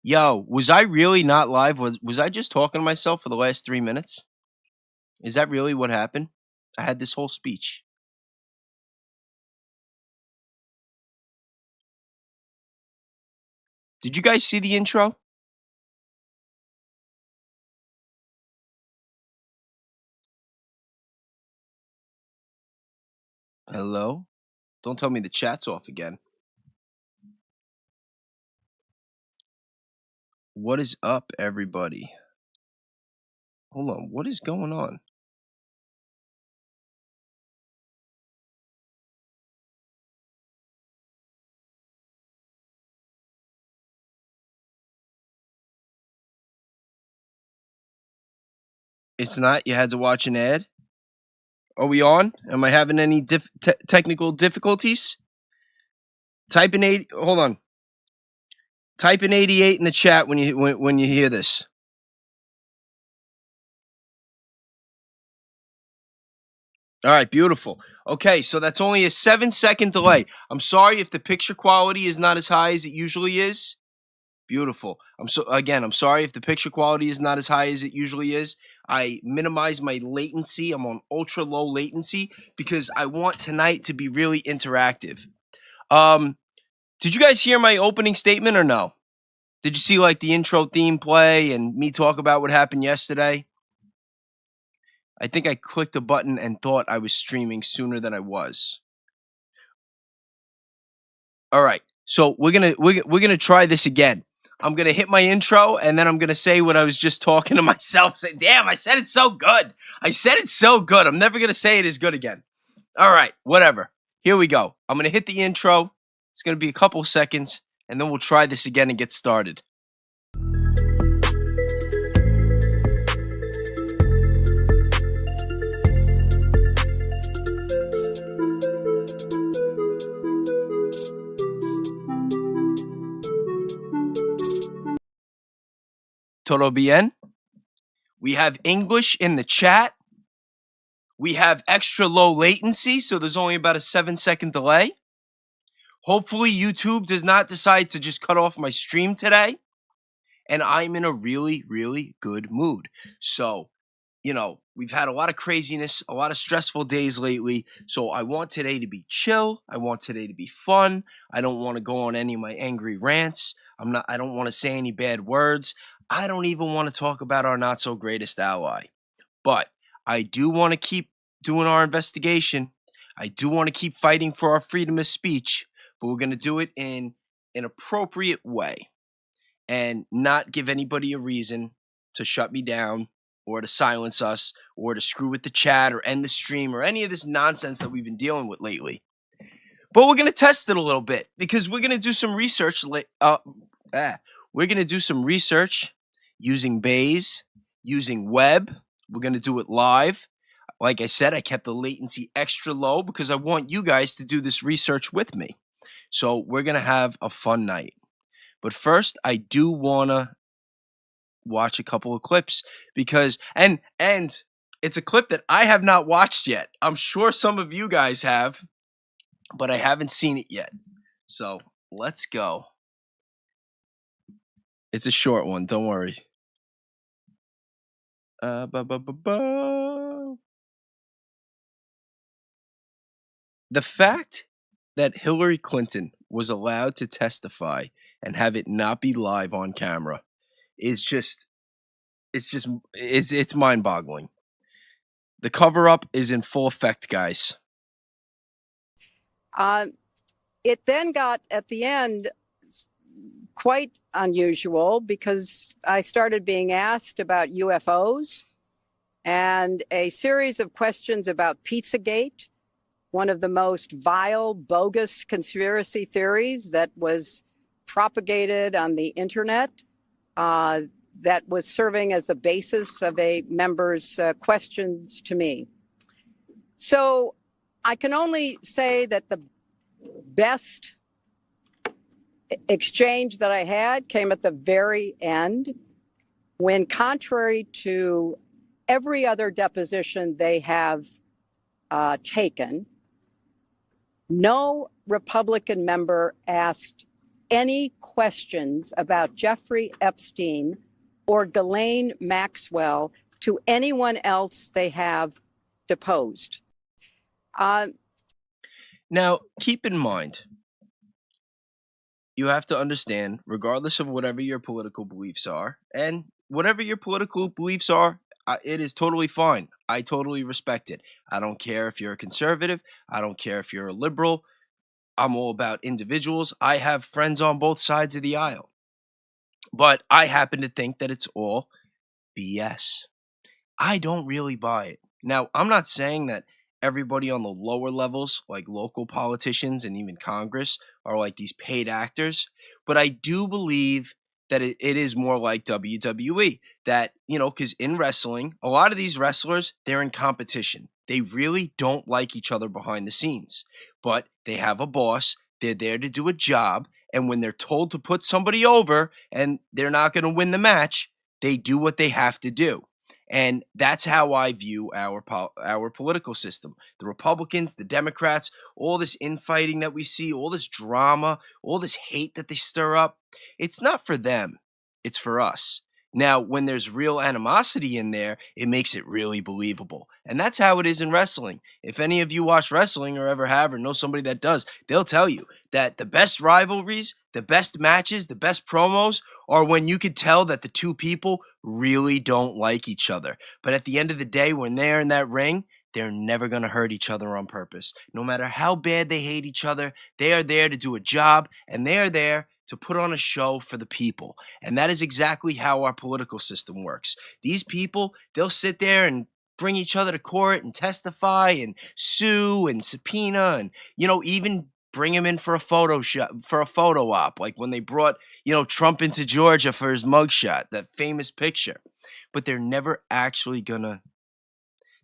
Yo, was I really not live? Was I just talking to myself for the last 3 minutes? Is that really what happened? I had this whole speech. Did you guys see the intro? Hello? Don't tell me the chat's off again. What is up, everybody? Hold on, what is going on? It's not? You had to watch an ad? Are we on? Am I having any technical difficulties? Type in 80. Hold on. Type in 88 in the chat when you hear this. All right, beautiful. Okay, so that's only a 7-second delay. I'm sorry if the picture quality is not as high as it usually is. Beautiful. I'm sorry if the picture quality is not as high as it usually is. I minimize my latency. I'm on ultra low latency because I want tonight to be really interactive. Did you guys hear my opening statement or no? Did you see like the intro theme play and me talk about what happened yesterday? I think I clicked a button and thought I was streaming sooner than I was. All right, so we're gonna try this again. I'm gonna hit my intro and then I'm gonna say what I was just talking to myself. Say, damn, I said it so good. I said it so good. I'm never gonna say it as good again. All right, whatever. Here we go. I'm gonna hit the intro. It's gonna be a couple seconds, and then we'll try this again and get started. Todo bien? We have English in the chat. We have extra low latency, so there's only about a 7-second delay. Hopefully, YouTube does not decide to just cut off my stream today. And I'm in a really, really good mood. So, we've had a lot of craziness, a lot of stressful days lately. So I want today to be chill. I want today to be fun. I don't want to go on any of my angry rants. I don't want to say any bad words. I don't even want to talk about our not so greatest ally. But I do want to keep doing our investigation. I do want to keep fighting for our freedom of speech, but we're going to do it in an appropriate way and not give anybody a reason to shut me down or to silence us or to screw with the chat or end the stream or any of this nonsense that we've been dealing with lately. But we're going to test it a little bit because we're going to do some research. We're going to do some research using Bayes, using Webb. We're going to do it live. Like I said, I kept the latency extra low because I want you guys to do this research with me. So we're going to have a fun night. But first, I do want to watch a couple of clips because and it's a clip that I have not watched yet. I'm sure some of you guys have, but I haven't seen it yet. So let's go. It's a short one, don't worry. The fact that Hillary Clinton was allowed to testify and have it not be live on camera is it's mind-boggling. The cover-up is in full effect, guys. It then got, at the end, quite unusual because I started being asked about UFOs and a series of questions about Pizzagate, one of the most vile, bogus conspiracy theories that was propagated on the internet, that was serving as the basis of a member's questions to me. So I can only say that the best exchange that I had came at the very end when, contrary to every other deposition they have taken, no Republican member asked any questions about Jeffrey Epstein or Ghislaine Maxwell to anyone else they have deposed. Now, keep in mind, you have to understand, regardless of whatever your political beliefs are, and whatever your political beliefs are, it is totally fine. I totally respect it. I don't care if you're a conservative. I don't care if you're a liberal. I'm all about individuals. I have friends on both sides of the aisle. But I happen to think that it's all BS. I don't really buy it. Now, I'm not saying that everybody on the lower levels, like local politicians and even Congress, are like these paid actors, but I do believe that it is more like WWE. That, because in wrestling, a lot of these wrestlers, they're in competition. They really don't like each other behind the scenes, but they have a boss. They're there to do a job. And when they're told to put somebody over and they're not going to win the match, they do what they have to do. And that's how I view our political system. The Republicans, the Democrats, all this infighting that we see, all this drama, all this hate that they stir up, it's not for them. It's for us. Now, when there's real animosity in there, it makes it really believable. And that's how it is in wrestling. If any of you watch wrestling or ever have or know somebody that does, they'll tell you that the best rivalries, the best matches, the best promos are when you could tell that the two people really don't like each other. But at the end of the day, when they're in that ring, they're never going to hurt each other on purpose. No matter how bad they hate each other, they are there to do a job, and they are there to put on a show for the people. And that is exactly how our political system works. These people, they'll sit there and bring each other to court and testify and sue and subpoena and, even bring him in for a photo op, like when they brought, Trump into Georgia for his mugshot, that famous picture. But they're never actually gonna.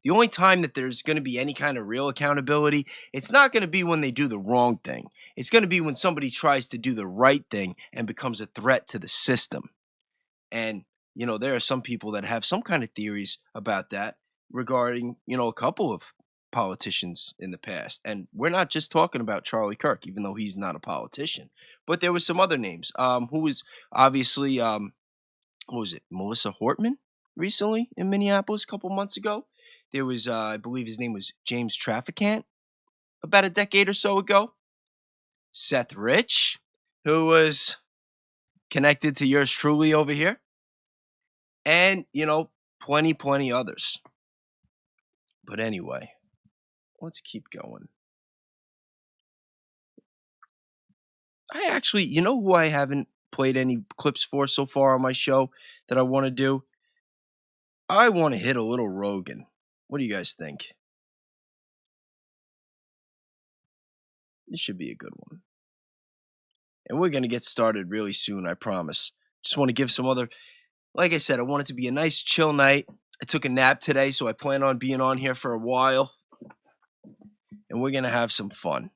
The only time that there's going to be any kind of real accountability, it's not going to be when they do the wrong thing. It's going to be when somebody tries to do the right thing and becomes a threat to the system. And, there are some people that have some kind of theories about that regarding, a couple of politicians in the past. And we're not just talking about Charlie Kirk, even though he's not a politician. But there was some other names. Who was obviously, what was it, Melissa Hortman recently in Minneapolis a couple months ago. There was, I believe his name was James Trafficant about a decade or so ago. Seth Rich, who was connected to yours truly over here. And, plenty others. But anyway, let's keep going. I actually, who I haven't played any clips for so far on my show that I want to do? I want to hit a little Rogan. What do you guys think? This should be a good one. And we're going to get started really soon, I promise. Just want to give some other, like I said, I want it to be a nice chill night. I took a nap today, so I plan on being on here for a while. And we're going to have some fun.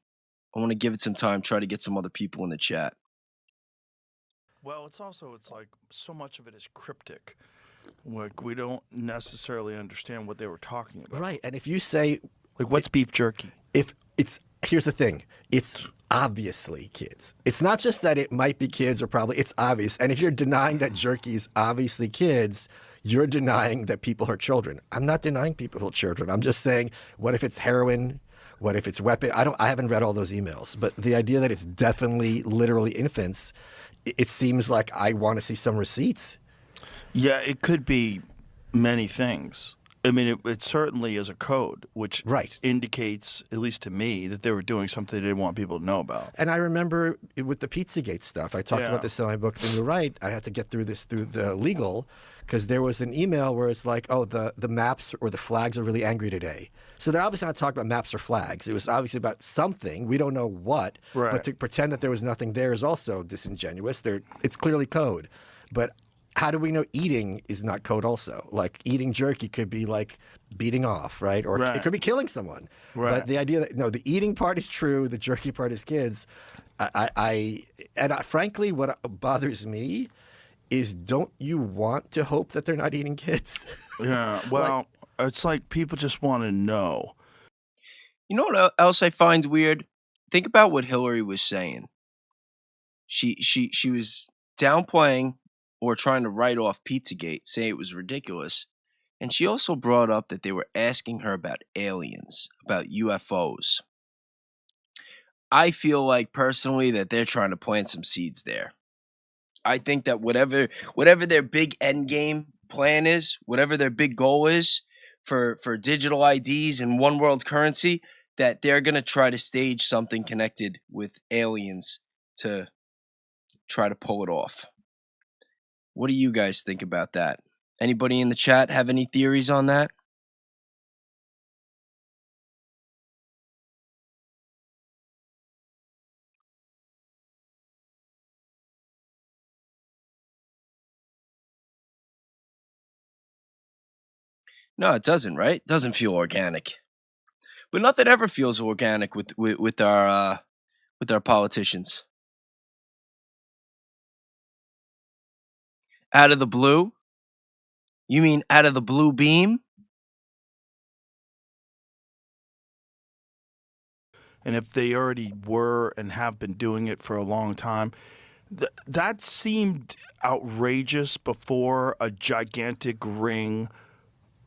I want to give it some time, try to get some other people in the chat. Well, it's like so much of it is cryptic. Like, we don't necessarily understand what they were talking about. Right. And if you say, like, what's beef jerky? Here's the thing. It's obviously kids. It's not just that it might be kids or probably, it's obvious. And if you're denying that jerky is obviously kids, you're denying that people are children. I'm not denying people are children. I'm just saying, what if it's heroin? What if it's weapon? I haven't read all those emails, but the idea that it's definitely literally infants, it seems like I want to see some receipts. Yeah, it could be many things. I mean, it certainly is a code, which indicates, at least to me, that they were doing something they didn't want people to know about. And I remember with the Pizzagate stuff, I talked about this in my book, and you're right, I had to get through this through the legal, because there was an email where it's like, oh, the maps or the flags are really angry today. So they're obviously not talking about maps or flags. It was obviously about something. We don't know what. Right. But to pretend that there was nothing there is also disingenuous. It's clearly code. But how do we know eating is not code also? Like, eating jerky could be like beating off, right? Or it could be killing someone. Right. But the idea that, no, the eating part is true, the jerky part is kids. Frankly, what bothers me is, don't you want to hope that they're not eating kids? Yeah, well, it's like people just want to know. You know what else I find weird? Think about what Hillary was saying. she was downplaying or trying to write off Pizzagate, saying it was ridiculous. And she also brought up that they were asking her about aliens, about UFOs. I feel like personally that they're trying to plant some seeds there. I think that whatever their big end game plan is, whatever their big goal is for digital IDs and one world currency, that they're going to try to stage something connected with aliens to try to pull it off. What do you guys think about that? Anybody in the chat have any theories on that? No, it doesn't, right? It doesn't feel organic. But nothing ever feels organic with our politicians. Out of the blue? You mean out of the blue beam? And if they already were and have been doing it for a long time, that seemed outrageous before a gigantic ring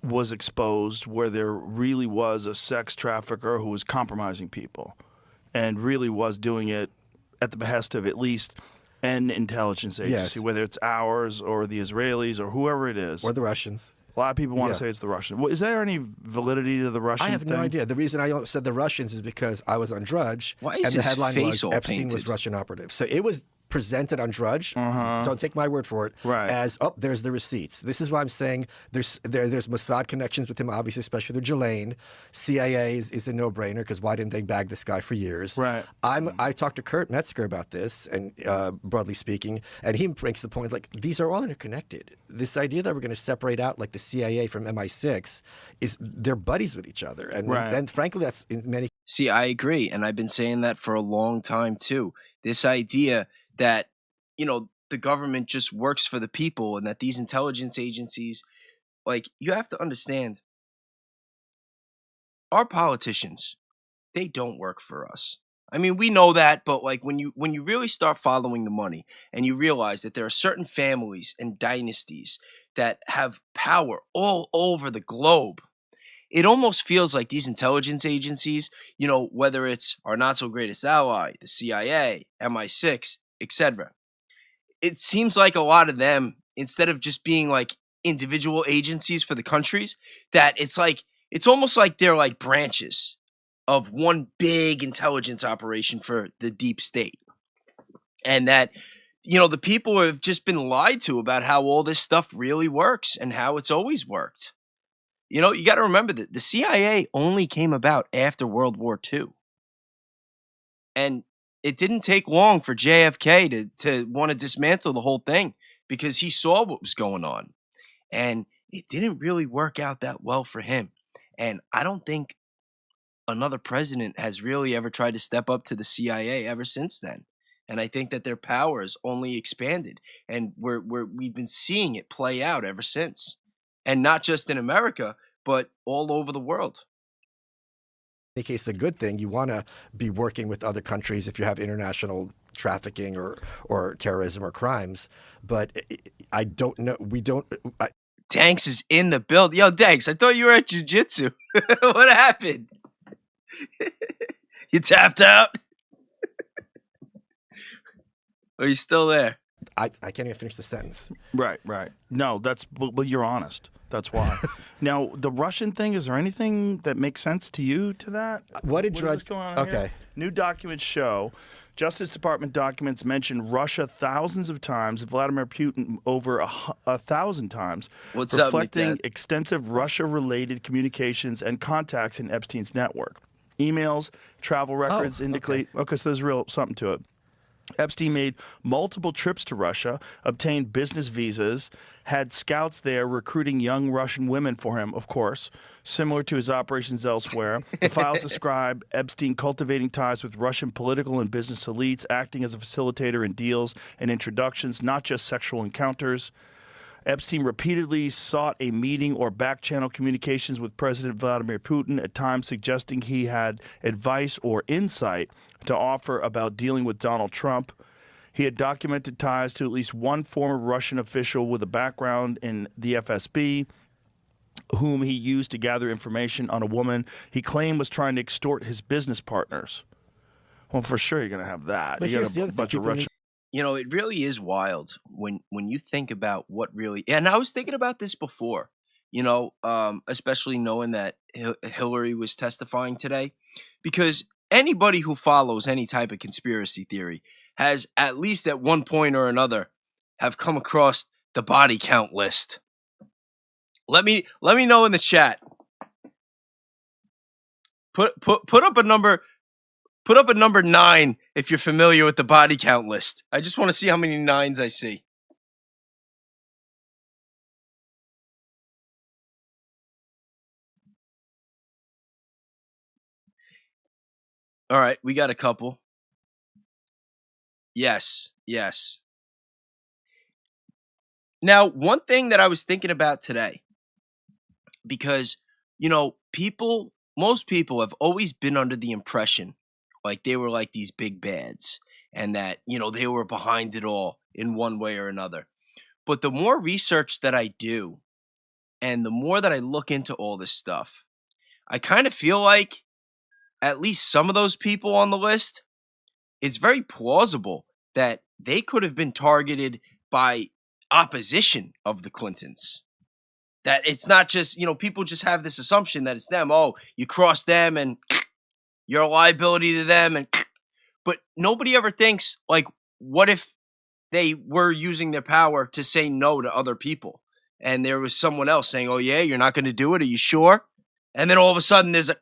was exposed where there really was a sex trafficker who was compromising people and really was doing it at the behest of at least an intelligence agency, whether it's ours or the Israelis or whoever it is. Or the Russians. A lot of people want to say it's the Russians. Well, is there any validity to the Russian thing? I have no idea. The reason I said the Russians is because I was on Drudge, Why is and the headline was Epstein was Russian operative. So it was presented on Drudge. Don't take my word for it. Right. As there's the receipts. This is why I'm saying there's Mossad connections with him, obviously, especially with Ghislaine. CIA is a no-brainer because why didn't they bag this guy for years? Right. I talked to Kurt Metzger about this, and broadly speaking, and he makes the point like these are all interconnected. This idea that we're going to separate out like the CIA from MI6 is they're buddies with each other, and frankly, that's in many. See, I agree, and I've been saying that for a long time too. This idea that, the government just works for the people and that these intelligence agencies, like, you have to understand, our politicians, they don't work for us. I mean, we know that, but like when you really start following the money and you realize that there are certain families and dynasties that have power all over the globe, it almost feels like these intelligence agencies, whether it's our not so greatest ally, the CIA, MI6, etc. It seems like a lot of them, instead of just being like individual agencies for the countries, that it's almost like they're like branches of one big intelligence operation for the deep state. And that, the people have just been lied to about how all this stuff really works and how it's always worked. You got to remember that the CIA only came about after World War II. And it didn't take long for JFK to want to dismantle the whole thing because he saw what was going on. And it didn't really work out that well for him. And I don't think another president has really ever tried to step up to the CIA ever since then. And I think that their power has only expanded. And we've been seeing it play out ever since. And not just in America, but all over the world. In any case, a good thing. You want to be working with other countries if you have international trafficking or terrorism or crimes. But I don't know. We don't. Danks is in the build. Yo, Danks, I thought you were at jiu-jitsu. What happened? You tapped out? Are you still there? I can't even finish the sentence. Right. No, well, you're honest. That's why. Now, the Russian thing, is there anything that makes sense to you to that? What is going on here? New documents show Justice Department documents mention Russia thousands of times, Vladimir Putin over 1,000 times, reflecting extensive Russia-related communications and contacts in Epstein's network. Emails, travel records indicate, so there's real something to it. Epstein made multiple trips to Russia, obtained business visas, had scouts there recruiting young Russian women for him, of course, similar to his operations elsewhere. The files describe Epstein cultivating ties with Russian political and business elites, acting as a facilitator in deals and introductions, not just sexual encounters. Epstein repeatedly sought a meeting or back-channel communications with President Vladimir Putin, at times suggesting he had advice or insight to offer about dealing with Donald Trump. He had documented ties to at least one former Russian official with a background in the FSB, whom he used to gather information on a woman he claimed was trying to extort his business partners. Well, for sure you're going to have that. But you here's got the a other thing, bunch of people Russian. You know, it really is wild when you think about what really. And I was thinking about this before. You know, especially knowing that Hillary was testifying today, because anybody who follows any type of conspiracy theory has at least at one point or another have come across the body count list. Let me know in the chat. Put up a number. Put up a number 9 if you're familiar with the body count list. I just want to see how many 9s I see. All right, we got a couple. Yes. Now, one thing that I was thinking about today, because, you know, most people have always been under the impression like they were like these big bads and that, you know, they were behind it all in one way or another. But the more research that I do and the more that I look into all this stuff, I kind of feel like at least some of those people on the list, it's very plausible that they could have been targeted by opposition of the Clintons. That it's not just, you know, people just have this assumption that it's them. Oh, you cross them and you're a liability to them. But nobody ever thinks, like, what if they were using their power to say no to other people? And there was someone else saying, oh, yeah, you're not going to do it. Are you sure? And then all of a sudden there's a,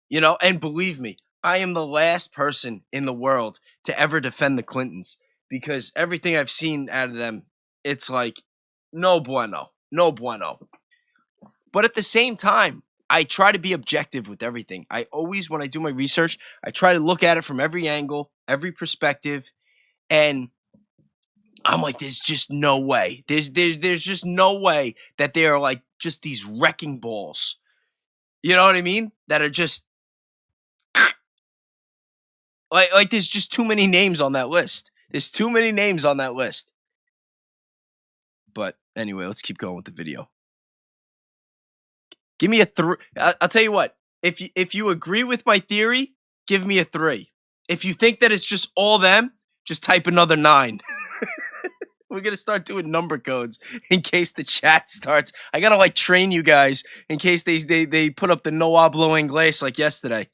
you know, and believe me, I am the last person in the world to ever defend the Clintons because everything I've seen out of them, it's like, no bueno. But at the same time, I try to be objective with everything. I always, when I do my research, I try to look at it from every angle, every perspective, and I'm like, there's just no way. There's just no way that they are like just these wrecking balls. You know what I mean? That are just like there's just too many names on that list. There's too many names on that list. But anyway, let's keep going with the video. Give me a 3. I'll tell you what. If you agree with my theory, give me a 3. If you think that it's just all them, just type another 9. We're going to start doing number codes in case the chat starts. I got to like train you guys in case they put up the no hablo inglés like yesterday.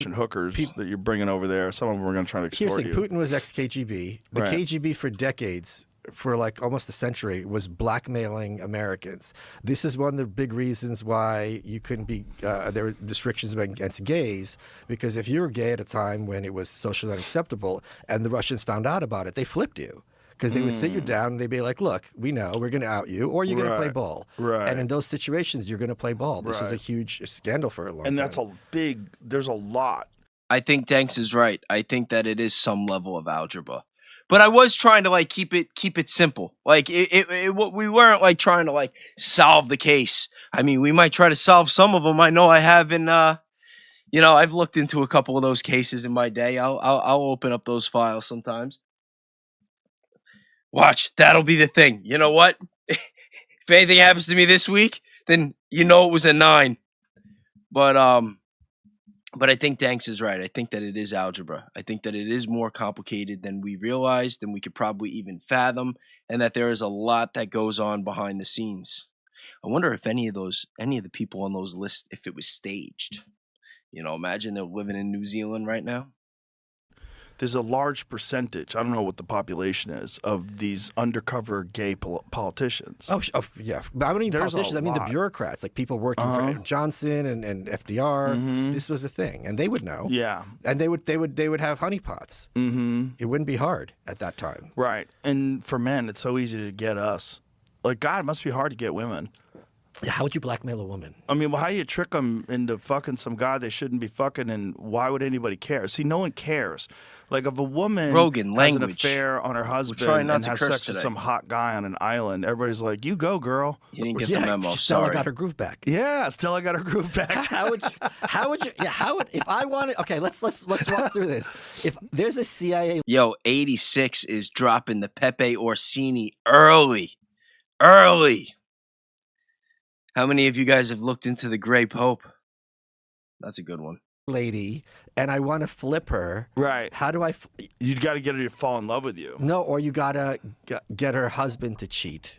Hookers that you're bringing over there. Some of them are going to try to extort you. Here's the thing. Putin was ex-KGB. The KGB for decades, for like almost a century, was blackmailing Americans. This is one of the big reasons why you couldn't be, there were restrictions against gays, because if you were gay at a time when it was socially unacceptable and the Russians found out about it, they flipped you. Because they would sit you down and they'd be like, look, we know we're going to out you or you're going to play ball. Right. And in those situations, you're going to play ball. This is a huge scandal for a long time. And that's there's a lot. I think Danks is right. I think that it is some level of algebra. But I was trying to like keep it simple. Like we weren't like trying to like solve the case. I mean, we might try to solve some of them. I know I have in, you know, I've looked into a couple of those cases in my day. I'll open up those files sometimes. Watch, that'll be the thing. You know what? If anything happens to me this week, then you know it was a 9. But I think Danks is right. I think that it is algebra. I think that it is more complicated than we realize, than we could probably even fathom, and that there is a lot that goes on behind the scenes. I wonder if any of the people on those lists, if it was staged. You know, imagine they're living in New Zealand right now. There's a large percentage, I don't know what the population is, of these undercover gay politicians. Oh, yeah. But I don't mean politicians, I mean the bureaucrats, like people working for Johnson and FDR. Mm-hmm. This was a thing, and they would know. Yeah. And they would have honeypots. Mm-hmm. It wouldn't be hard at that time. Right. And for men, it's so easy to get us. Like, God, it must be hard to get women. How would you blackmail a woman? I mean, well, how do you trick them into fucking some guy they shouldn't be fucking, and why would anybody care? See, no one cares. Like, if a woman has an affair on her husband and has sex with some hot guy on an island, everybody's like, you go, girl. You didn't get the memo, Stella got her groove back. Yeah, Stella got her groove back. How would you, if I wanted, okay, let's walk through this. If there's a CIA. Yo, 86 is dropping the Pepe Orsini early. How many of you guys have looked into the Grey Pope? That's a good one. Lady, and I want to flip her. Right. How do I? You got to get her to fall in love with you. No, or you got to get her husband to cheat.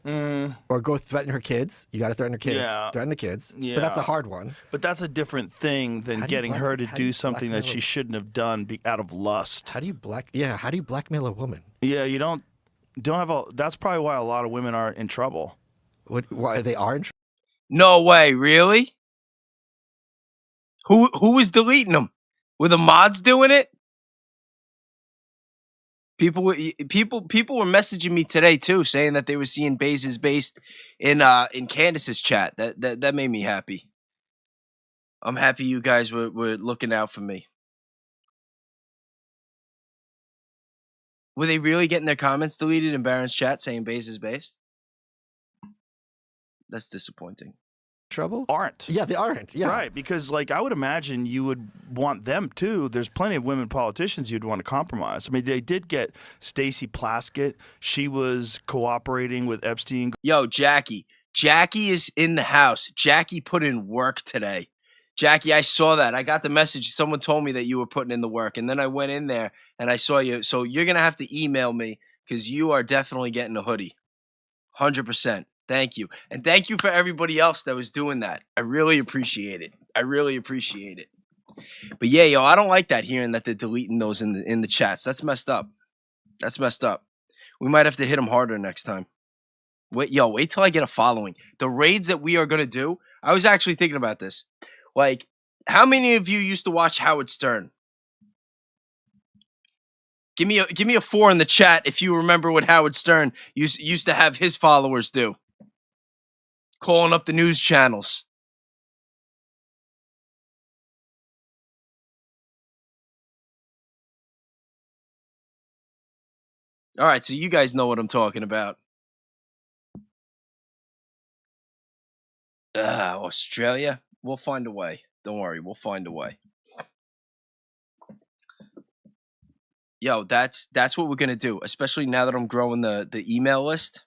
Or go threaten her kids. You got to threaten her kids. Yeah. Threaten the kids. Yeah. But that's a hard one. But that's a different thing than getting her to do something that she shouldn't have done out of lust. How do you blackmail a woman? Yeah, you don't have a. That's probably why a lot of women are in trouble. Why they are in trouble? No way, really? Who was deleting them? Were the mods doing it? People were messaging me today too, saying that they were seeing bases based in Candace's chat. That made me happy. I'm happy you guys were looking out for me. Were they really getting their comments deleted in Baron's chat saying bases based? That's disappointing. Trouble? Aren't. Yeah, they aren't. Yeah. Right, because like I would imagine you would want them too. There's plenty of women politicians you'd want to compromise. I mean, they did get Stacey Plaskett. She was cooperating with Epstein. Yo, Jackie. Jackie is in the house. Jackie put in work today. Jackie, I saw that. I got the message. Someone told me that you were putting in the work, and then I went in there and I saw you. So you're gonna have to email me because you are definitely getting a hoodie. 100%. Thank you. And thank you for everybody else that was doing that. I really appreciate it. But yeah, yo, I don't like that, hearing that they're deleting those in the chats. That's messed up. We might have to hit them harder next time. Wait till I get a following. The raids that we are going to do, I was actually thinking about this. Like, how many of you used to watch Howard Stern? Give me a 4 in the chat if you remember what Howard Stern used to have his followers do. Calling up the news channels. All right, so you guys know what I'm talking about. Australia? We'll find a way. Don't worry, we'll find a way. Yo, that's what we're going to do, especially now that I'm growing the email list.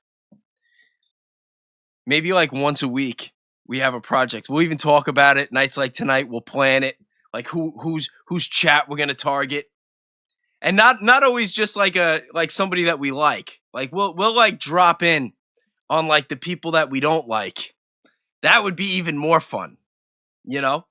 Maybe like once a week we have a project. We'll even talk about it. Nights like tonight, we'll plan it. Like whose chat we're gonna target, and not always just like somebody that we like. Like we'll like drop in on like the people that we don't like. That would be even more fun. You know,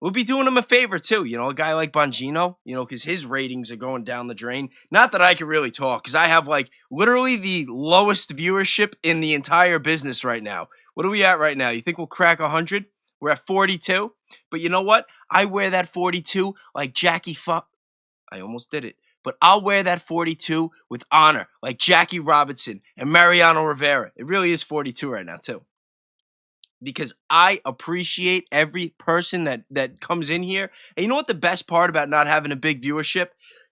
we'll be doing him a favor too. You know, a guy like Bongino. You know, because his ratings are going down the drain. Not that I can really talk, because I have like literally the lowest viewership in the entire business right now. What are we at right now? You think we'll crack 100? We're at 42. But you know what? I wear that 42 like Jackie I almost did it. But I'll wear that 42 with honor, like Jackie Robinson and Mariano Rivera. It really is 42 right now too. Because I appreciate every person that comes in here. And you know what the best part about not having a big viewership?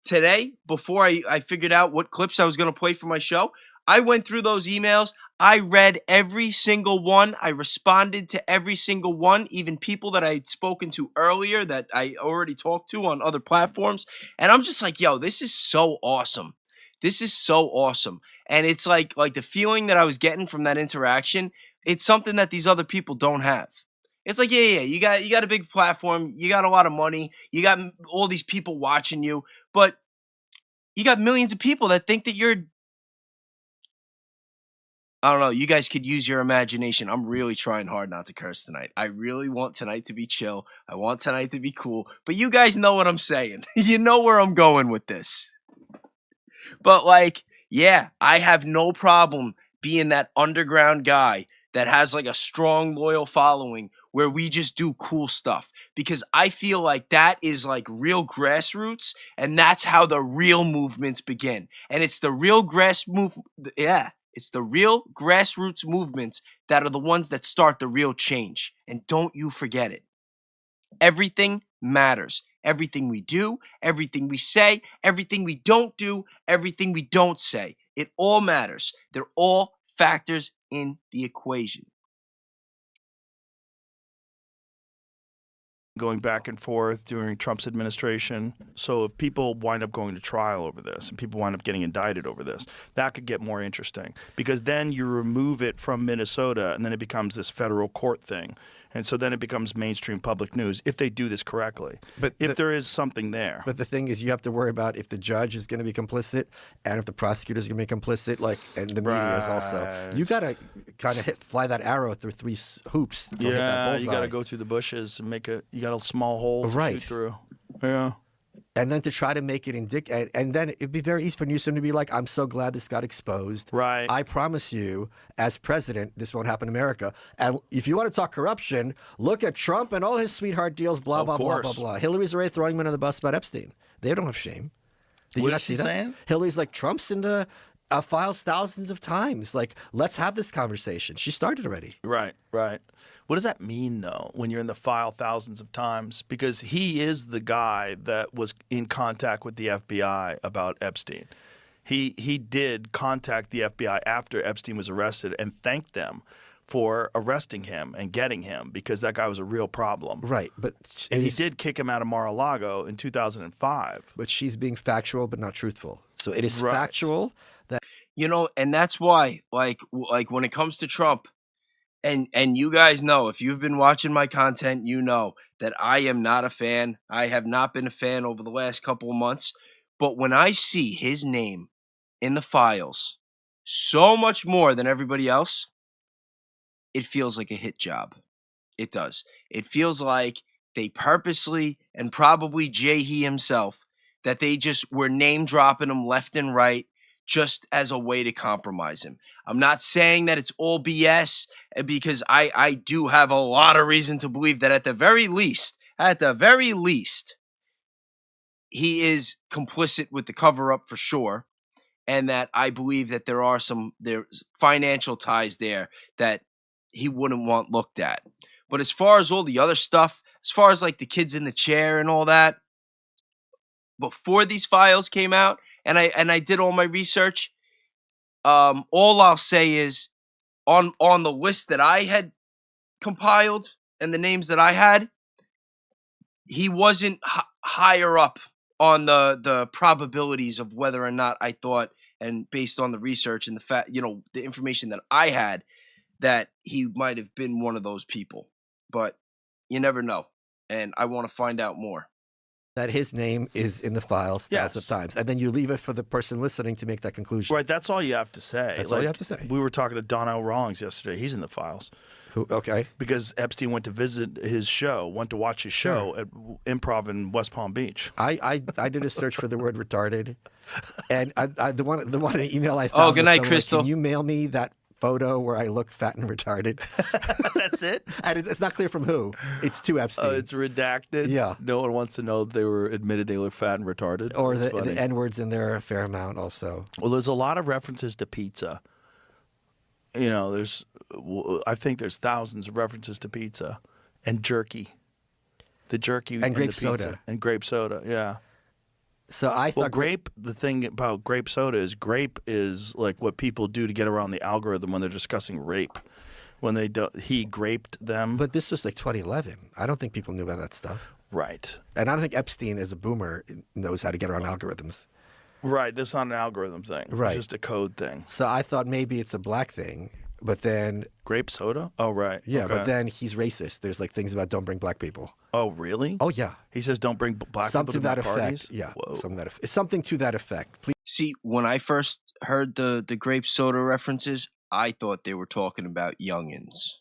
Today, before I figured out what clips I was going to play for my show, I went through those emails. I read every single one. I responded to every single one, even people that I had spoken to earlier that I already talked to on other platforms. And I'm just like, yo, this is so awesome. This is so awesome. And it's like the feeling that I was getting from that interaction, it's something that these other people don't have. It's like, yeah, you got a big platform, you got a lot of money, you got all these people watching you, but you got millions of people that think that you're, I don't know, you guys could use your imagination. I'm really trying hard not to curse tonight. I really want tonight to be chill. I want tonight to be cool. But you guys know what I'm saying. You know where I'm going with this. But like, yeah, I have no problem being that underground guy that has like a strong, loyal following where we just do cool stuff. Because I feel like that is like real grassroots, and that's how the real movements begin. And it's the real It's the real grassroots movements that are the ones that start the real change. And don't you forget it. Everything matters. Everything we do, everything we say, everything we don't do, everything we don't say. It all matters. They're all factors in the equation. Going back and forth during Trump's administration. So if people wind up going to trial over this and people wind up getting indicted over this, that could get more interesting because then you remove it from Minnesota and then it becomes this federal court thing. And so then it becomes mainstream public news if they do this correctly, but if there is something there. But the thing is, you have to worry about if the judge is going to be complicit and if the prosecutor is going to be complicit, and the media is also. You got to kind of fly that arrow through 3 hoops to hit that bullseye. You got to go through the bushes and you got a small hole to shoot through. Yeah. And then to try to make it indicative, and then it'd be very easy for Newsom to be like, I'm so glad this got exposed. Right. I promise you, as president, this won't happen in America. And if you want to talk corruption, look at Trump and all his sweetheart deals, blah, blah, blah, blah, blah. Hillary's already throwing him under the bus about Epstein. They don't have shame. Did you not see that? Saying? Hillary's like, Trump's in the files thousands of times. Like, let's have this conversation. She started already. Right, right. What does that mean, though, when you're in the file thousands of times? Because he is the guy that was in contact with the FBI about Epstein. He did contact the FBI after Epstein was arrested and thanked them for arresting him and getting him because that guy was a real problem. Right. And he did kick him out of Mar-a-Lago in 2005. But she's being factual but not truthful. So it is factual that... And that's why, like when it comes to Trump, and you guys know, if you've been watching my content, you know that I am not a fan. I have not been a fan over the last couple of months. But when I see his name in the files so much more than everybody else, it feels like a hit job. It does. It feels like they purposely, and probably he himself, that they just were name dropping him left and right just as a way to compromise him. I'm not saying that it's all BS because I do have a lot of reason to believe that at the very least, he is complicit with the cover-up for sure, and that I believe that there's financial ties there that he wouldn't want looked at. But as far as all the other stuff, as far as like the kids in the chair and all that, before these files came out, and I did all my research, all I'll say is on the list that I had compiled and the names that I had, he wasn't higher up on the probabilities of whether or not I thought, and based on the research and the fact, the information that I had, that he might have been one of those people. But you never know, and I want to find out more. That his name is in the files thousands of times. And then you leave it for the person listening to make that conclusion. Right, that's all you have to say. That's all you have to say. We were talking to Donnell Rawlings yesterday. He's in the files. Okay. Because Epstein went to visit his show, went to watch his show at Improv in West Palm Beach. I did a search for the word retarded. And the one email I found. Oh, good night, Crystal. Can you mail me that photo where I look fat and retarded? That's it? And it's not clear from who. It's to Epstein. It's redacted? Yeah. No one wants to know that they were admitted they look fat and retarded? Or the N-words in there a fair amount also. Well, there's a lot of references to pizza. I think there's thousands of references to pizza and jerky. The jerky and grape the pizza. soda. And grape soda, yeah. So I thought the thing about grape soda is grape is like what people do to get around the algorithm when they're discussing rape. When he graped them. But this was like 2011. I don't think people knew about that stuff. Right. And I don't think Epstein, as a boomer, knows how to get around algorithms. Right. This is not an algorithm thing. Right. It's just a code thing. So I thought maybe it's a black thing, but then... Grape soda? Oh, right. Yeah, but then he's racist. There's like things about don't bring black people. Oh, really? Oh, yeah. He says don't bring black people to that parties? Effect. Yeah, Whoa. Something to that effect. Please. See, when I first heard the grape soda references, I thought they were talking about youngins.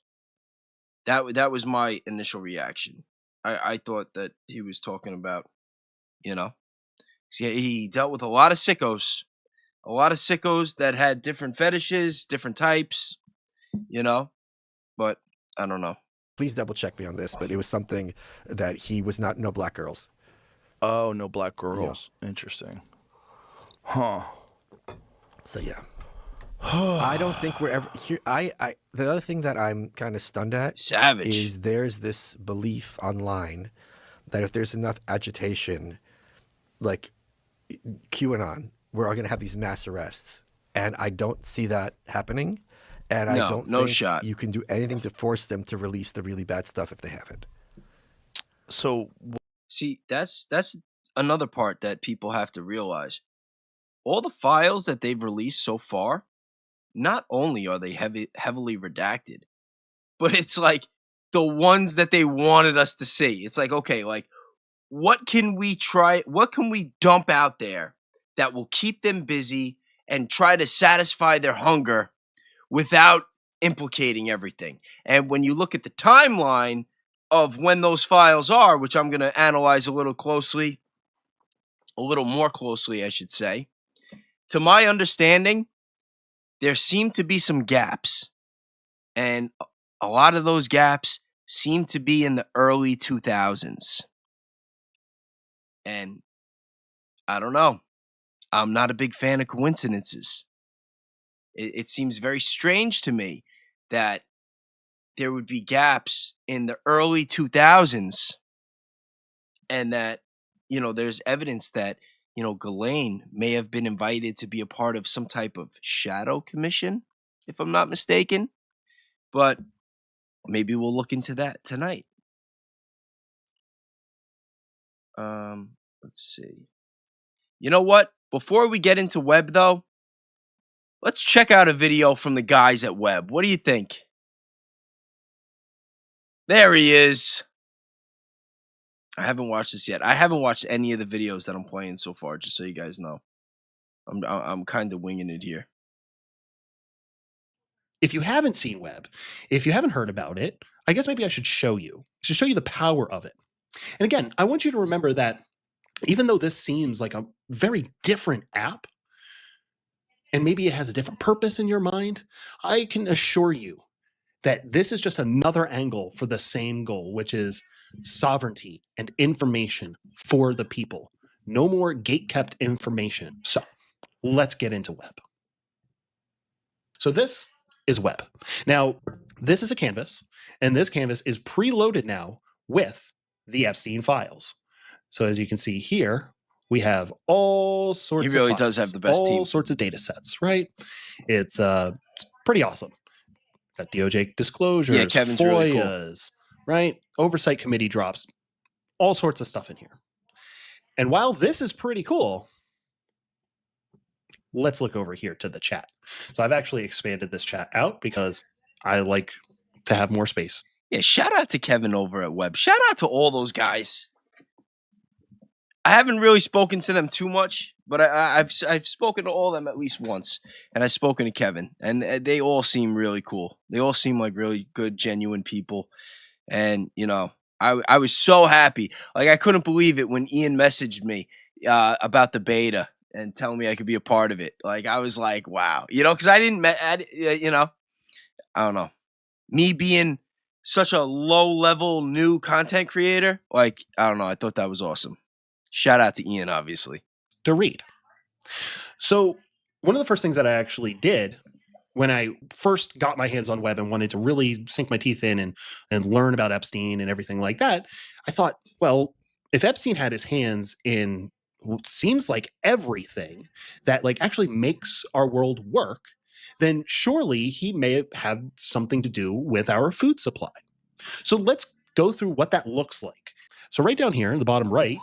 That was my initial reaction. I thought that he was talking about, See, he dealt with a lot of sickos that had different fetishes, different types, but I don't know. Please double check me on this, but it was something that he was not, no black girls. Oh, no black girls. Yeah. Interesting. Huh. So, yeah. I don't think we're ever here. The other thing that I'm kind of stunned at Savage. is there's this belief online that if there's enough agitation, like QAnon, we're all going to have these mass arrests. And I don't see that happening. And I don't think you can do anything to force them to release the really bad stuff if they haven't. So, see, that's another part that people have to realize. All the files that they've released so far, not only are they heavily redacted, but it's like the ones that they wanted us to see. It's like, okay, like what can we dump out there that will keep them busy and try to satisfy their hunger without implicating everything? And when you look at the timeline of when those files are, which I'm going to analyze a little more closely, I should say, to my understanding, there seem to be some gaps. And a lot of those gaps seem to be in the early 2000s. And I don't know. I'm not a big fan of coincidences. It seems very strange to me that there would be gaps in the early 2000s and that, there's evidence that, Ghislaine may have been invited to be a part of some type of shadow commission, if I'm not mistaken. But maybe we'll look into that tonight. Let's see. You know what? Before we get into Webb, though, let's check out a video from the guys at Webb. What do you think? There he is. I haven't watched this yet. I haven't watched any of the videos that I'm playing so far, just so you guys know. I'm kind of winging it here. If you haven't seen Webb, if you haven't heard about it, I guess maybe I should show you. I should show you the power of it. And again, I want you to remember that even though this seems like a very different app, and maybe it has a different purpose in your mind, I can assure you that this is just another angle for the same goal, which is sovereignty and information for the people. No more gate-kept information. So let's get into Webb. So this is Webb. Now, this is a canvas, and this canvas is preloaded now with the Epstein files. So as you can see here, we have all sorts of He really files, does have the best team. all sorts of data sets, right? It's pretty awesome. Got DOJ disclosures, yeah, Kevin's FOIAs, really cool. Right? Oversight committee drops, all sorts of stuff in here. And while this is pretty cool, let's look over here to the chat. So I've actually expanded this chat out because I like to have more space. Yeah, shout out to Kevin over at Webb. Shout out to all those guys. I haven't really spoken to them too much, but I've spoken to all of them at least once, and I've spoken to Kevin, and they all seem really cool. They all seem like really good, genuine people, and I was so happy. Like I couldn't believe it when Ian messaged me about the beta and telling me I could be a part of it. Like I was like, wow, because I don't know, me being such a low-level new content creator, like I don't know, I thought that was awesome. Shout out to Ian, obviously. To read. So one of the first things that I actually did when I first got my hands on Webb and wanted to really sink my teeth in and learn about Epstein and everything like that, I thought, well, if Epstein had his hands in what seems like everything that like actually makes our world work, then surely he may have something to do with our food supply. So let's go through what that looks like. So right down here in the bottom right,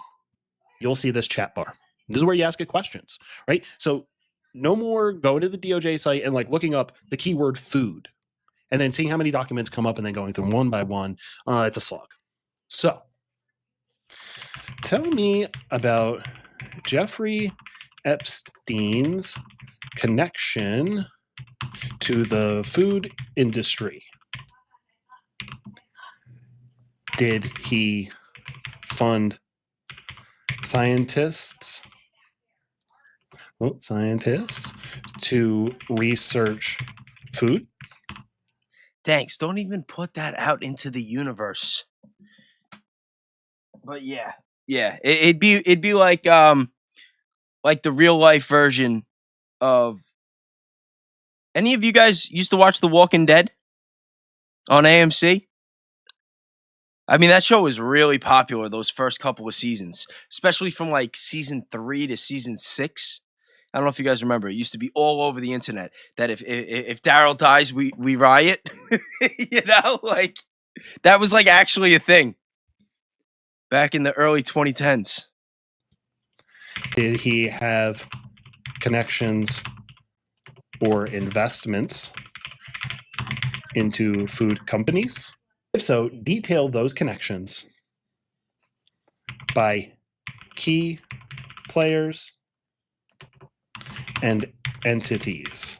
you'll see this chat bar. This is where you ask it questions, right? So no more going to the DOJ site and like looking up the keyword food and then seeing how many documents come up and then going through one by one. It's a slog. So tell me about Jeffrey Epstein's connection to the food industry. Did he fund scientists to research food? Thanks. Don't even put that out into the universe. But yeah, it'd be like the real life version of Any of you guys used to watch The Walking Dead on AMC? I mean, that show was really popular those first couple of seasons, especially from like season 3 to season 6. I don't know if you guys remember. It used to be all over the internet that if Daryl dies, we riot. You know, like that was like actually a thing back in the early 2010s. Did he have connections or investments into food companies? If so, detail those connections by key players and entities.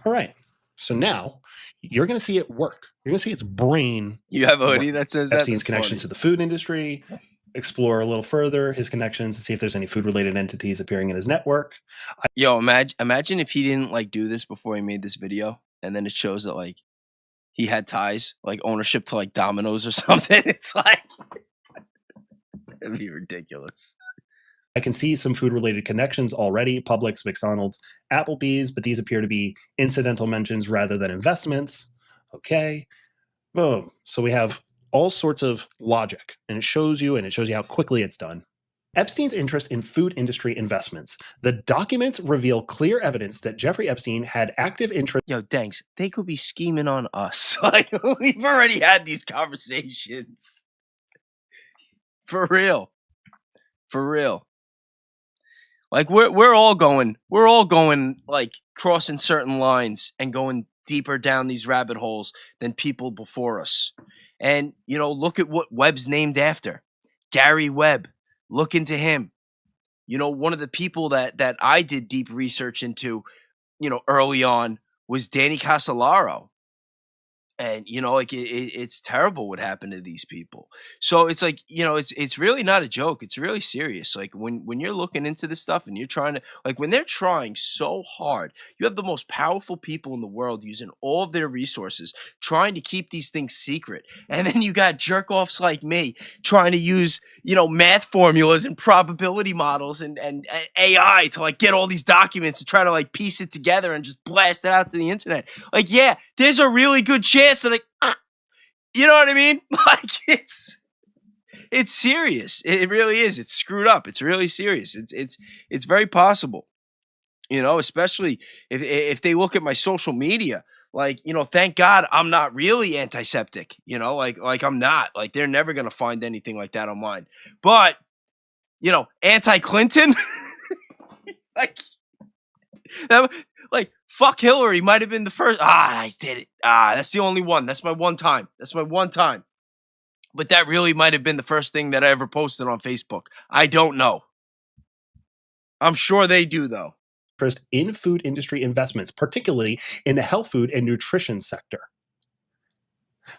All right. So now you're going to see it work. You're going to see its brain. You have a hoodie that says that? Epstein's connections to the food industry. Explore a little further his connections and see if there's any food-related entities appearing in his network. Yo, imagine if he didn't like do this before he made this video, and then it shows that like he had ties, like ownership to like Domino's or something. It's like it'd be ridiculous. I can see some food-related connections already: Publix, McDonald's, Applebee's, but these appear to be incidental mentions rather than investments. Okay, boom. So we have all sorts of logic, and it shows you how quickly it's done. Epstein's interest in food industry investments. The documents reveal clear evidence that Jeffrey Epstein had active interest. Yo, thanks. They could be scheming on us. Like, we've already had these conversations. For real. For real. Like, we're all going like crossing certain lines and going deeper down these rabbit holes than people before us. And, you know, look at what Webb's named after. Gary Webb. Look into him. You know, one of the people that I did deep research into, you know, early on was Danny Casolaro. And, you know, like it's terrible what happened to these people. So it's like, you know, it's really not a joke. It's really serious. Like when you're looking into this stuff and you're trying to, like when they're trying so hard, you have the most powerful people in the world using all of their resources, trying to keep these things secret. And then you got jerk offs like me trying to use, you know, math formulas and probability models and AI to like get all these documents and try to like piece it together and just blast it out to the internet. Like, yeah, there's a really good chance that you know what I mean? Like it's serious. It really is. It's screwed up. It's really serious. It's very possible. You know, especially if they look at my social media, like, you know, thank God I'm not really antiseptic, you know, like I'm not. Like they're never gonna find anything like that on mine. But, you know, anti-Clinton, like that, like fuck Hillary might have been the first. I did it. That's the only one. That's my one time. But that really might have been the first thing that I ever posted on Facebook. I don't know. I'm sure they do though. Interest in food industry investments, particularly in the health food and nutrition sector.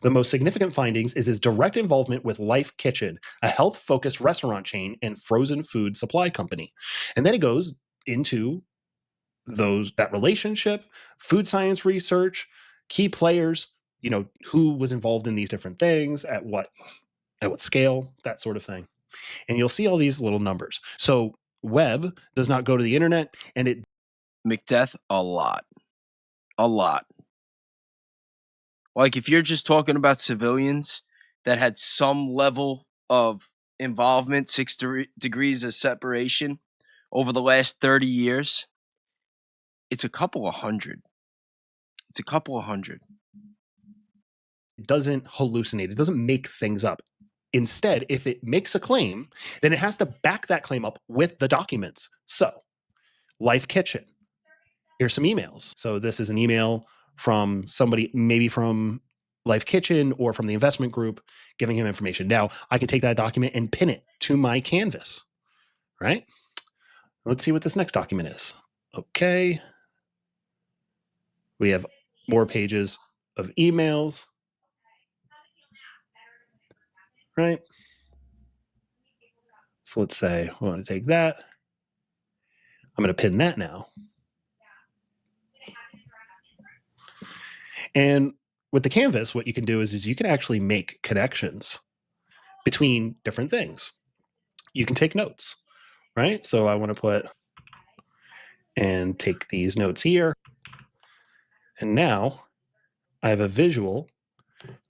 The most significant findings is his direct involvement with Life Kitchen, a health-focused restaurant chain and frozen food supply company. And then it goes into that relationship, food science research, key players, you know, who was involved in these different things, at what scale, that sort of thing. And you'll see all these little numbers. So Webb does not go to the internet, and it McDeath a lot. Like if you're just talking about civilians that had some level of involvement, 6 degrees of separation over the last 30 years, it's a couple of hundred. It doesn't hallucinate. It doesn't make things up. Instead, if it makes a claim, then it has to back that claim up with the documents. So, Life Kitchen. Here's some emails. So this is an email from somebody, maybe from Life Kitchen or from the investment group, giving him information. Now, I can take that document and pin it to my canvas, right? Let's see what this next document is. Okay. We have more pages of emails, right? So let's say we want to take that. I'm going to pin that now. And with the canvas, what you can do is you can actually make connections between different things. You can take notes, right? So I want to put and take these notes here. And now I have a visual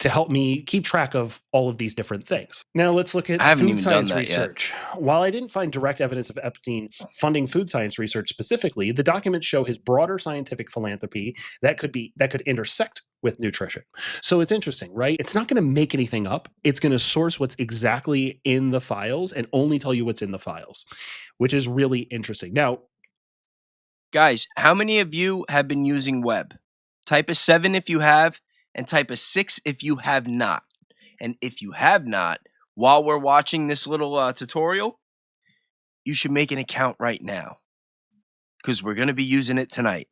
to help me keep track of all of these different things. Now let's look at food science research. While I didn't find direct evidence of Epstein funding food science research specifically, the documents show his broader scientific philanthropy that could intersect with nutrition. So it's interesting, right? It's not going to make anything up. It's going to source what's exactly in the files and only tell you what's in the files, which is really interesting. Now, guys, how many of you have been using Webb? Type a 7 if you have, and type a 6 if you have not. And if you have not, while we're watching this little tutorial, you should make an account right now, because we're going to be using it tonight.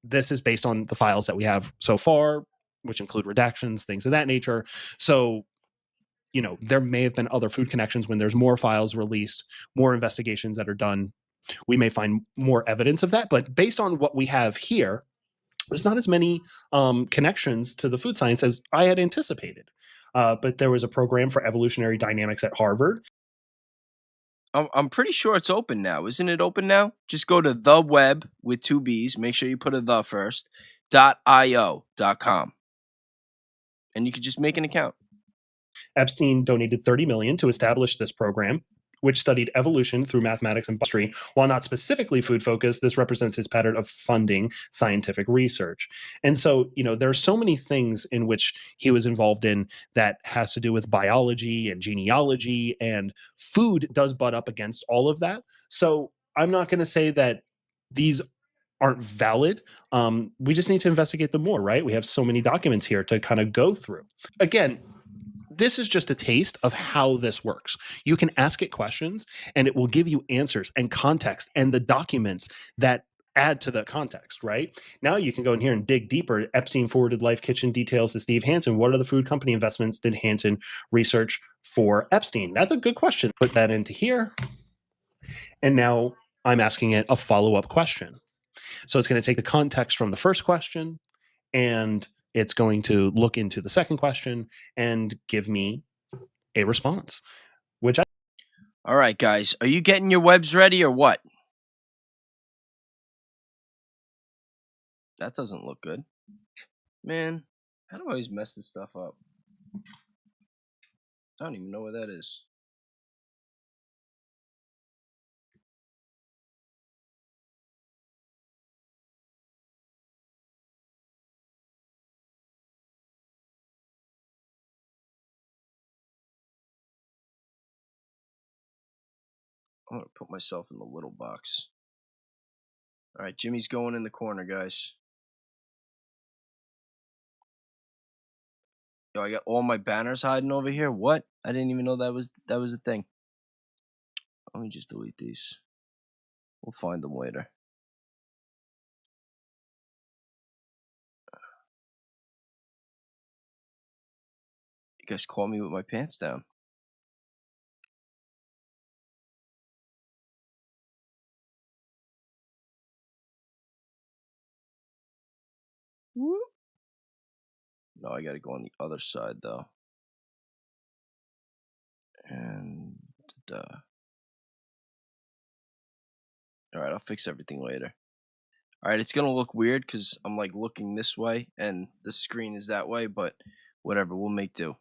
This is based on the files that we have so far, which include redactions, things of that nature. So, you know, there may have been other food connections when there's more files released, more investigations that are done. We may find more evidence of that. But based on what we have here, there's not as many connections to the food science as I had anticipated. But there was a program for evolutionary dynamics at Harvard. I'm pretty sure it's open now. Isn't it open now? Just go to the Webb with 2 B's. Make sure you put a the first, .io.com. And you can just make an account. Epstein donated $30 million to establish this program, which studied evolution through mathematics and history. While not specifically food focused, this represents his pattern of funding scientific research. And so, you know, there are so many things in which he was involved in that has to do with biology and genealogy, and food does butt up against all of that. So I'm not going to say that these aren't valid. We just need to investigate them more, right? We have so many documents here to kind of go through. Again, this is just a taste of how this works. You can ask it questions and it will give you answers and context and the documents that add to the context, right? Now you can go in here and dig deeper. Epstein forwarded Life Kitchen details to Steve Hansen. What are the food company investments did Hansen research for Epstein? That's a good question. Put that into here. And now I'm asking it a follow-up question. So it's going to take the context from the first question and it's going to look into the second question and give me a response, which all right, guys, are you getting your Webbs ready or what? That doesn't look good. Man, how do I always mess this stuff up? I don't even know where that is. I'm going to put myself in the little box. All right, Jimmy's going in the corner, guys. Yo, I got all my banners hiding over here. What? I didn't even know that was a thing. Let me just delete these. We'll find them later. You guys caught me with my pants down. No, I gotta go on the other side though. And alright, I'll fix everything later. Alright, it's gonna look weird because I'm like looking this way and the screen is that way, but whatever, we'll make do.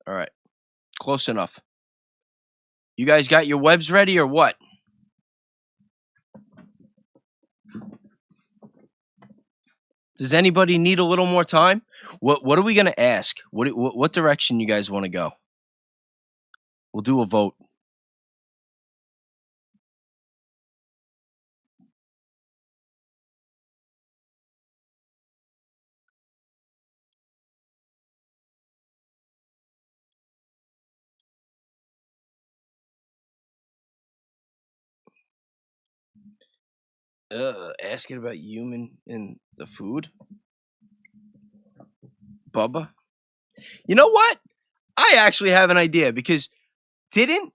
Alright, close enough. You guys got your Webbs ready or what? Does anybody need a little more time? What are we gonna ask? What direction you guys want to go? We'll do a vote. Asking about human in the food? Bubba? You know what? I actually have an idea because didn't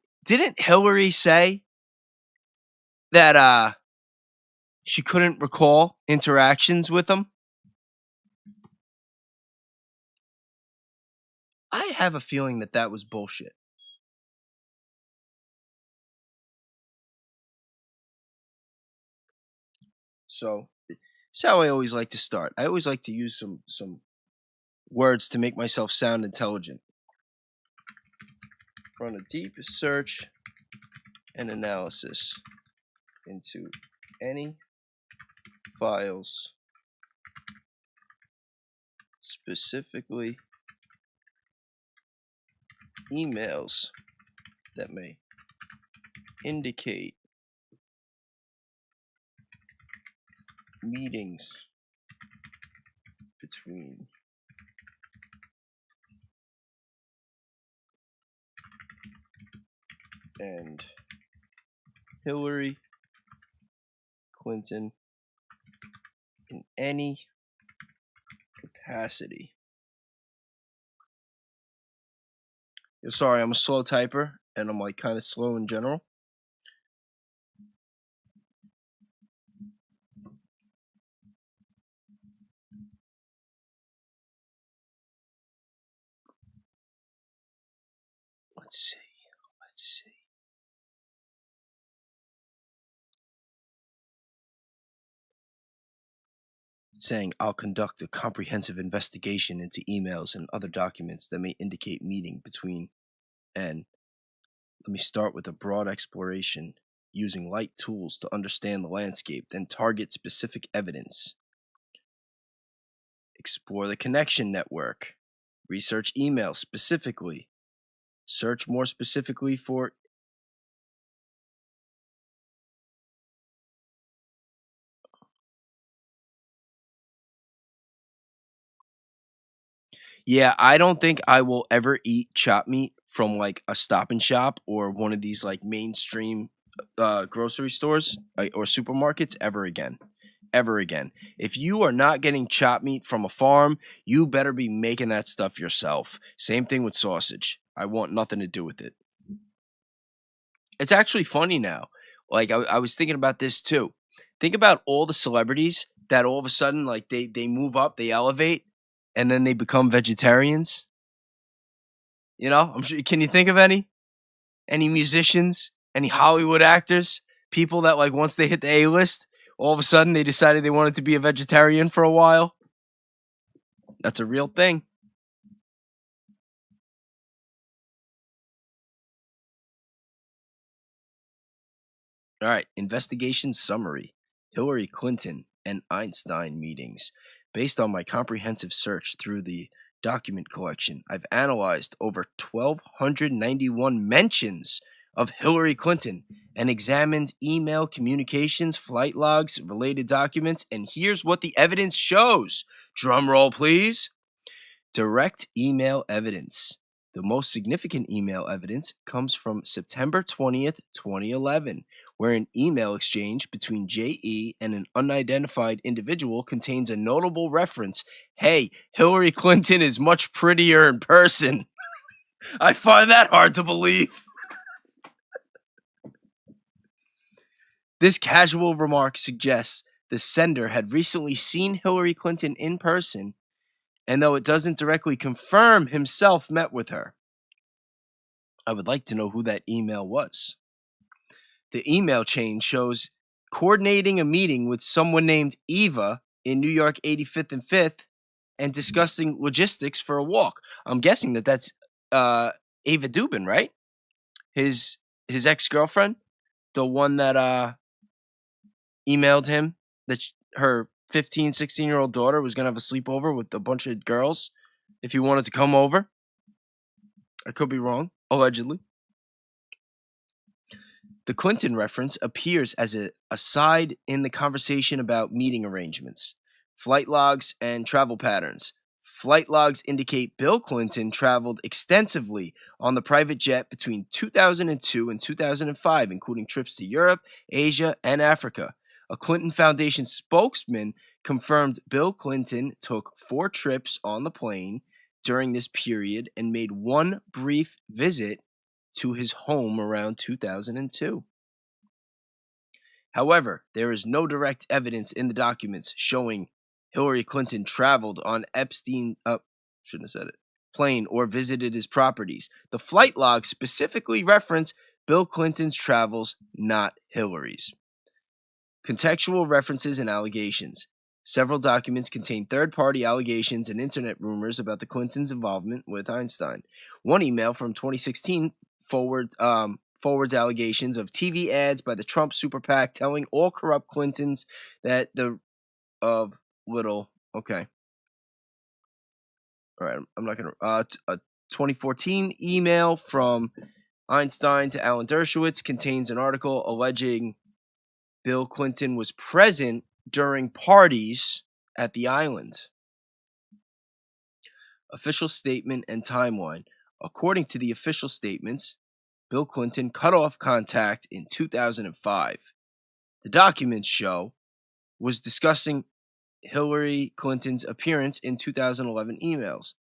Hillary say that she couldn't recall interactions with him? I have a feeling that was bullshit. So that's how I always like to start. I always like to use some words to make myself sound intelligent. Run a deep search and analysis into any files, specifically emails that may indicate meetings between and Hillary Clinton in any capacity. Sorry, I'm a slow typer, and I'm like kind of slow in general. Let's see. It's saying I'll conduct a comprehensive investigation into emails and other documents that may indicate meeting between and. Let me start with a broad exploration using light tools to understand the landscape, then target specific evidence. Explore the connection network. Research emails specifically. Search more specifically for Yeah, I don't think I will ever eat chopped meat from like a Stop and Shop or one of these like mainstream grocery stores or supermarkets ever again. Ever again. If you are not getting chopped meat from a farm, you better be making that stuff yourself. Same thing with sausage. I want nothing to do with it. It's actually funny now. Like I was thinking about this too. Think about all the celebrities that all of a sudden like they move up, they elevate, and then they become vegetarians. You know, I'm sure. Can you think of any musicians, any Hollywood actors, people that like once they hit the A-list, all of a sudden they decided they wanted to be a vegetarian for a while? That's a real thing. All right, investigation summary. Hillary Clinton and Einstein meetings. Based on my comprehensive search through the document collection, I've analyzed over 1,291 mentions of Hillary Clinton and examined email communications, flight logs, related documents, and here's what the evidence shows. Drum roll, please. Direct email evidence. The most significant email evidence comes from September 20th, 2011, where an email exchange between J.E. and an unidentified individual contains a notable reference. Hey, Hillary Clinton is much prettier in person. I find that hard to believe. This casual remark suggests the sender had recently seen Hillary Clinton in person, and though it doesn't directly confirm himself met with her. I would like to know who that email was. The email chain shows coordinating a meeting with someone named Eva in New York 85th and 5th and discussing logistics for a walk. I'm guessing that that's Ava Dubin, right? His ex-girlfriend, the one that emailed him that her 15, 16-year-old daughter was going to have a sleepover with a bunch of girls if he wanted to come over. I could be wrong, allegedly. The Clinton reference appears as an aside in the conversation about meeting arrangements, flight logs, and travel patterns. Flight logs indicate Bill Clinton traveled extensively on the private jet between 2002 and 2005, including trips to Europe, Asia, and Africa. A Clinton Foundation spokesman confirmed Bill Clinton took 4 trips on the plane during this period and made one brief visit to his home around 2002. However, there is no direct evidence in the documents showing Hillary Clinton traveled on Epstein plane or visited his properties. The flight logs specifically reference Bill Clinton's travels, not Hillary's. Contextual references and allegations. Several documents contain third-party allegations and internet rumors about the Clintons' involvement with Einstein. One email from 2016 forwards allegations of TV ads by the Trump super PAC telling all corrupt Clintons that okay. All right, I'm not going to... a 2014 email from Einstein to Alan Dershowitz contains an article alleging Bill Clinton was present during parties at the island. Official statement and timeline. According to the official statements, Bill Clinton cut off contact in 2005. The documents show was discussing Hillary Clinton's appearance in 2011 emails.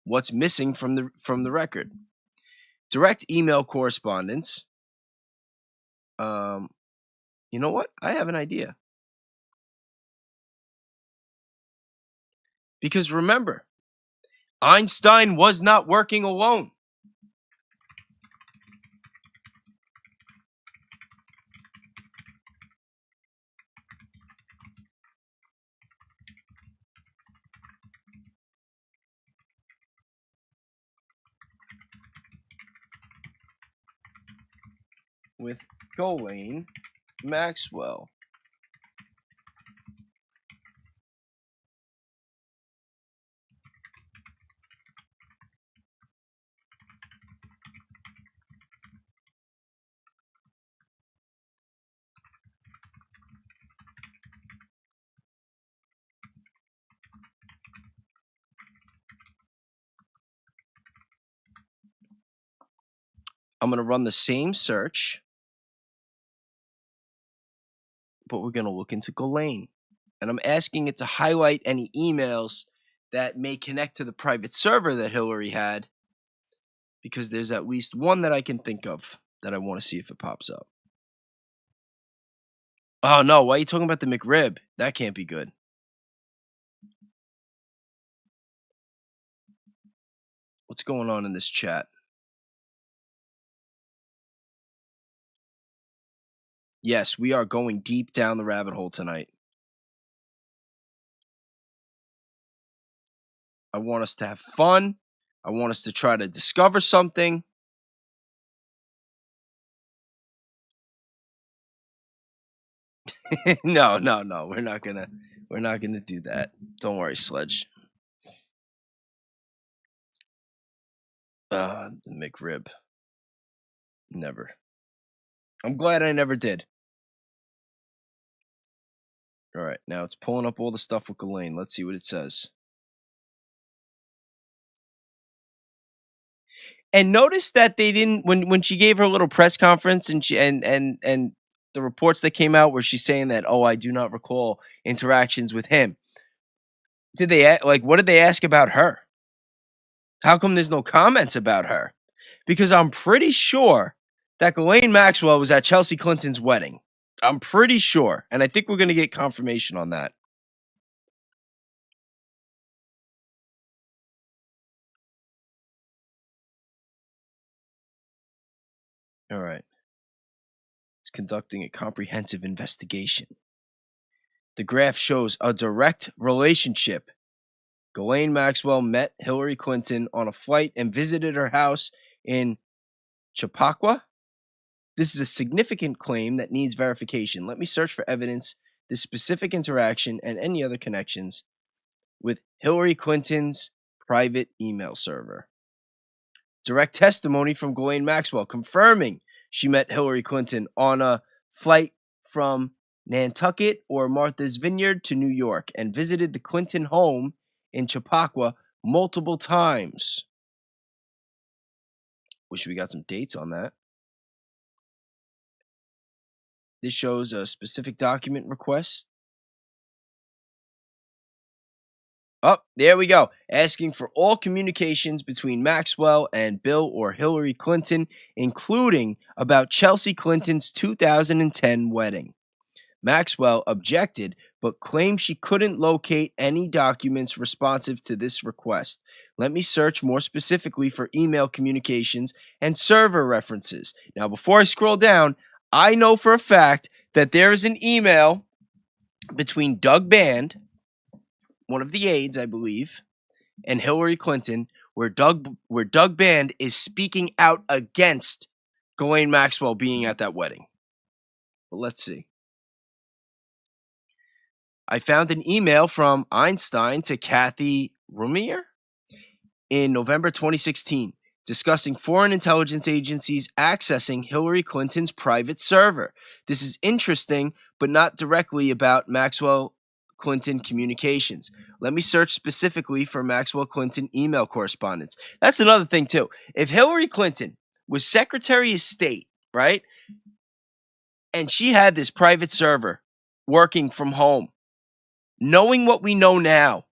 What's missing from the record? Direct email correspondence. You know what? I have an idea. Because remember, Einstein was not working alone. With Ghislaine Maxwell. I'm going to run the same search, but we're going to look into Ghislaine. And I'm asking it to highlight any emails that may connect to the private server that Hillary had, because there's at least one that I can think of that I want to see if it pops up. Oh, no. Why are you talking about the McRib? That can't be good. What's going on in this chat? Yes, we are going deep down the rabbit hole tonight. I want us to have fun. I want us to try to discover something. No. We're not gonna do that. Don't worry, Sledge. The McRib. Never. I'm glad I never did. All right, now it's pulling up all the stuff with Ghislaine. Let's see what it says. And notice that they didn't, when she gave her little press conference and she and the reports that came out where she's saying that, oh, I do not recall interactions with him. What did they ask about her? How come there's no comments about her? Because I'm pretty sure that Ghislaine Maxwell was at Chelsea Clinton's wedding. I'm pretty sure. And I think we're going to get confirmation on that. All right. It's conducting a comprehensive investigation. The graph shows a direct relationship. Ghislaine Maxwell met Hillary Clinton on a flight and visited her house in Chappaqua. This is a significant claim that needs verification. Let me search for evidence, this specific interaction, and any other connections with Hillary Clinton's private email server. Direct testimony from Ghislaine Maxwell confirming she met Hillary Clinton on a flight from Nantucket or Martha's Vineyard to New York and visited the Clinton home in Chappaqua multiple times. Wish we got some dates on that. This shows a specific document request. Oh, there we go. Asking for all communications between Maxwell and Bill or Hillary Clinton, including about Chelsea Clinton's 2010 wedding. Maxwell objected, but claimed she couldn't locate any documents responsive to this request. Let me search more specifically for email communications and server references. Now, before I scroll down, I know for a fact that there is an email between Doug Band, one of the aides, I believe, and Hillary Clinton, where Doug Band is speaking out against Ghislaine Maxwell being at that wedding. But let's see. I found an email from Einstein to Kathy Rumier in November 2016 discussing foreign intelligence agencies accessing Hillary Clinton's private server. This is interesting, but not directly about Maxwell Clinton communications. Let me search specifically for Maxwell Clinton email correspondence. That's another thing, too. If Hillary Clinton was Secretary of State, right, and she had this private server working from home, knowing what we know now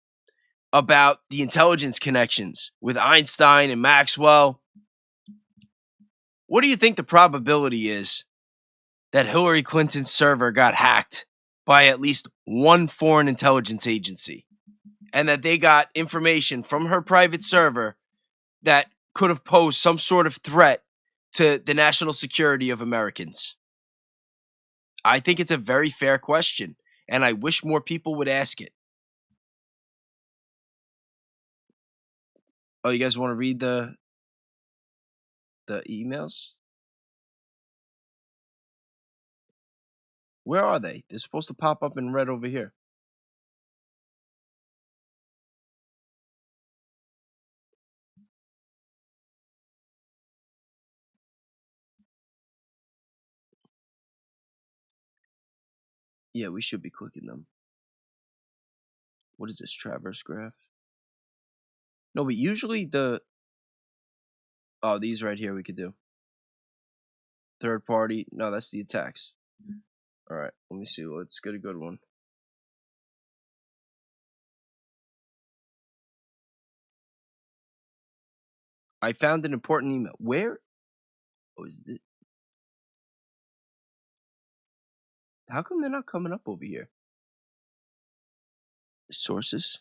about the intelligence connections with Einstein and Maxwell, what do you think the probability is that Hillary Clinton's server got hacked by at least one foreign intelligence agency and that they got information from her private server that could have posed some sort of threat to the national security of Americans? I think it's a very fair question, and I wish more people would ask it. Oh, you guys want to read the emails? Where are they? They're supposed to pop up in red over here. Yeah, we should be clicking them. What is this, traverse graph? No, but usually these right here we could do. Third party. No, that's the attacks. All right, let me see. Let's get a good one. I found an important email. Where? Oh, is it? How come they're not coming up over here? Sources?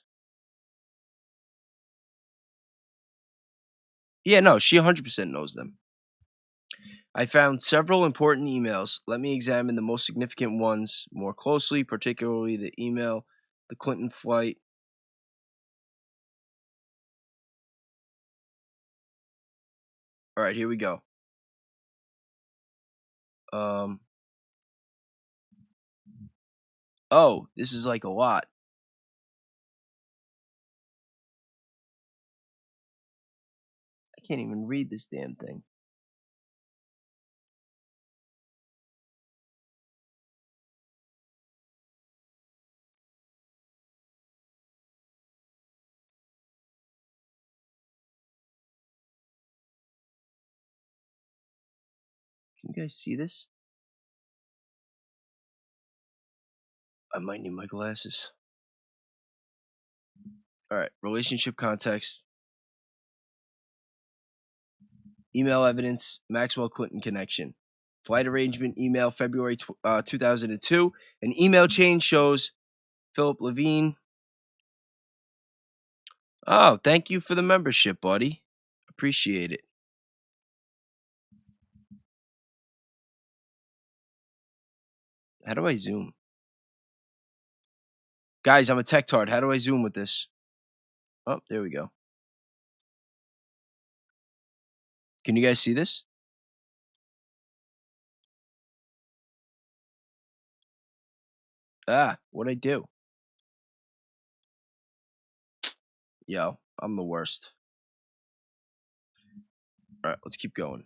Yeah, no, she 100% knows them. I found several important emails. Let me examine the most significant ones more closely, particularly the email, the Clinton flight. All right, here we go. Oh, this is like a lot. I can't even read this damn thing. Can you guys see this? I might need my glasses. All right, relationship context. Email evidence, Maxwell Clinton connection. Flight arrangement email, February 2002. An email chain shows Philip Levine. Oh, thank you for the membership, buddy. Appreciate it. How do I zoom? Guys, I'm a tech tard. How do I zoom with this? Oh, there we go. Can you guys see this? What'd I do? Yo, I'm the worst. All right, let's keep going.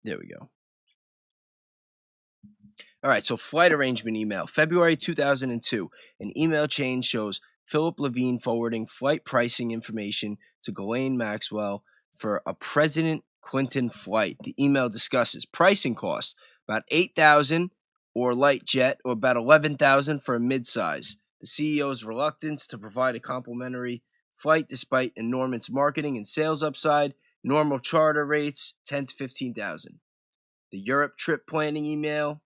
There we go. All right, so flight arrangement email, February 2002. An email chain shows Philip Levine forwarding flight pricing information to Ghislaine Maxwell for a President Clinton flight. The email discusses pricing costs, about $8,000 or light jet, or about $11,000 for a midsize. The CEO's reluctance to provide a complimentary flight despite enormous marketing and sales upside. Normal charter rates, $10,000 to $15,000. The Europe trip planning email.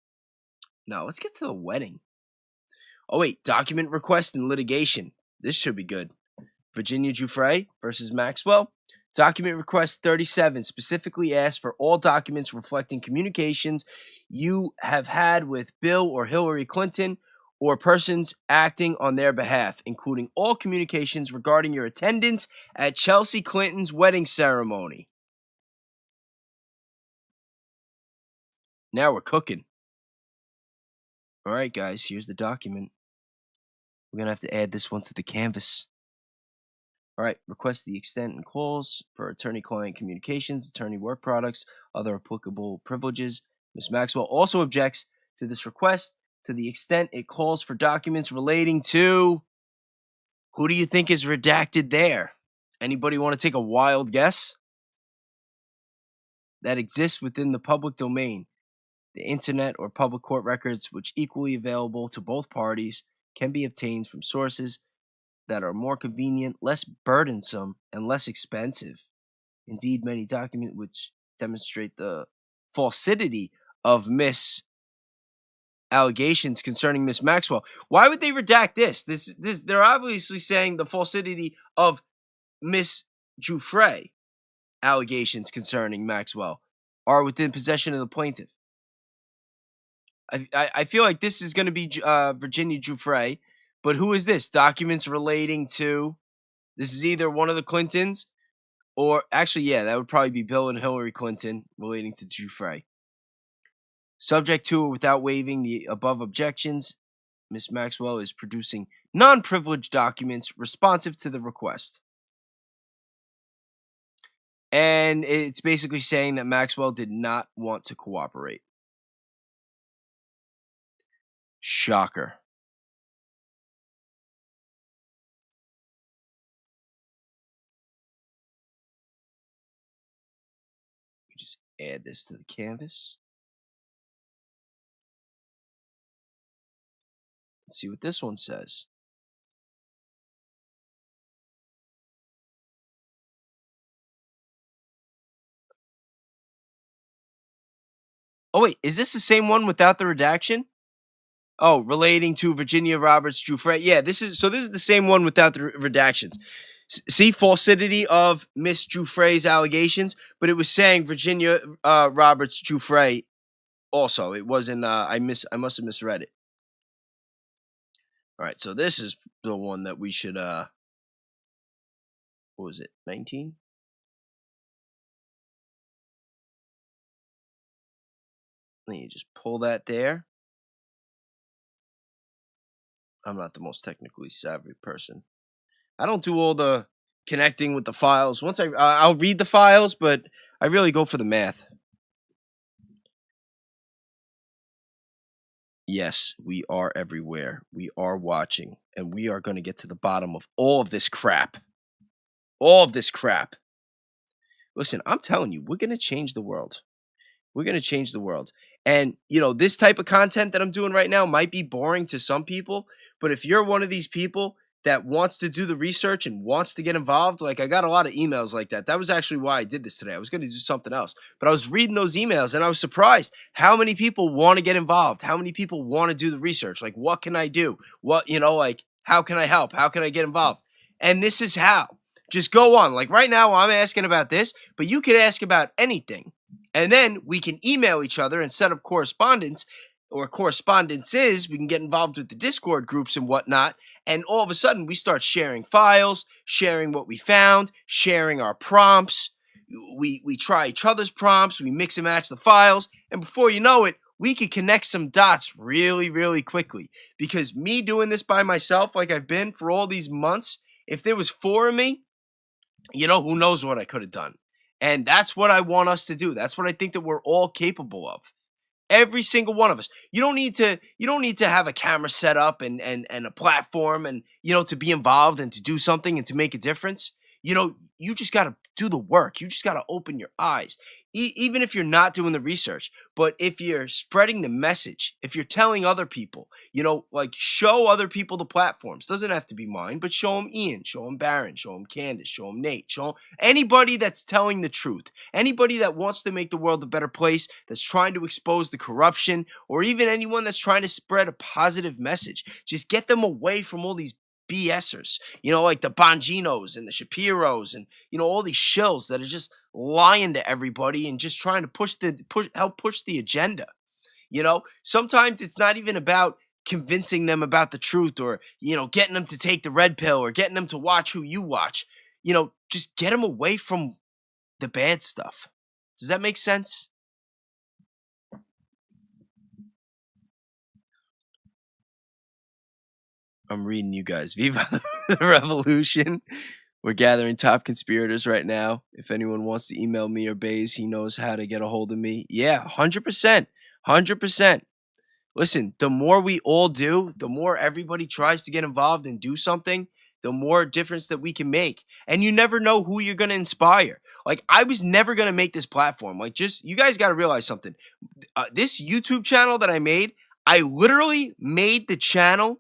No, let's get to the wedding. Oh, wait. Document request and litigation. This should be good. Virginia Giuffre versus Maxwell. Document request 37 specifically asks for all documents reflecting communications you have had with Bill or Hillary Clinton or persons acting on their behalf, including all communications regarding your attendance at Chelsea Clinton's wedding ceremony. Now we're cooking. All right, guys, here's the document. We're going to have to add this one to the canvas. All right, request the extent and clause for attorney-client communications, attorney work products, other applicable privileges. Ms. Maxwell also objects to this request to the extent it calls for documents relating to... Who do you think is redacted there? Anybody want to take a wild guess? That exists within the public domain. The internet or public court records, which equally available to both parties, can be obtained from sources that are more convenient, less burdensome, and less expensive. Indeed, many documents which demonstrate the falsity of allegations concerning Miss Maxwell. Why would they redact this? They're obviously saying the falsity of Miss Giuffre allegations concerning Maxwell are within possession of the plaintiff. I feel like this is going to be Virginia Giuffre, but who is this? Documents relating to... This is either one of the Clintons, or actually, yeah, that would probably be Bill and Hillary Clinton relating to Giuffre. Subject to or without waiving the above objections, Ms. Maxwell is producing non-privileged documents responsive to the request. And it's basically saying that Maxwell did not want to cooperate. Shocker. Just add this to the canvas. Let's see what this one says. Oh, wait, is this the same one without the redaction? Oh, relating to Virginia Roberts Giuffre. Yeah, this is the same one without the redactions. See, falsity of Miss Giuffre's allegations, but it was saying Virginia Roberts Giuffre also. It wasn't, I must have misread it. All right, so this is the one that we should, what was it, 19? Let me just pull that there. I'm not the most technically savvy person. I don't do all the connecting with the files. Once I'll read the files, but I really go for the math. Yes, we are everywhere. We are watching, and we are going to get to the bottom of all of this crap. All of this crap. Listen, I'm telling you, we're going to change the world. We're going to change the world. And, you know, this type of content that I'm doing right now might be boring to some people, but if you're one of these people that wants to do the research and wants to get involved, like I got a lot of emails like that. That was actually why I did this today. I was going to do something else, but I was reading those emails and I was surprised how many people want to get involved, how many people want to do the research. Like, what can I do? What, you know, like, how can I help? How can I get involved? And this is how. Just go on. Like right now, I'm asking about this, but you could ask about anything. And then we can email each other and set up correspondence or correspondences. We can get involved with the Discord groups and whatnot. And all of a sudden, we start sharing files, sharing what we found, sharing our prompts. We try each other's prompts. We mix and match the files. And before you know it, we can connect some dots really, really quickly. Because me doing this by myself, like I've been for all these months, if there was 4 of me, you know, who knows what I could have done. And that's what I want us to do. That's what I think that we're all capable of. Every single one of us. You don't need to have a camera set up and a platform and, you know, to be involved and to do something and to make a difference. You know, you just got to do the work. You just got to open your eyes. Even if you're not doing the research, but if you're spreading the message, if you're telling other people, you know, like show other people the platforms. Doesn't have to be mine, but show them Ian, show them Baron, show them Candace, show them Nate, show them anybody that's telling the truth, anybody that wants to make the world a better place, that's trying to expose the corruption, or even anyone that's trying to spread a positive message. Just get them away from all these BSers, you know, like the Bonginos and the Shapiros and, you know, all these shills that are just lying to everybody and just trying to help push the agenda. You know, sometimes it's not even about convincing them about the truth, or, getting them to take the red pill, or getting them to watch who you watch. Just get them away from the bad stuff. Does that make sense? I'm reading you guys. Viva the revolution. We're gathering top conspirators right now. If anyone wants to email me or Baze, he knows how to get a hold of me. Yeah, 100%. 100%. Listen, the more we all do, the more everybody tries to get involved and do something, the more difference that we can make. And you never know who you're going to inspire. Like, I was never going to make this platform. Like, you guys got to realize something. This YouTube channel that I made, I literally made the channel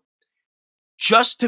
just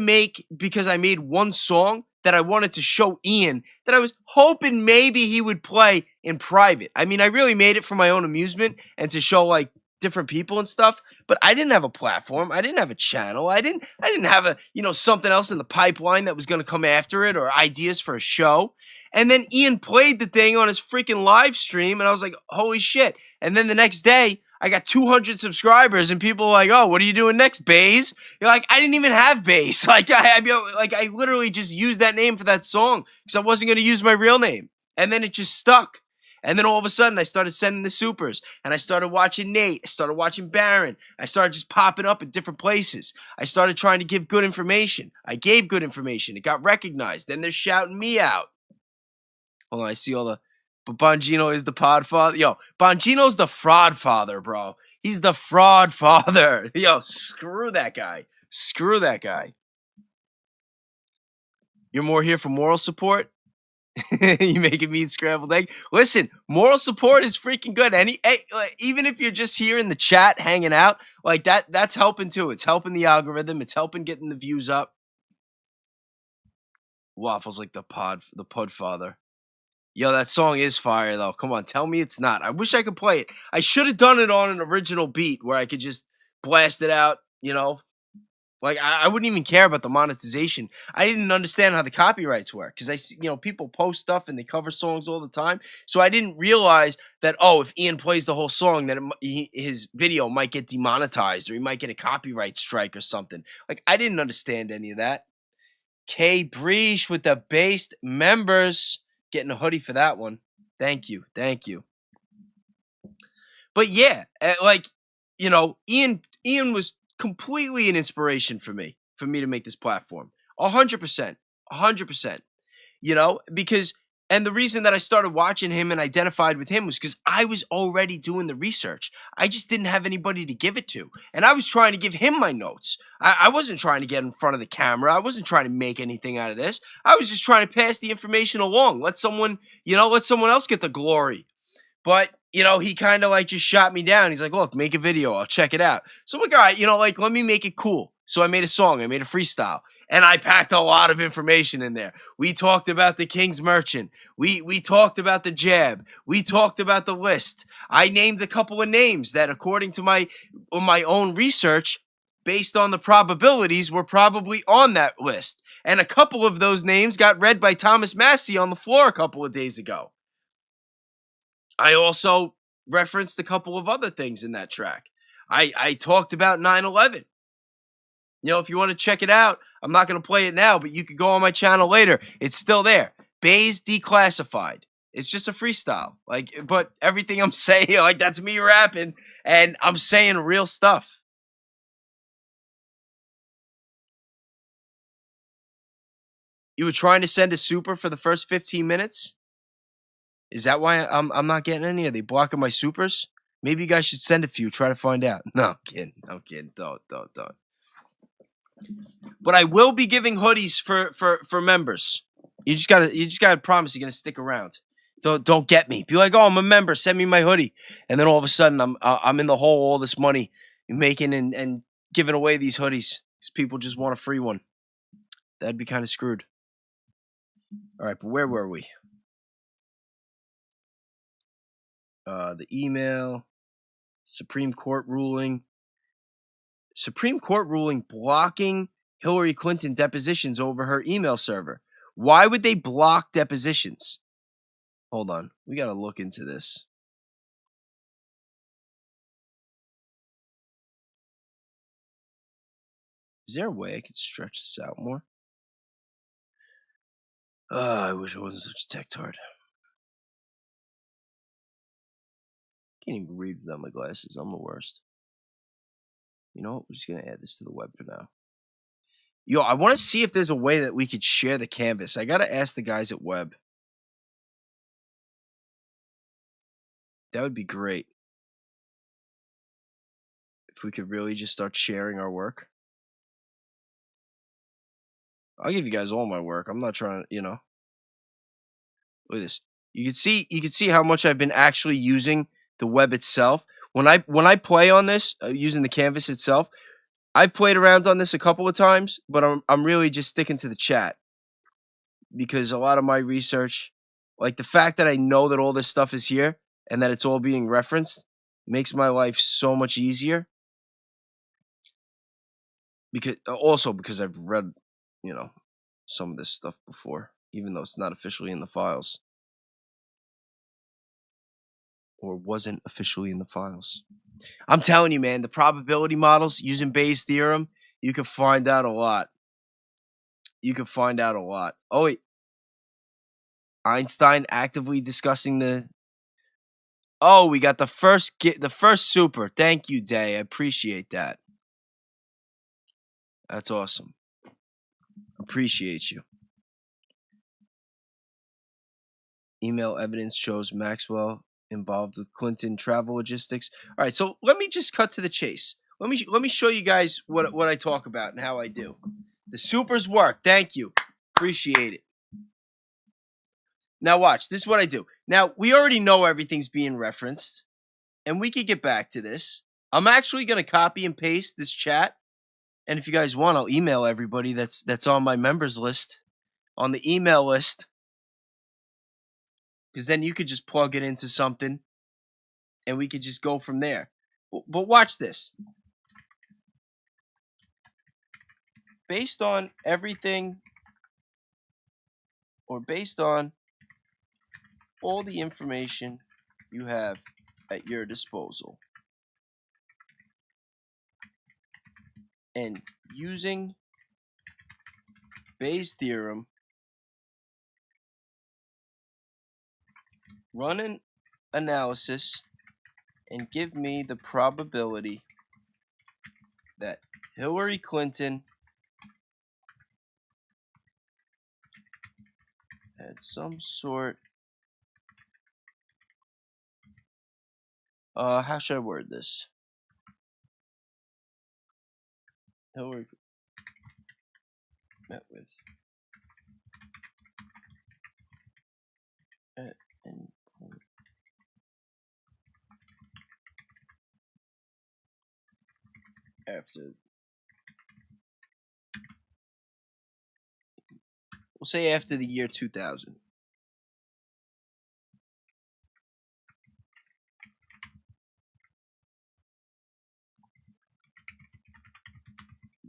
because I made one song that I wanted to show Ian that I was hoping maybe he would play in private. I mean, I really made it for my own amusement and to show like different people and stuff, but I didn't have a platform. I didn't have a channel. I didn't have a, something else in the pipeline that was going to come after it, or ideas for a show. And then Ian played the thing on his freaking live stream, and I was like, holy shit. And then the next day, I got 200 subscribers, and people were like, oh, what are you doing next, Baze? You're like, I didn't even have Baze. I literally just used that name for that song because I wasn't going to use my real name. And then it just stuck. And then all of a sudden, I started sending the supers, and I started watching Nate. I started watching Baron. I started just popping up at different places. I started trying to give good information. I gave good information. It got recognized. Then they're shouting me out. Hold on, I see all the... But Bongino is the pod father. Yo, Bongino's the fraud father, bro. He's the fraud father. Yo, screw that guy. Screw that guy. You're more here for moral support? You making me eat scrambled egg? Listen, moral support is freaking good. Even if you're just here in the chat hanging out, like that's helping too. It's helping the algorithm. It's helping getting the views up. Waffles like the pod father. Yo, that song is fire, though. Come on, tell me it's not. I wish I could play it. I should have done it on an original beat where I could just blast it out, Like, I wouldn't even care about the monetization. I didn't understand how the copyrights work because I see, people post stuff and they cover songs all the time. So I didn't realize that, if Ian plays the whole song, that his video might get demonetized or he might get a copyright strike or something. Like, I didn't understand any of that. K Breach with the based members. Getting a hoodie for that one. Thank you. But yeah, Ian was completely an inspiration for me to make this platform. 100%. Because, and the reason that I started watching him and identified with him was because I was already doing the research. I just didn't have anybody to give it to. And I was trying to give him my notes. I wasn't trying to get in front of the camera. I wasn't trying to make anything out of this. I was just trying to pass the information along. Let someone else get the glory. But, he kind of just shot me down. He's like, look, make a video. I'll check it out. So I'm like, all right, let me make it cool. So I made a song. I made a freestyle. And I packed a lot of information in there. We talked about the King's Merchant. We talked about the jab. We talked about the list. I named a couple of names that, according to my own research, based on the probabilities, were probably on that list. And a couple of those names got read by Thomas Massey on the floor a couple of days ago. I also referenced a couple of other things in that track. I talked about 9/11. If you want to check it out, I'm not going to play it now, but you could go on my channel later. It's still there. Baze Declassified. It's just a freestyle. But everything I'm saying, that's me rapping, and I'm saying real stuff. You were trying to send a super for the first 15 minutes? Is that why I'm not getting any? Are they blocking my supers? Maybe you guys should send a few. Try to find out. No, I'm kidding. Don't. But I will be giving hoodies for members. You just gotta promise you're gonna stick around. Don't get me. Be like, oh, I'm a member. Send me my hoodie. And then all of a sudden I'm in the hole. All this money making and giving away these hoodies because people just want a free one. That'd be kind of screwed. All right, but where were we? The email, Supreme Court ruling blocking Hillary Clinton depositions over her email server. Why would they block depositions? Hold on. We got to look into this. Is there a way I could stretch this out more? I wish I wasn't such a tech-tard. Can't even read without my glasses. I'm the worst. You know what? We're just going to add this to the web for now. Yo, I want to see if there's a way that we could share the canvas. I got to ask the guys at Webb. That would be great. If we could really just start sharing our work. I'll give you guys all my work. I'm not trying to, Look at this. You can see how much I've been actually using the web itself. When I play on this, using the canvas itself, I've played around on this a couple of times, but I'm really just sticking to the chat. Because a lot of my research, like the fact that I know that all this stuff is here and that it's all being referenced, makes my life so much easier. Because I've read, some of this stuff before, even though it's not officially in the files. Or wasn't officially in the files. I'm telling you, man, the probability models using Bayes' theorem, you can find out a lot. Oh, wait. Einstein actively discussing the... Oh, we got the first super. Thank you, Day. I appreciate that. That's awesome. Appreciate you. Email evidence shows Maxwell involved with Clinton travel logistics. All right, so let me just cut to the chase. Let me show you guys what I talk about and how I do. The supers work. Thank you. Appreciate it. Now watch. This is what I do. Now, we already know everything's being referenced, and we could get back to this. I'm actually going to copy and paste this chat, and if you guys want, I'll email everybody that's on my members list, on the email list, because then you could just plug it into something, and we could just go from there. But watch this. Based on everything, or based on all the information you have at your disposal, and using Bayes' theorem, run an analysis and give me the probability that Hillary Clinton had some sort... how should I word this? Hillary met with at any point after, we'll say after the year 2000.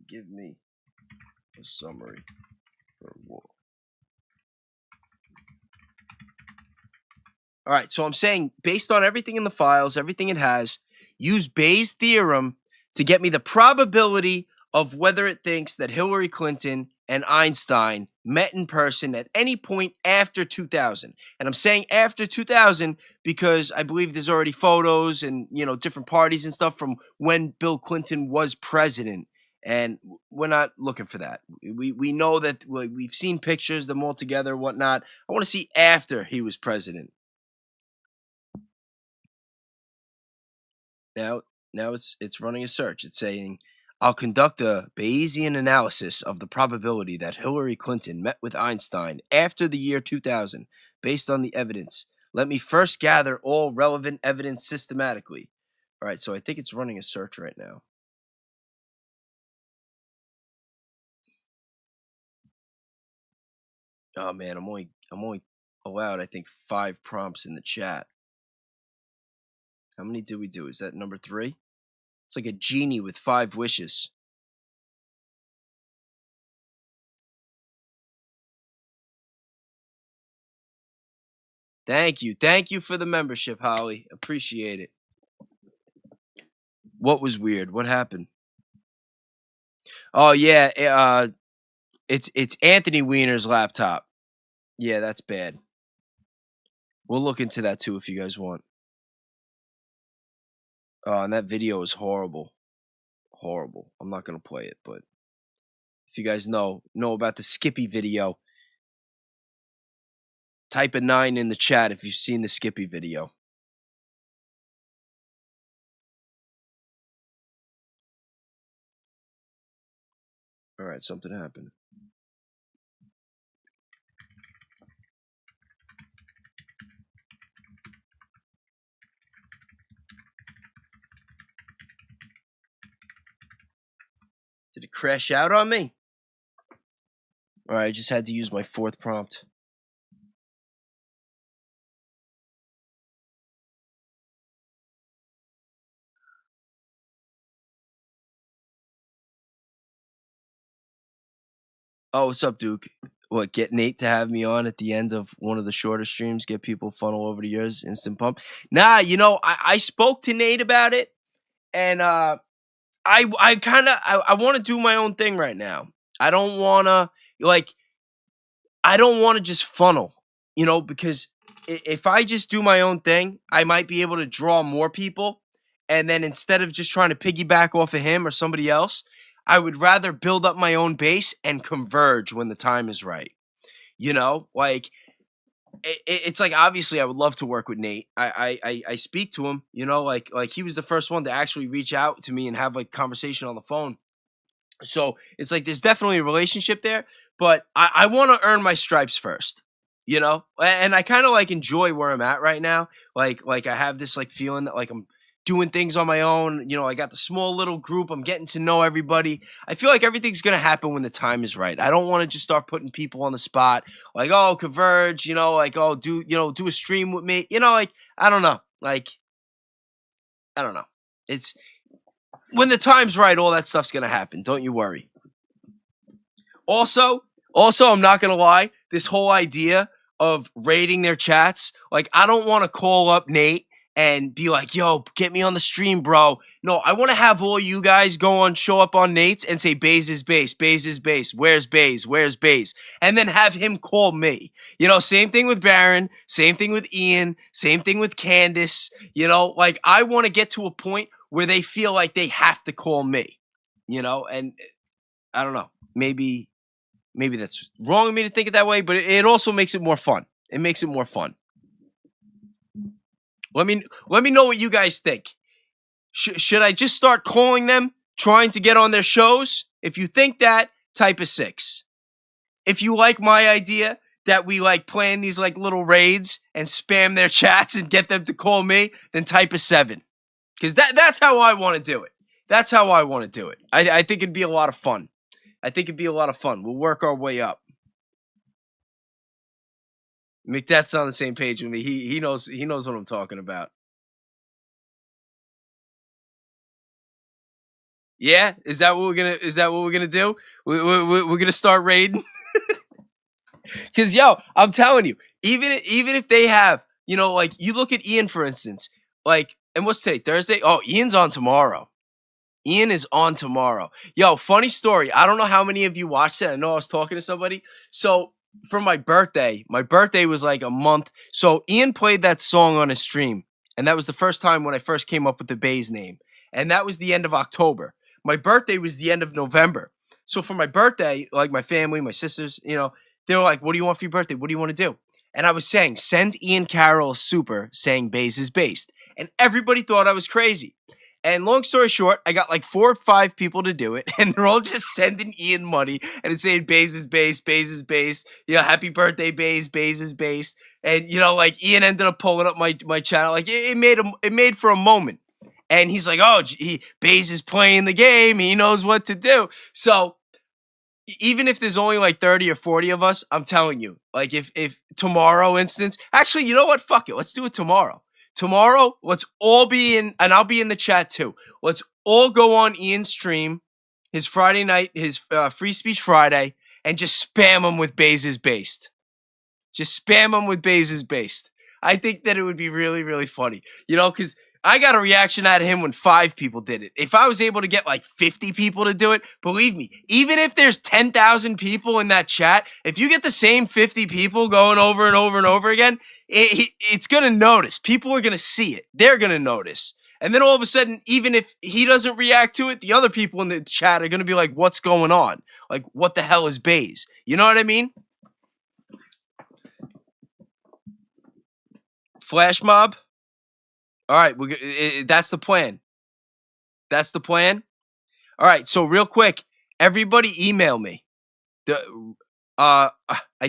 Give me a summary for war. All right, so I'm saying based on everything in the files, everything it has, use Bayes' theorem to get me the probability of whether it thinks that Hillary Clinton and Einstein met in person at any point after 2000. And I'm saying after 2000 because I believe there's already photos and, different parties and stuff from when Bill Clinton was president. And we're not looking for that. We know that we've seen pictures, them all together, whatnot. I want to see after he was president. Now it's running a search. It's saying, I'll conduct a Bayesian analysis of the probability that Hillary Clinton met with Einstein after the year 2000, based on the evidence. Let me first gather all relevant evidence systematically. All right, so I think it's running a search right now. Oh man, I'm only allowed, I think, 5 prompts in the chat. How many did we do? Is that number 3? It's like a genie with 5 wishes. Thank you. Thank you for the membership, Holly. Appreciate it. What was weird? What happened? Oh yeah, it's Anthony Weiner's laptop. Yeah, that's bad. We'll look into that too if you guys want. And that video is horrible. Horrible. I'm not gonna play it, but if you guys know about the Skippy video, type a 9 in the chat if you've seen the Skippy video. All right, something happened. Did it crash out on me? All right, I just had to use my 4th prompt. Oh, what's up, Duke? What, get Nate to have me on at the end of one of the shorter streams, get people funnel over to yours, instant pump? Nah, I spoke to Nate about it, and I want to do my own thing right now. I don't want to just funnel, because if I just do my own thing, I might be able to draw more people, and then instead of just trying to piggyback off of him or somebody else, I would rather build up my own base and converge when the time is right. It's like, obviously I would love to work with Nate. I speak to him, like he was the first one to actually reach out to me and have like conversation on the phone. So it's like there's definitely a relationship there, but I want to earn my stripes first, and I kind of like enjoy where I'm at right now. Like I have this like feeling that like I'm doing things on my own. I got the small little group. I'm getting to know everybody. I feel like everything's going to happen when the time is right. I don't want to just start putting people on the spot. Like, oh, converge, like, oh, do a stream with me. Like, I don't know. Like, I don't know. It's when the time's right, all that stuff's going to happen. Don't you worry. Also, I'm not going to lie. This whole idea of raiding their chats, like, I don't want to call up Nate and be like, yo, get me on the stream, bro. No, I want to have all you guys show up on Nate's and say, Baze is base, Baze is base, where's Baze, where's Baze? And then have him call me. Same thing with Baron, same thing with Ian, same thing with Candace. Like, I want to get to a point where they feel like they have to call me, and I don't know, maybe that's wrong of me to think it that way, but it also makes it more fun. It makes it more fun. Let me know what you guys think. Should I just start calling them, trying to get on their shows? If you think that, type a 6. If you like my idea that we like plan these like little raids and spam their chats and get them to call me, then type a 7. Because that's how I want to do it. That's how I want to do it. I think it'd be a lot of fun. We'll work our way up. McDett's on the same page with me. He knows what I'm talking about. Yeah, is that what we're gonna do? We're gonna start raiding. Cause I'm telling you, even if they have, like you look at Ian for instance, like, and what's today? Thursday? Oh, Ian's on tomorrow. Ian is on tomorrow. Funny story. I don't know how many of you watched it. I know I was talking to somebody. So for my birthday was like a month. So Ian played that song on his stream. And that was the first time when I first came up with the Baze name. And that was the end of October. My birthday was the end of November. So for my birthday, like my family, my sisters, they were like, what do you want for your birthday? What do you want to do? And I was saying, send Ian Carroll super saying Baze is based. And everybody thought I was crazy. And long story short, I got like 4 or 5 people to do it, and they're all just sending Ian money, and it's saying Baze is based, Baze is based, happy birthday, Baze, Baze is based. And, like Ian ended up pulling up my channel. Like it made for a moment. And he's like, oh, Baze is playing the game. He knows what to do. So even if there's only like 30 or 40 of us, I'm telling you, like if tomorrow instance, actually, you know what? Fuck it. Let's do it tomorrow. Tomorrow, let's all be in, and I'll be in the chat too. Let's all go on Ian's stream, his Friday night, his Free Speech Friday, and just spam him with Baze is based. Just spam him with Baze is based. I think that it would be really, really funny. Because I got a reaction out of him when 5 people did it. If I was able to get like 50 people to do it, believe me, even if there's 10,000 people in that chat, if you get the same 50 people going over and over and over again, it's going to notice. People are going to see it. They're going to notice. And then all of a sudden, even if he doesn't react to it, the other people in the chat are going to be like, what's going on? Like, what the hell is Baze? You know what I mean? Flash mob? All right, that's the plan. That's the plan? All right, so real quick, everybody email me. I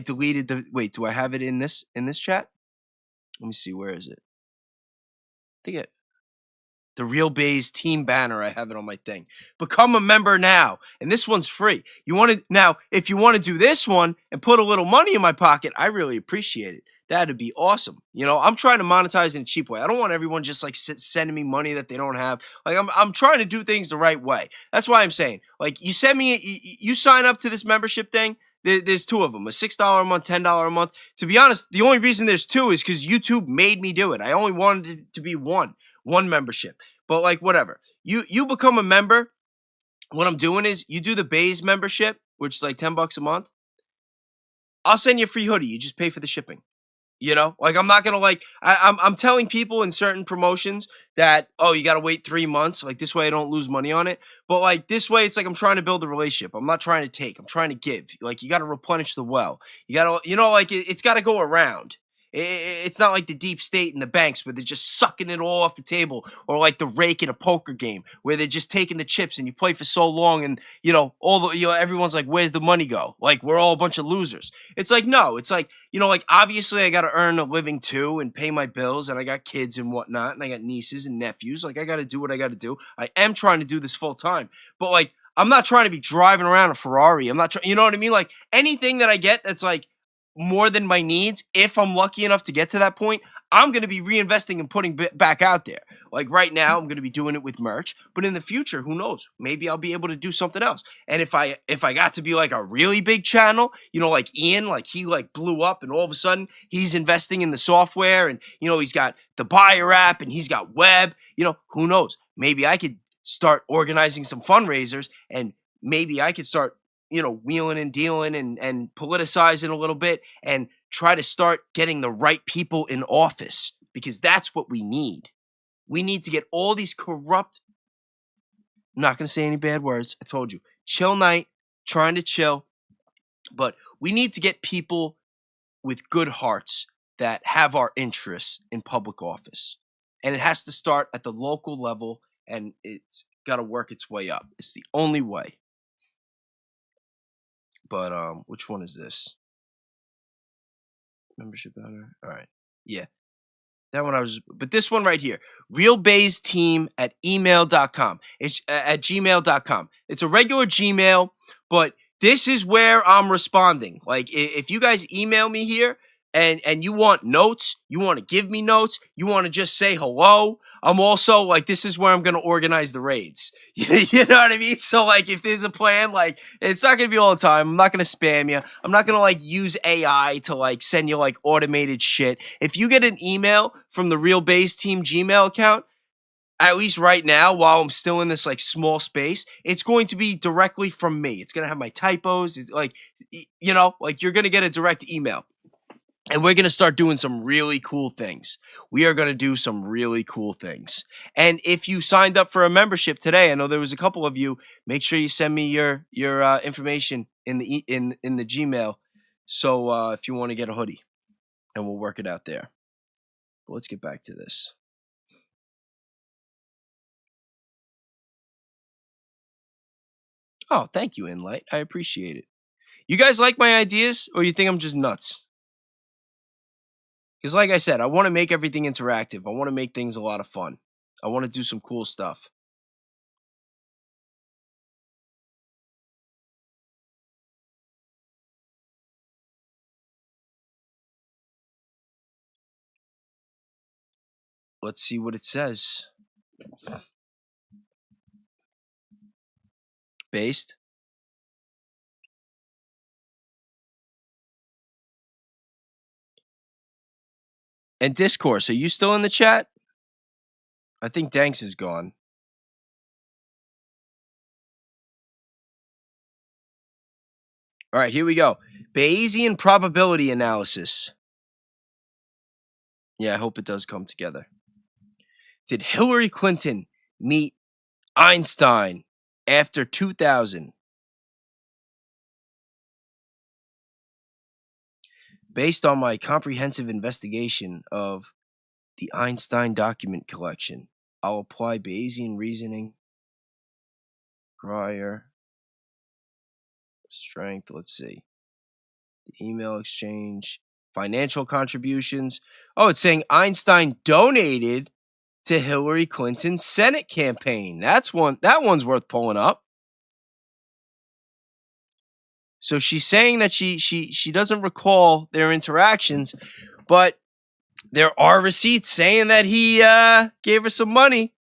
deleted the... Wait, do I have it in this chat? Let me see, where is it? I think the Real Baze team banner, I have it on my thing. Become a member now. And this one's free. Now, if you want to do this one and put a little money in my pocket, I really appreciate it. That'd be awesome. You know, I'm trying to monetize in a cheap way. I don't want everyone just like sending me money that they don't have. Like I'm trying to do things the right way. That's why I'm saying, like, you send me, you sign up to this membership thing. There's 2 of them, a $6 a month, $10 a month. To be honest, the only reason there's 2 is because YouTube made me do it. I only wanted it to be one membership. But like, whatever. You become a member. What I'm doing is you do the Baze membership, which is like $10 a month. I'll send you a free hoodie. You just pay for the shipping. You know, like I'm not gonna like I'm telling people in certain promotions that, oh, you gotta wait 3 months, like this way I don't lose money on it. But like this way, it's like I'm trying to build a relationship. I'm not trying to take. I'm trying to give. Like you gotta replenish the well. You gotta, you know, like it's gotta go around. It's not like the deep state and the banks where they're just sucking it all off the table, or like the rake in a poker game where they're just taking the chips and you play for so long and everyone's like, where's the money go? Like we're all a bunch of losers. It's like, no, it's like, like obviously I got to earn a living too and pay my bills, and I got kids and whatnot, and I got nieces and nephews. Like I got to do what I got to do. I am trying to do this full time, but like I'm not trying to be driving around a Ferrari. I'm not trying, you know what I mean? Like anything that I get that's like more than my needs, if I'm lucky enough to get to that point, I'm going to be reinvesting and putting back out there. Like right now, I'm going to be doing it with merch, but in the future, who knows? Maybe I'll be able to do something else. And if I got to be like a really big channel, like Ian, like he like blew up and all of a sudden he's investing in the software and, he's got the buyer app and he's got Webb, who knows? Maybe I could start organizing some fundraisers and maybe I could start wheeling and dealing and politicizing a little bit and try to start getting the right people in office, because that's what we need. We need to get all these corrupt, I'm not going to say any bad words. I told you, chill night, trying to chill, but we need to get people with good hearts that have our interests in public office. And it has to start at the local level, and it's got to work its way up. It's the only way. But which one is this? Membership banner. All right. Yeah. That one but this one right here. realbazeteam@email.com. It's at gmail.com. It's a regular Gmail, but this is where I'm responding. Like if you guys email me here and you want notes, you want to give me notes, you want to just say hello, I'm also like, this is where I'm going to organize the raids. You know what I mean? So like if there's a plan, like it's not going to be all the time. I'm not going to spam you. I'm not going to like use AI to like send you like automated shit. If you get an email from the Real Baze Team Gmail account, at least right now, while I'm still in this like small space, it's going to be directly from me. It's going to have my typos. It's like, like you're going to get a direct email. And we're going to start doing some really cool things. We are going to do some really cool things. And if you signed up for a membership today, I know there was a couple of you, make sure you send me your information in the Gmail. So if you want to get a hoodie, and we'll work it out there. But let's get back to this. Oh, thank you, Inlight. I appreciate it. You guys like my ideas, or you think I'm just nuts? Because like I said, I want to make everything interactive. I want to make things a lot of fun. I want to do some cool stuff. Let's see what it says. Based. And Discourse, are you still in the chat? I think Danks is gone. All right, here we go. Bayesian probability analysis. Yeah, I hope it does come together. Did Hillary Clinton meet Einstein after 2000? Based on my comprehensive investigation of the Einstein document collection, I'll apply Bayesian reasoning. Prior strength, let's see. The email exchange, financial contributions. Oh, it's saying Einstein donated to Hillary Clinton's Senate campaign. That one's worth pulling up. So she's saying that she doesn't recall their interactions, but there are receipts saying that he gave her some money.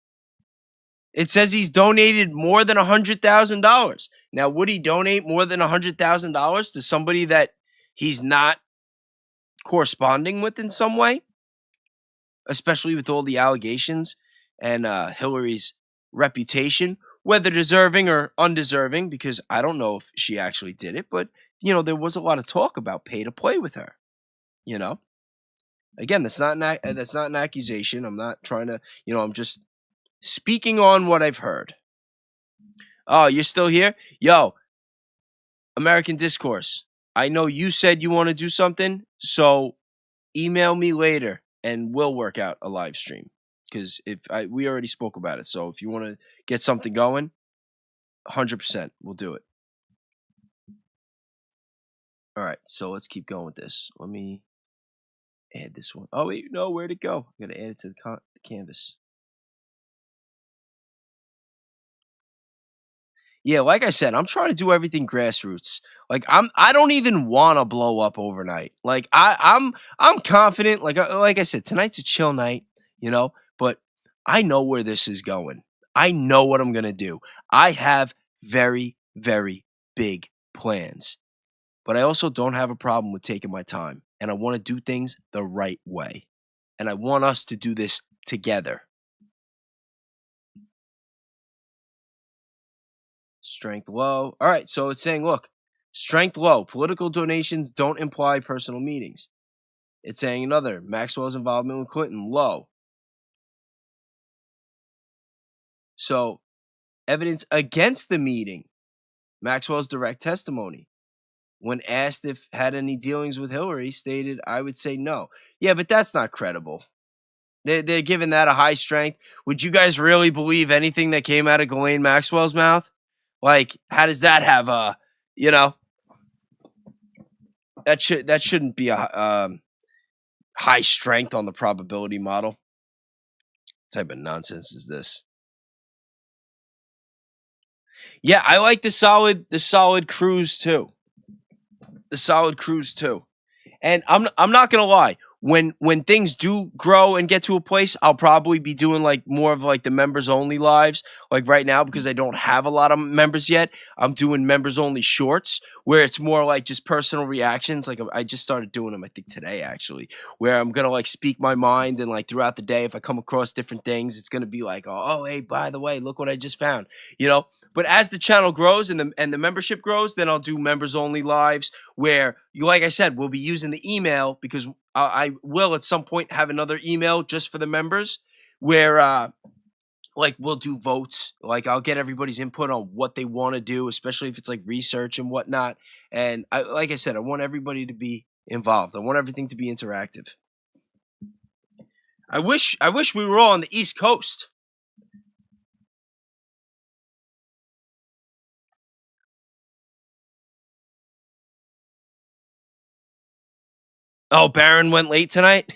It says he's donated more than $100,000. Now, would he donate more than $100,000 to somebody that he's not corresponding with in some way? Especially with all the allegations and Hillary's reputation, whether deserving or undeserving, because I don't know if she actually did it, but, there was a lot of talk about pay to play with her, Again, that's not an accusation. I'm not trying to, I'm just speaking on what I've heard. Oh, you're still here? Yo, American Discourse. I know you said you want to do something, so email me later and we'll work out a live stream. Because we already spoke about it. So if you want to get something going, 100%, we'll do it. All right, so let's keep going with this. Let me add this one. Oh, wait, no, where'd it go? I got to add it to the canvas. Yeah, like I said, I'm trying to do everything grassroots. Like I don't even want to blow up overnight. Like I'm confident. Like I said, tonight's a chill night, but I know where this is going. I know what I'm gonna do. I have very, very big plans, but I also don't have a problem with taking my time, and I want to do things the right way, and I want us to do this together. Strength low. All right, so it's saying, look, strength low. Political donations don't imply personal meetings. It's saying another, Maxwell's involvement with Clinton, low. So, evidence against the meeting. Maxwell's direct testimony. When asked if had any dealings with Hillary, stated, I would say no. Yeah, but that's not credible. They're giving that a high strength. Would you guys really believe anything that came out of Ghislaine Maxwell's mouth? Like, how does that have a, that shouldn't be a high strength on the probability model. What type of nonsense is this? Yeah, I like the solid cruise too. The solid cruise too. And I'm not gonna lie. When things do grow and get to a place, I'll probably be doing like more of like the members only lives. Like right now, because I don't have a lot of members yet, I'm doing members only shorts where it's more like just personal reactions. Like I just started doing them, I think today actually, where I'm gonna like speak my mind and like throughout the day, if I come across different things, it's gonna be like, oh hey, by the way, look what I just found, But as the channel grows and the membership grows, then I'll do members only lives where like I said, we'll be using the email because I will at some point have another email just for the members where like we'll do votes. Like I'll get everybody's input on what they want to do, especially if it's like research and whatnot. And like I said, I want everybody to be involved. I want everything to be interactive. I wish we were all on the East Coast. Oh, Barron went late tonight?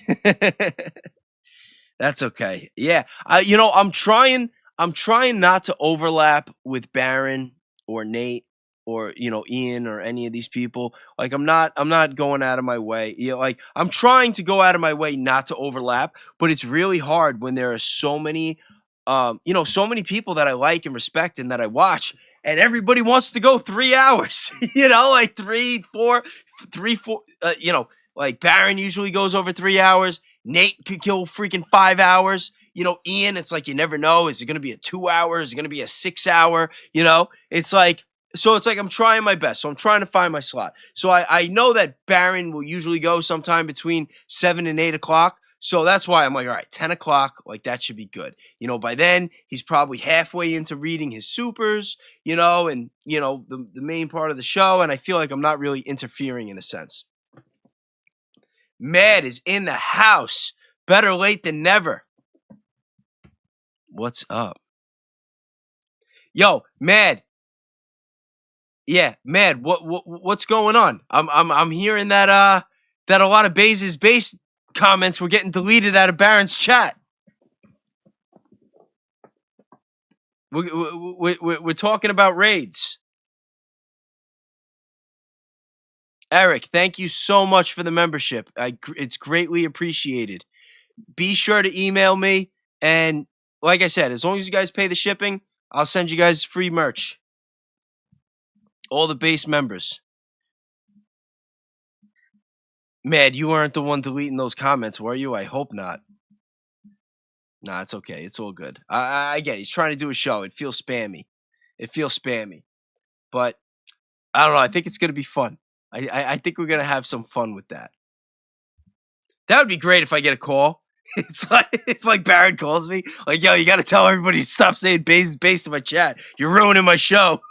That's okay. Yeah. I'm trying not to overlap with Barron or Nate or, Ian or any of these people. Like I'm not going out of my way. Like I'm trying to go out of my way not to overlap, but it's really hard when there are so many so many people that I like and respect and that I watch, and everybody wants to go 3 hours, like 3, 4, like Barron usually goes over 3 hours. Nate could kill freaking 5 hours. you know, Ian, it's like you never know. Is it going to be a 2 hour? Is it going to be a 6 hour? You know, it's like, so it's like I'm trying my best. So I'm trying to find my slot. So I know that Barron will usually go sometime between 7 and 8 o'clock. So that's why I'm like, all right, 10 o'clock, like that should be good. You know, by then he's probably halfway into reading his supers, you know, and, you know, the main part of the show. And I feel like I'm not really interfering in a sense. Mad is in the house. Better late than never. What's up? Yo, Mad. Yeah, Mad. What's going on? I'm hearing that that a lot of Baze's base comments were getting deleted out of Barron's chat. We're talking about raids. Eric, thank you so much for the membership. It's greatly appreciated. Be sure to email me, and like I said, as long as you guys pay the shipping, I'll send you guys free merch. All the base members. Mad, you weren't the one deleting those comments, were you? I hope not. Nah, it's okay. It's all good. I get it. He's trying to do a show. It feels spammy. But I don't know. I think it's going to be fun. I think we're going to have some fun with that. That would be great if I get a call. It's like if like Barron calls me, like, yo, you got to tell everybody to stop saying base in my chat. You're ruining my show.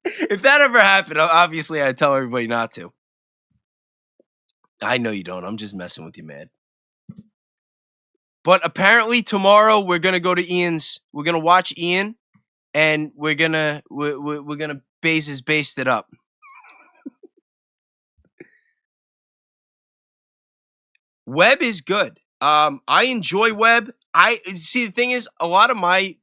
If that ever happened, obviously I'd tell everybody not to. I know you don't. I'm just messing with you, man. But apparently tomorrow we're gonna go to Ian's. We're gonna watch Ian, and we're gonna Baze's based it up. Webb is good. I enjoy Webb. I see. The thing is, a lot of my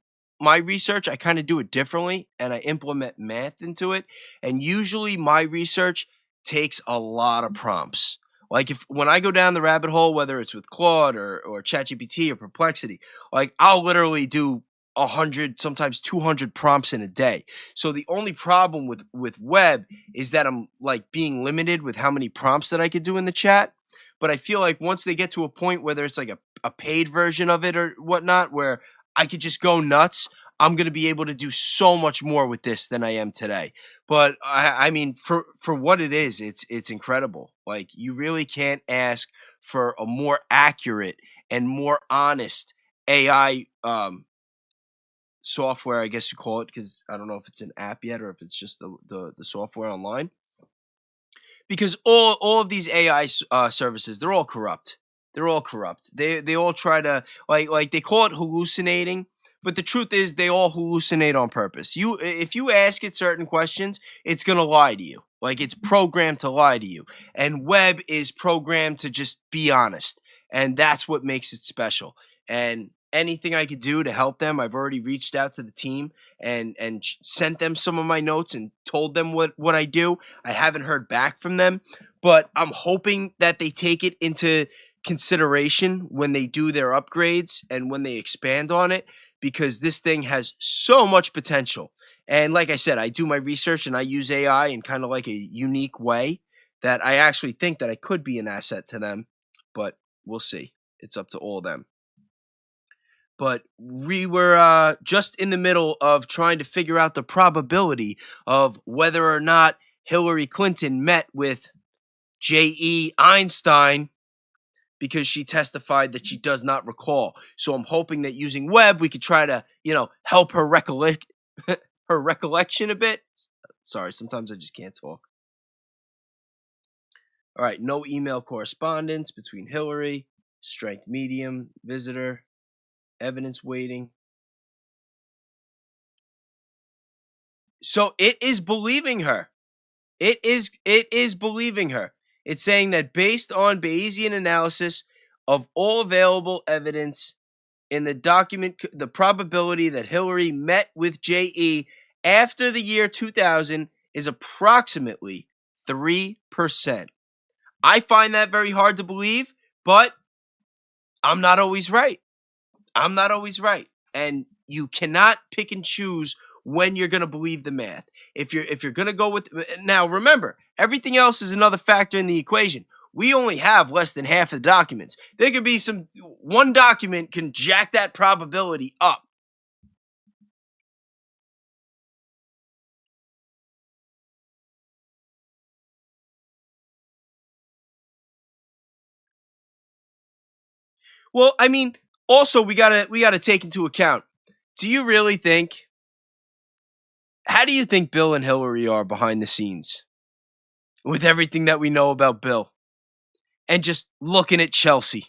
research, I kind of do it differently, and I implement math into it. And usually, my research takes a lot of prompts. Like when I go down the rabbit hole, whether it's with Claude or ChatGPT or Perplexity, like I'll literally do 100, sometimes 200 prompts in a day. So the only problem with Webb is that I'm like being limited with how many prompts that I could do in the chat. But I feel like once they get to a point where there's like a paid version of it or whatnot, where I could just go nuts, I'm going to be able to do so much more with this than I am today. But I mean, for what it is, it's incredible. Like you really can't ask for a more accurate and more honest AI software, I guess you call it, because I don't know if it's an app yet or if it's just the software online. Because all of these AI services, they're all corrupt. They're all corrupt. They all try to like they call it hallucinating, but the truth is they all hallucinate on purpose. If you ask it certain questions, it's gonna lie to you. Like it's programmed to lie to you. And Webb is programmed to just be honest, and that's what makes it special. And anything I could do to help them, I've already reached out to the team and sent them some of my notes and told them what I do. I haven't heard back from them, but I'm hoping that they take it into consideration when they do their upgrades and when they expand on it, because this thing has so much potential. And like I said, I do my research and I use AI in kind of like a unique way that I actually think that I could be an asset to them, but we'll see. It's up to all of them. But we were just in the middle of trying to figure out the probability of whether or not Hillary Clinton met with J.E. Einstein, because she testified that she does not recall. So I'm hoping that using Webb, we could try to, help her her recollection a bit. Sorry, sometimes I just can't talk. All right, no email correspondence between Hillary, strength medium, visitor, evidence waiting. So it is believing her. It is believing her. It's saying that based on Bayesian analysis of all available evidence in the document, the probability that Hillary met with J.E. after the year 2000 is approximately 3%. I find that very hard to believe, but I'm not always right. And you cannot pick and choose when you're going to believe the math. If you're going to go with, now remember, everything else is another factor in the equation. we only have less than half of the documents. There could be one document can jack that probability up. Well, I mean, also we gotta take into account. Do you really think? How do you think Bill and Hillary are behind the scenes with everything that we know about Bill? And just looking at Chelsea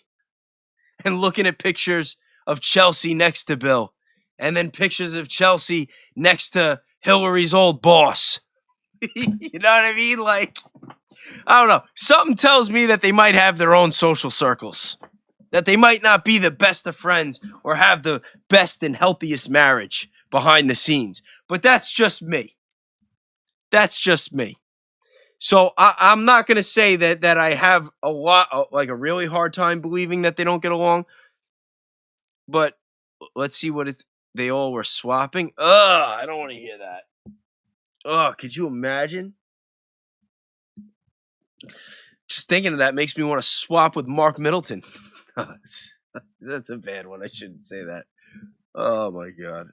and looking at pictures of Chelsea next to Bill and then pictures of Chelsea next to Hillary's old boss. You know what I mean? Like, I don't know. Something tells me that they might have their own social circles, that they might not be the best of friends or have the best and healthiest marriage behind the scenes. But that's just me. That's just me. So I'm not going to say that I have a really hard time believing that they don't get along. But let's see what they all were swapping. Ugh, I don't want to hear that. Ugh, could you imagine? Just thinking of that makes me want to swap with Mark Middleton. That's a bad one. I shouldn't say that. Oh my God.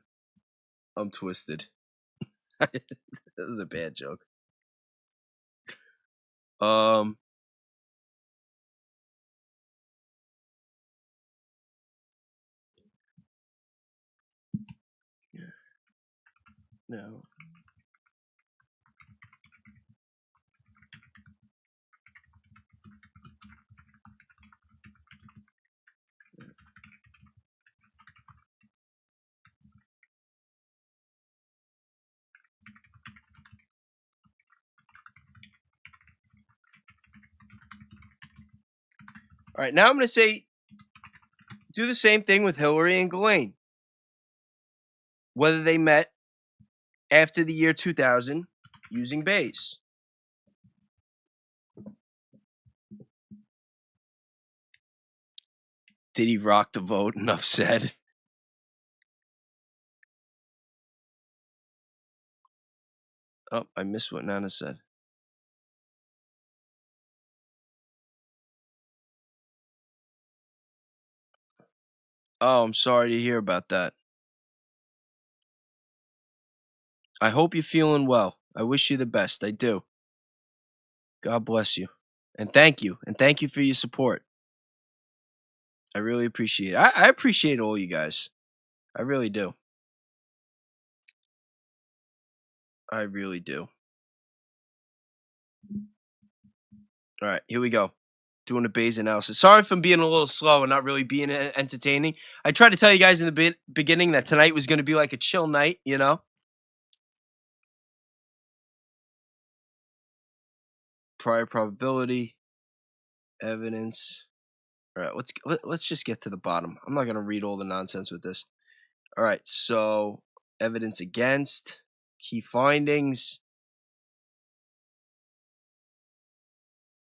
I'm twisted. That was a bad joke. No. All right, now I'm going to say do the same thing with Hillary and Ghislaine. Whether they met after the year 2000 using Bayes. Did he rock the vote? Enough said. Oh, I missed what Nana said. Oh, I'm sorry to hear about that. I hope you're feeling well. I wish you the best. I do. God bless you. And thank you. And thank you for your support. I really appreciate it. I appreciate all you guys. I really do. I really do. All right, here we go. Doing a Bayes analysis. Sorry if I'm being a little slow and not really being entertaining. I tried to tell you guys in the beginning that tonight was going to be like a chill night, you know? Prior probability, evidence. All right, let's just get to the bottom. I'm not going to read all the nonsense with this. All right, so evidence against, key findings.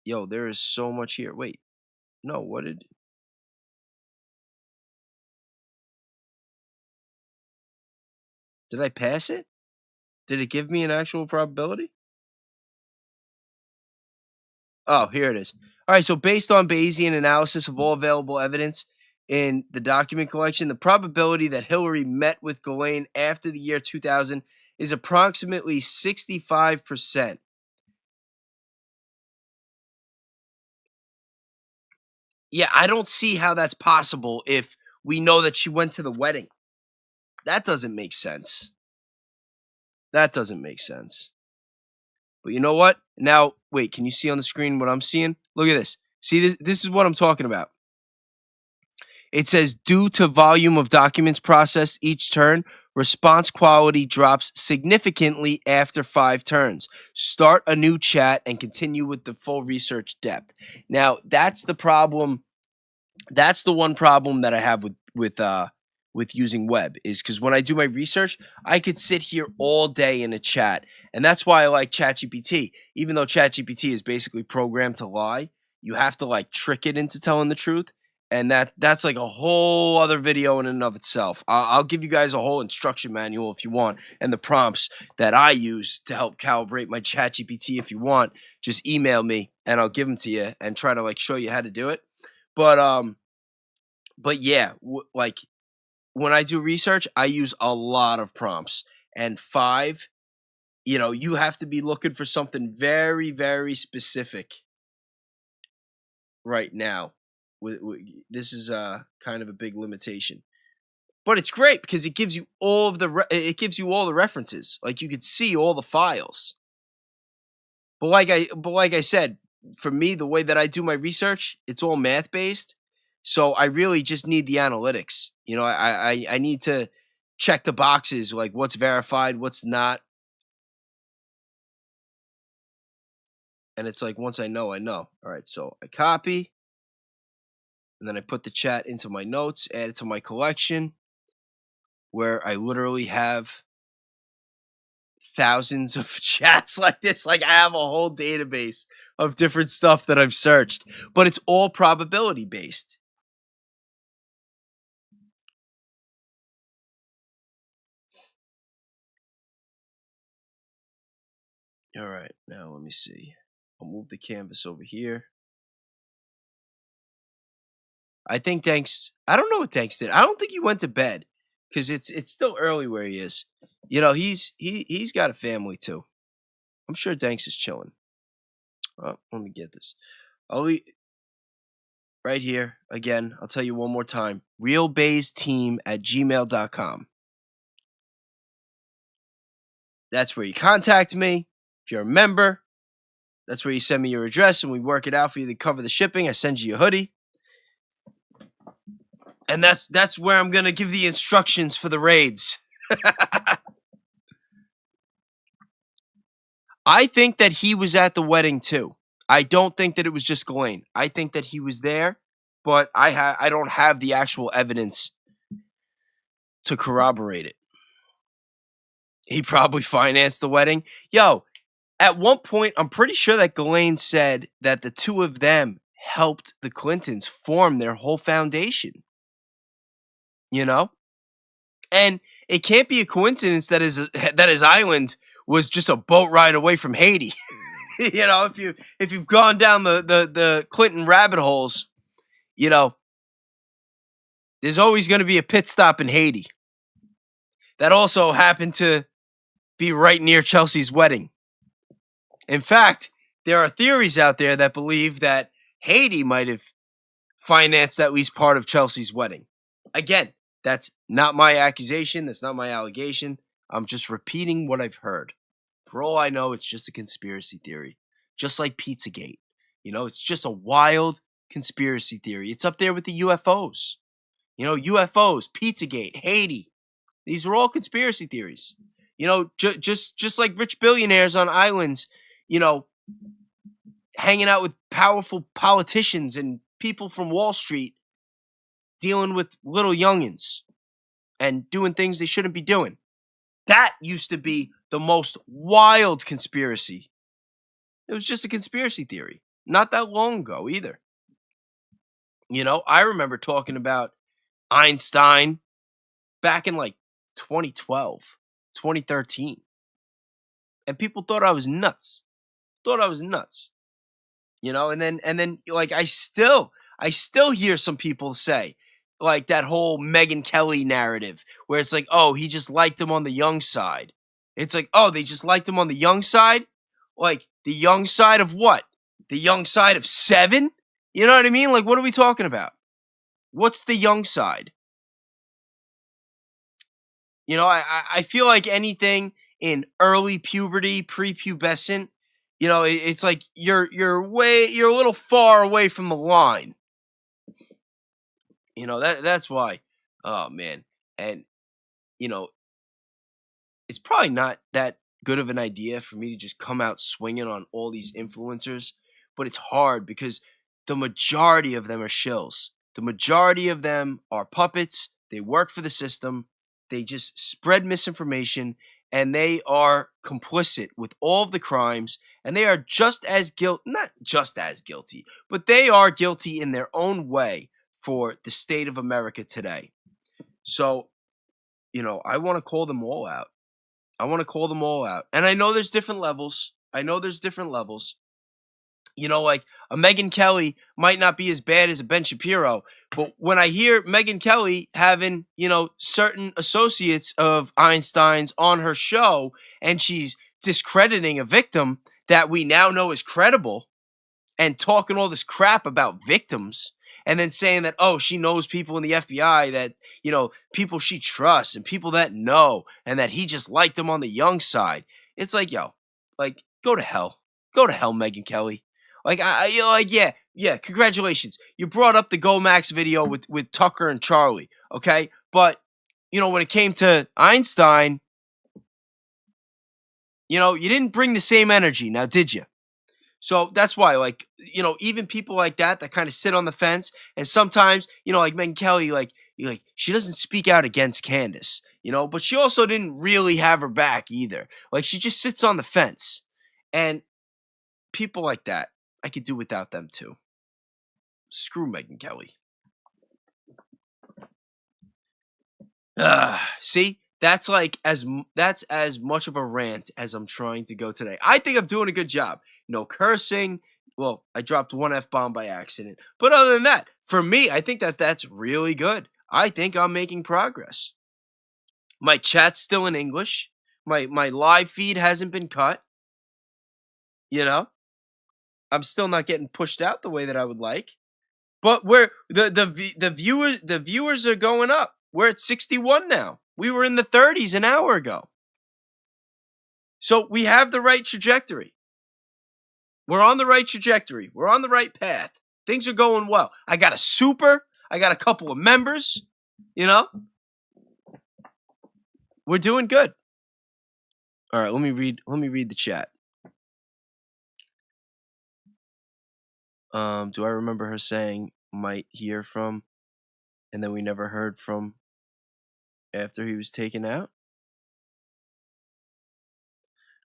Yo, there is so much here. Wait, no, what did I pass it? Did it give me an actual probability? Oh, here it is. All right, so based on Bayesian analysis of all available evidence in the document collection, the probability that Hillary met with Ghislaine after the year 2000 is approximately 65%. Yeah, I don't see how that's possible if we know that she went to the wedding. That doesn't make sense. That doesn't make sense. But you know what? Now, wait, can you see on the screen what I'm seeing? Look at this. See, this is what I'm talking about. It says, due to volume of documents processed each turn, response quality drops significantly after 5 turns. Start a new chat and continue with the full research depth. Now, that's the problem. That's the one problem that I have with using Webb, is because when I do my research, I could sit here all day in a chat. And that's why I like ChatGPT. Even though ChatGPT is basically programmed to lie, you have to like trick it into telling the truth. And that's like a whole other video in and of itself. I'll give you guys a whole instruction manual if you want, and the prompts that I use to help calibrate my ChatGPT. If you want, just email me and I'll give them to you and try to like show you how to do it. But yeah, like when I do research, I use a lot of prompts, and 5, you have to be looking for something very, very specific right now. This is kind of a big limitation, but it's great because it gives you all the references. Like you could see all the files. But like I said, for me, the way that I do my research, it's all math based. So I really just need the analytics. I need to check the boxes, like what's verified, what's not. And it's like, once I know, I know. All right, so I copy. And then I put the chat into my notes, add it to my collection, where I literally have thousands of chats like this. Like I have a whole database of different stuff that I've searched, but it's all probability based. All right, now let me see. I'll move the canvas over here. I think Danks, I don't know what Danks did. I don't think he went to bed because it's still early where he is. He's got a family too. I'm sure Danks is chilling. Oh, let me get this. Right here, again, I'll tell you one more time. realbaysteam@gmail.com. That's where you contact me. If you're a member, that's where you send me your address and we work it out for you to cover the shipping. I send you a hoodie. And that's where I'm going to give the instructions for the raids. I think that he was at the wedding too. I don't think that it was just Ghislaine. I think that he was there, but I don't have the actual evidence to corroborate it. He probably financed the wedding. Yo, at one point, I'm pretty sure that Ghislaine said that the two of them helped the Clintons form their whole foundation. And it can't be a coincidence that his island was just a boat ride away from Haiti. If you've gone down the Clinton rabbit holes, there's always going to be a pit stop in Haiti. That also happened to be right near Chelsea's wedding. In fact, there are theories out there that believe that Haiti might have financed at least part of Chelsea's wedding. Again, that's not my accusation. That's not my allegation. I'm just repeating what I've heard. For all I know, it's just a conspiracy theory. Just like Pizzagate. It's just a wild conspiracy theory. It's up there with the UFOs. UFOs, Pizzagate, Haiti. These are all conspiracy theories. Just like rich billionaires on islands, hanging out with powerful politicians and people from Wall Street, dealing with little youngins and doing things they shouldn't be doing. That used to be the most wild conspiracy. It was just a conspiracy theory. Not that long ago either. I remember talking about Einstein back in like 2012, 2013. And people thought I was nuts. And then like I still hear some people say, like that whole Megyn Kelly narrative where it's like, oh, he just liked him on the young side. It's like, oh, they just liked him on the young side? Like the young side of what? The young side of 7? You know what I mean? Like, what are we talking about? What's the young side? I feel like anything in early puberty, prepubescent, it's like you're a little far away from the line. That's why. Oh man. And it's probably not that good of an idea for me to just come out swinging on all these influencers, but it's hard because the majority of them are shills. The majority of them are puppets. They work for the system. They just spread misinformation, and they are complicit with all of the crimes, and they are not just as guilty, but they are guilty in their own way for the state of America today. So, I want to call them all out. And I know there's different levels. Like a Megyn Kelly might not be as bad as a Ben Shapiro, but when I hear Megyn Kelly having, certain associates of Einstein's on her show and she's discrediting a victim that we now know is credible and talking all this crap about victims and then saying that, oh, she knows people in the FBI that, people she trusts and people that know and that he just liked them on the young side. It's like, go to hell. Go to hell, Megyn Kelly. Yeah, congratulations. You brought up the Go Max video with Tucker and Charlie, okay? But, when it came to Einstein, you didn't bring the same energy, now did you? So that's why, even people like that kind of sit on the fence, and sometimes, like Megyn Kelly, she doesn't speak out against Candace, but she also didn't really have her back either. She just sits on the fence. And people like that, I could do without them too. Screw Megyn Kelly. See, that's as much of a rant as I'm trying to go today. I think I'm doing a good job. No cursing. Well, I dropped one F-bomb by accident. But other than that, for me, I think that's really good. I think I'm making progress. My chat's still in English. My live feed hasn't been cut. I'm still not getting pushed out the way that I would like. But the viewers are going up. We're at 61 now. We were in the 30s an hour ago. So we have the right trajectory. We're on the right trajectory. We're on the right path. Things are going well. I got a super. I got a couple of members. We're doing good. All right, let me read the chat. Do I remember her saying might hear from, and then we never heard from after he was taken out?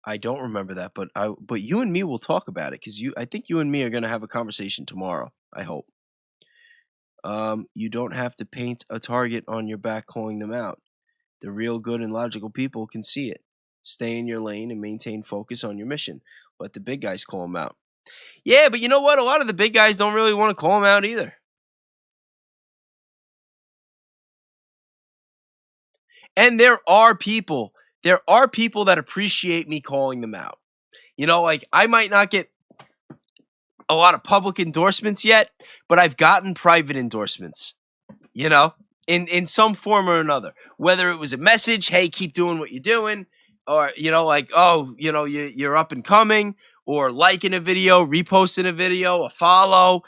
I don't remember that, but you and me will talk about it because I think you and me are gonna have a conversation tomorrow. I hope. You don't have to paint a target on your back calling them out. The real good and logical people can see it. Stay in your lane and maintain focus on your mission. Let the big guys call them out. Yeah, but you know what? A lot of the big guys don't really want to call them out either. And there are people that appreciate me calling them out. I might not get a lot of public endorsements yet, but I've gotten private endorsements, in some form or another. Whether it was a message, hey, keep doing what you're doing, or, you're up and coming, or liking a video, reposting a video, a follow,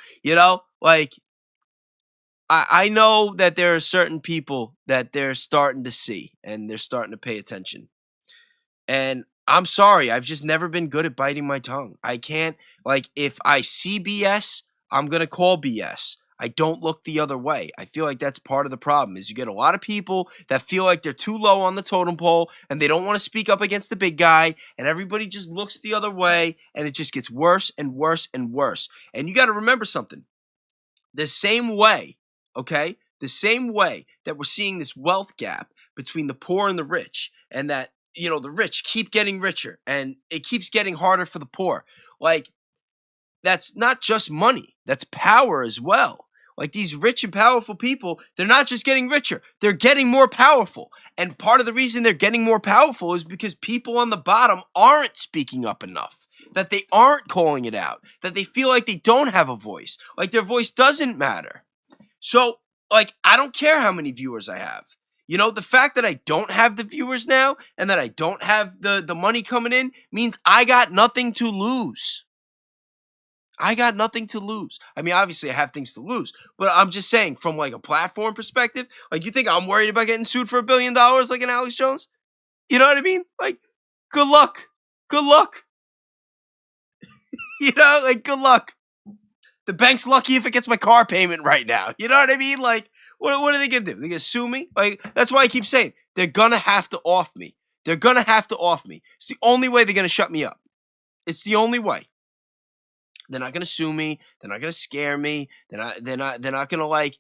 I know that there are certain people that they're starting to see and they're starting to pay attention. And I'm sorry, I've just never been good at biting my tongue. I can't, if I see BS, I'm going to call BS. I don't look the other way. I feel like that's part of the problem is you get a lot of people that feel like they're too low on the totem pole and they don't want to speak up against the big guy and everybody just looks the other way and it just gets worse and worse and worse. And you got to remember something. The same way that we're seeing this wealth gap between the poor and the rich and that, the rich keep getting richer and it keeps getting harder for the poor. That's not just money. That's power as well. These rich and powerful people, they're not just getting richer, they're getting more powerful. And part of the reason they're getting more powerful is because people on the bottom aren't speaking up enough, that they aren't calling it out, that they feel like they don't have a voice, their voice doesn't matter. So, I don't care how many viewers I have. The fact that I don't have the viewers now and that I don't have the money coming in means I got nothing to lose. I got nothing to lose. I mean, obviously I have things to lose, but I'm just saying from a platform perspective, you think I'm worried about getting sued for $1 billion like an Alex Jones? You know what I mean? Good luck. Good luck. Good luck. The bank's lucky if it gets my car payment right now. You know what I mean? What are they going to do? They're going to sue me? That's why I keep saying they're going to have to off me. They're going to have to off me. It's the only way they're going to shut me up. It's the only way. They're not going to sue me. They're not going to scare me. They're not going to like,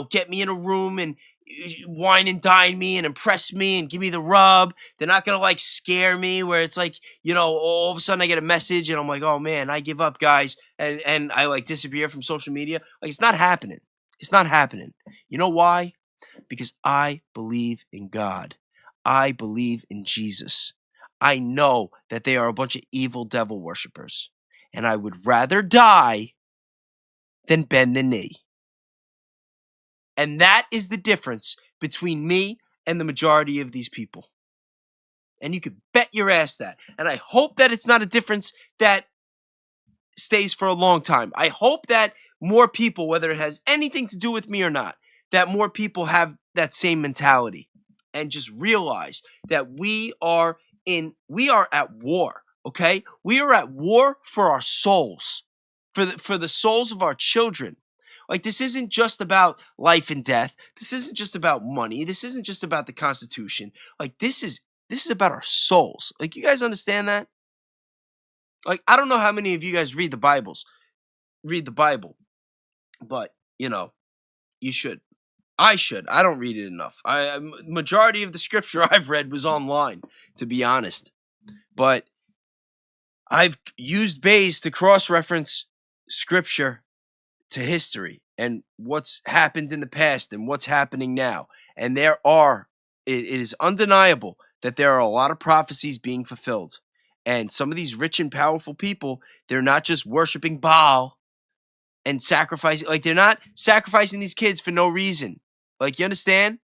get me in a room and wine and dine me and impress me and give me the rub. They're not going to like scare me where it's like, all of a sudden I get a message and I'm like, oh man, I give up, guys. And I like disappear from social media. Like, it's not happening. It's not happening. You know why? Because I believe in God. I believe in Jesus. I know that they are a bunch of evil devil worshipers. And I would rather die than bend the knee. And that is the difference between me and the majority of these people. And you can bet your ass that. And I hope that it's not a difference that stays for a long time. I hope that more people, whether it has anything to do with me or not, that more people have that same mentality and just realize that we are at war. Okay, we are at war for our souls, for the souls of our children. Like, this isn't just about life and death. This isn't just about money. This isn't just about the Constitution. Like, this is about our souls. Like, you guys understand that? Like, I don't know how many of you guys read the Bible, but you should. I should. I don't read it enough. Majority of the scripture I've read was online, to be honest. But I've used Bayes to cross-reference scripture to history and what's happened in the past and what's happening now. And it is undeniable that there are a lot of prophecies being fulfilled. And some of these rich and powerful people, they're not just worshiping Baal and sacrificing, like, they're not sacrificing these kids for no reason. Like, you understand?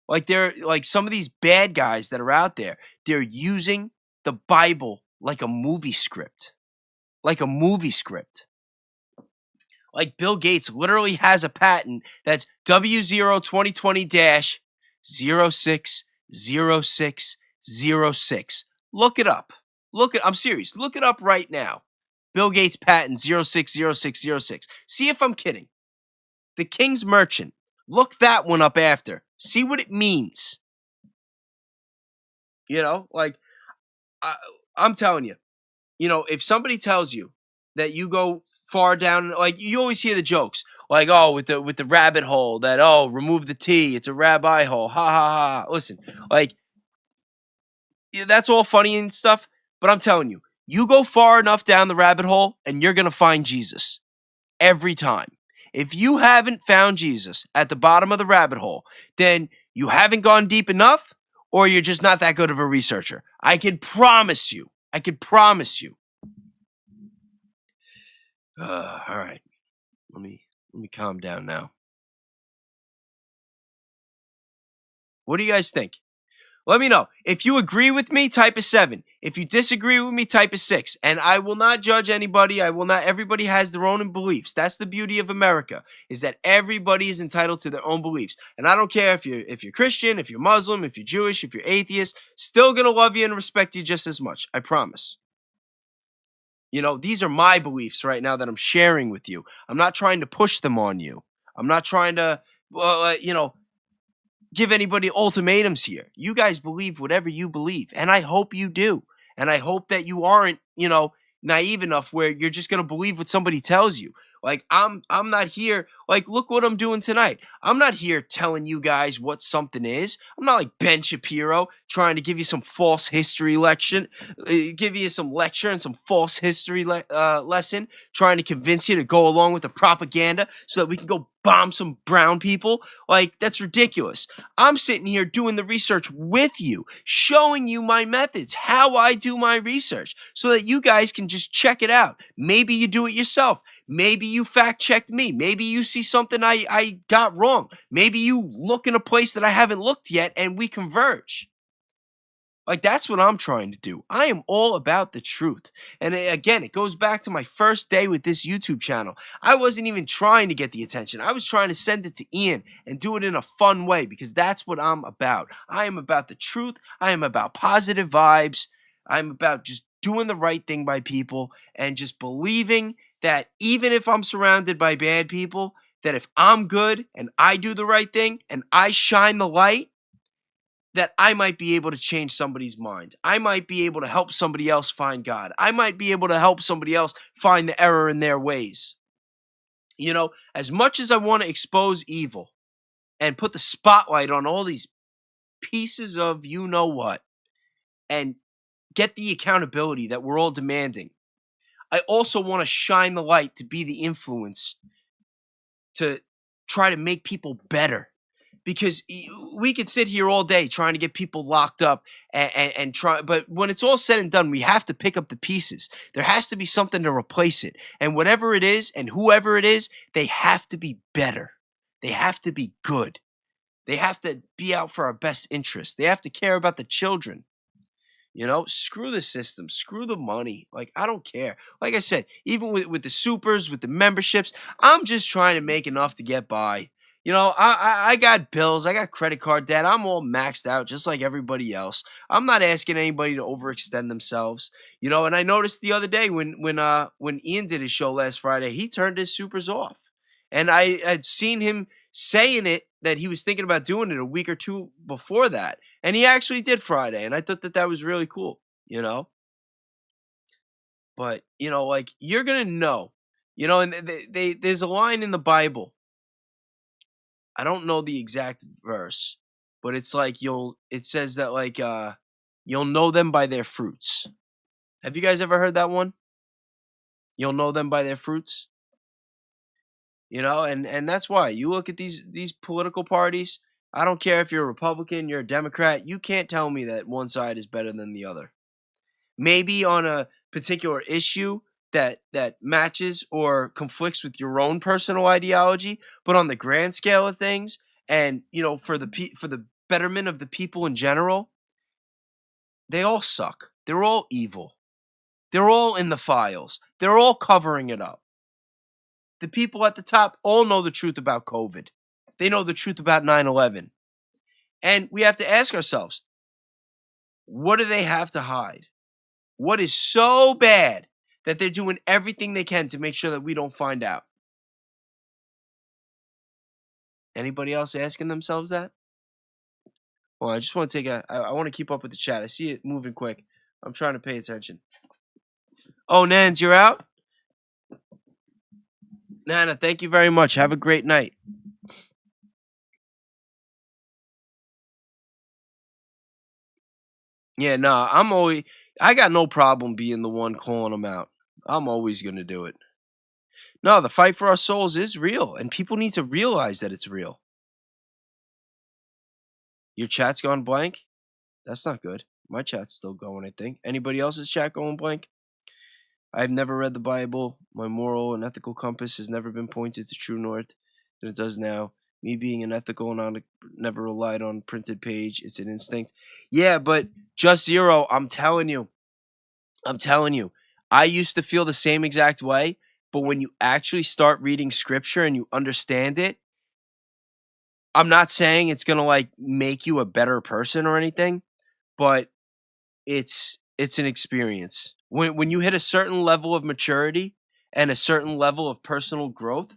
Like, they're like some of these bad guys that are out there, they're using the Bible like a movie script. Like a movie script. Like, Bill Gates literally has a patent that's W020-060606. Look it up. I'm serious. Look it up right now. Bill Gates patent 060606. See if I'm kidding. The King's Merchant. Look that one up after. See what it means. I'm telling you, if somebody tells you that you go far down, like, you always hear the jokes, like, oh, with the rabbit hole, that, oh, remove the T, it's a rabbi hole, ha ha ha. Listen, like, that's all funny and stuff, but I'm telling you, you go far enough down the rabbit hole and you're gonna find Jesus every time. If you haven't found Jesus at the bottom of the rabbit hole, then you haven't gone deep enough, or you're just not that good of a researcher. I can promise you. All right. Let me calm down now. What do you guys think? Let me know. If you agree with me, type a 7. If you disagree with me, type a 6. And I will not judge anybody. Everybody has their own beliefs. That's the beauty of America, is that everybody is entitled to their own beliefs. And I don't care if you're Christian, if you're Muslim, if you're Jewish, if you're atheist, still gonna love you and respect you just as much. I promise. These are my beliefs right now that I'm sharing with you. I'm not trying to push them on you. I'm not trying to, give anybody ultimatums here. You guys believe whatever you believe, and I hope you do. And I hope that you aren't, naive enough where you're just going to believe what somebody tells you. Like, I'm not here, like, look what I'm doing tonight. I'm not here telling you guys what something is. I'm not like Ben Shapiro trying to give you some false history lecture, and some false history lesson, trying to convince you to go along with the propaganda so that we can go bomb some brown people. Like, that's ridiculous. I'm sitting here doing the research with you, showing you my methods, how I do my research, so that you guys can just check it out. Maybe you do it yourself. Maybe you fact checked me. Maybe you see something I got wrong. Maybe you look in a place that I haven't looked yet and we converge. Like, that's what I'm trying to do. I am all about the truth. And again, it goes back to my first day with this YouTube channel. I wasn't even trying to get the attention. I was trying to send it to Ian and do it in a fun way, because that's what I'm about. I am about the truth. I am about positive vibes. I'm about just doing the right thing by people and just believing that even if I'm surrounded by bad people, that if I'm good and I do the right thing and I shine the light, that I might be able to change somebody's mind. I might be able to help somebody else find God. I might be able to help somebody else find the error in their ways. You know, as much as I want to expose evil and put the spotlight on all these pieces of you know what and get the accountability that we're all demanding, I also want to shine the light to be the influence to try to make people better. Because we could sit here all day trying to get people locked up and try, but when it's all said and done, we have to pick up the pieces. There has to be something to replace it. And whatever it is and whoever it is, they have to be better. They have to be good. They have to be out for our best interest. They have to care about the children. You know, screw the system, screw the money. Like, I don't care. Like I said, even with the supers, with the memberships, I'm just trying to make enough to get by. You know, I got bills, I got credit card debt. I'm all maxed out just like everybody else. I'm not asking anybody to overextend themselves. You know, and I noticed the other day when Ian did his show last Friday, he turned his supers off. And I had seen him saying it that he was thinking about doing it a week or two before that. And he actually did Friday, and I thought that was really cool, you know? But, you know, like, you're going to know, you know, and there's a line in the Bible. I don't know the exact verse, but it's like it says that, like, you'll know them by their fruits. Have you guys ever heard that one? You'll know them by their fruits? You know, and that's why you look at these political parties. I don't care if you're a Republican, you're a Democrat. You can't tell me that one side is better than the other. Maybe on a particular issue that matches or conflicts with your own personal ideology, but on the grand scale of things, and you know, for the betterment of the people in general, they all suck. They're all evil. They're all in the files. They're all covering it up. The people at the top all know the truth about COVID. They know the truth about 9/11. And we have to ask ourselves, what do they have to hide? What is so bad that they're doing everything they can to make sure that we don't find out? Anybody else asking themselves that? Well, I just want to I want to keep up with the chat. I see it moving quick. I'm trying to pay attention. Oh, Nans, you're out? Nana, thank you very much. Have a great night. Yeah, nah, I got no problem being the one calling them out. I'm always going to do it. No, the fight for our souls is real, and people need to realize that it's real. Your chat's gone blank? That's not good. My chat's still going, I think. Anybody else's chat going blank? I've never read the Bible. My moral and ethical compass has never been pointed to true north than it does now. Me being an ethical and never relied on printed page. It's an instinct. Yeah, but Just Zero, I'm telling you. I used to feel the same exact way, but when you actually start reading scripture and you understand it, I'm not saying it's going to like make you a better person or anything, but it's an experience. When you hit a certain level of maturity and a certain level of personal growth,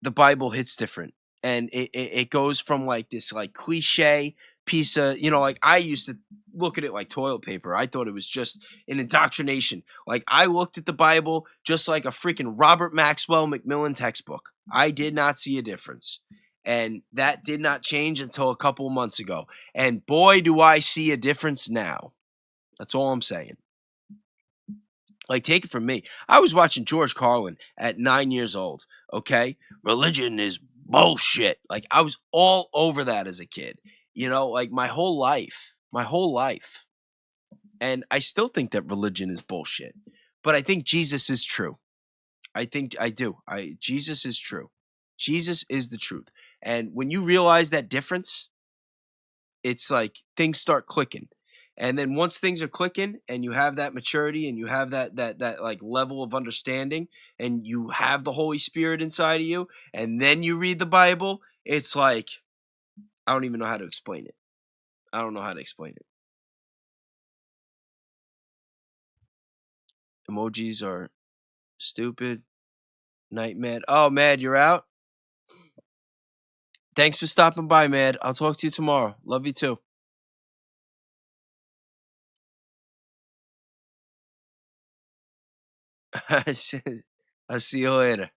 the Bible hits different. And it goes from like this like cliche piece of, you know, like I used to look at it like toilet paper. I thought it was just an indoctrination. Like I looked at the Bible just like a freaking Robert Maxwell Macmillan textbook. I did not see a difference. And that did not change until a couple of months ago. And boy, do I see a difference now. That's all I'm saying. Like, take it from me. I was watching George Carlin at 9 years old, okay? Religion is bullshit. Like, I was all over that as a kid. You know, like my whole life. And I still think that religion is bullshit. But I think Jesus is true. Jesus is true. Jesus is the truth. And when you realize that difference, it's like things start clicking. And then once things are clicking and you have that maturity and you have that like level of understanding and you have the Holy Spirit inside of you and then you read the Bible, it's like, I don't even know how to explain it. I don't know how to explain it. Emojis are stupid. Night Mad. Oh, Mad, you're out? Thanks for stopping by, man. I'll talk to you tomorrow. Love you too. I'll see you later.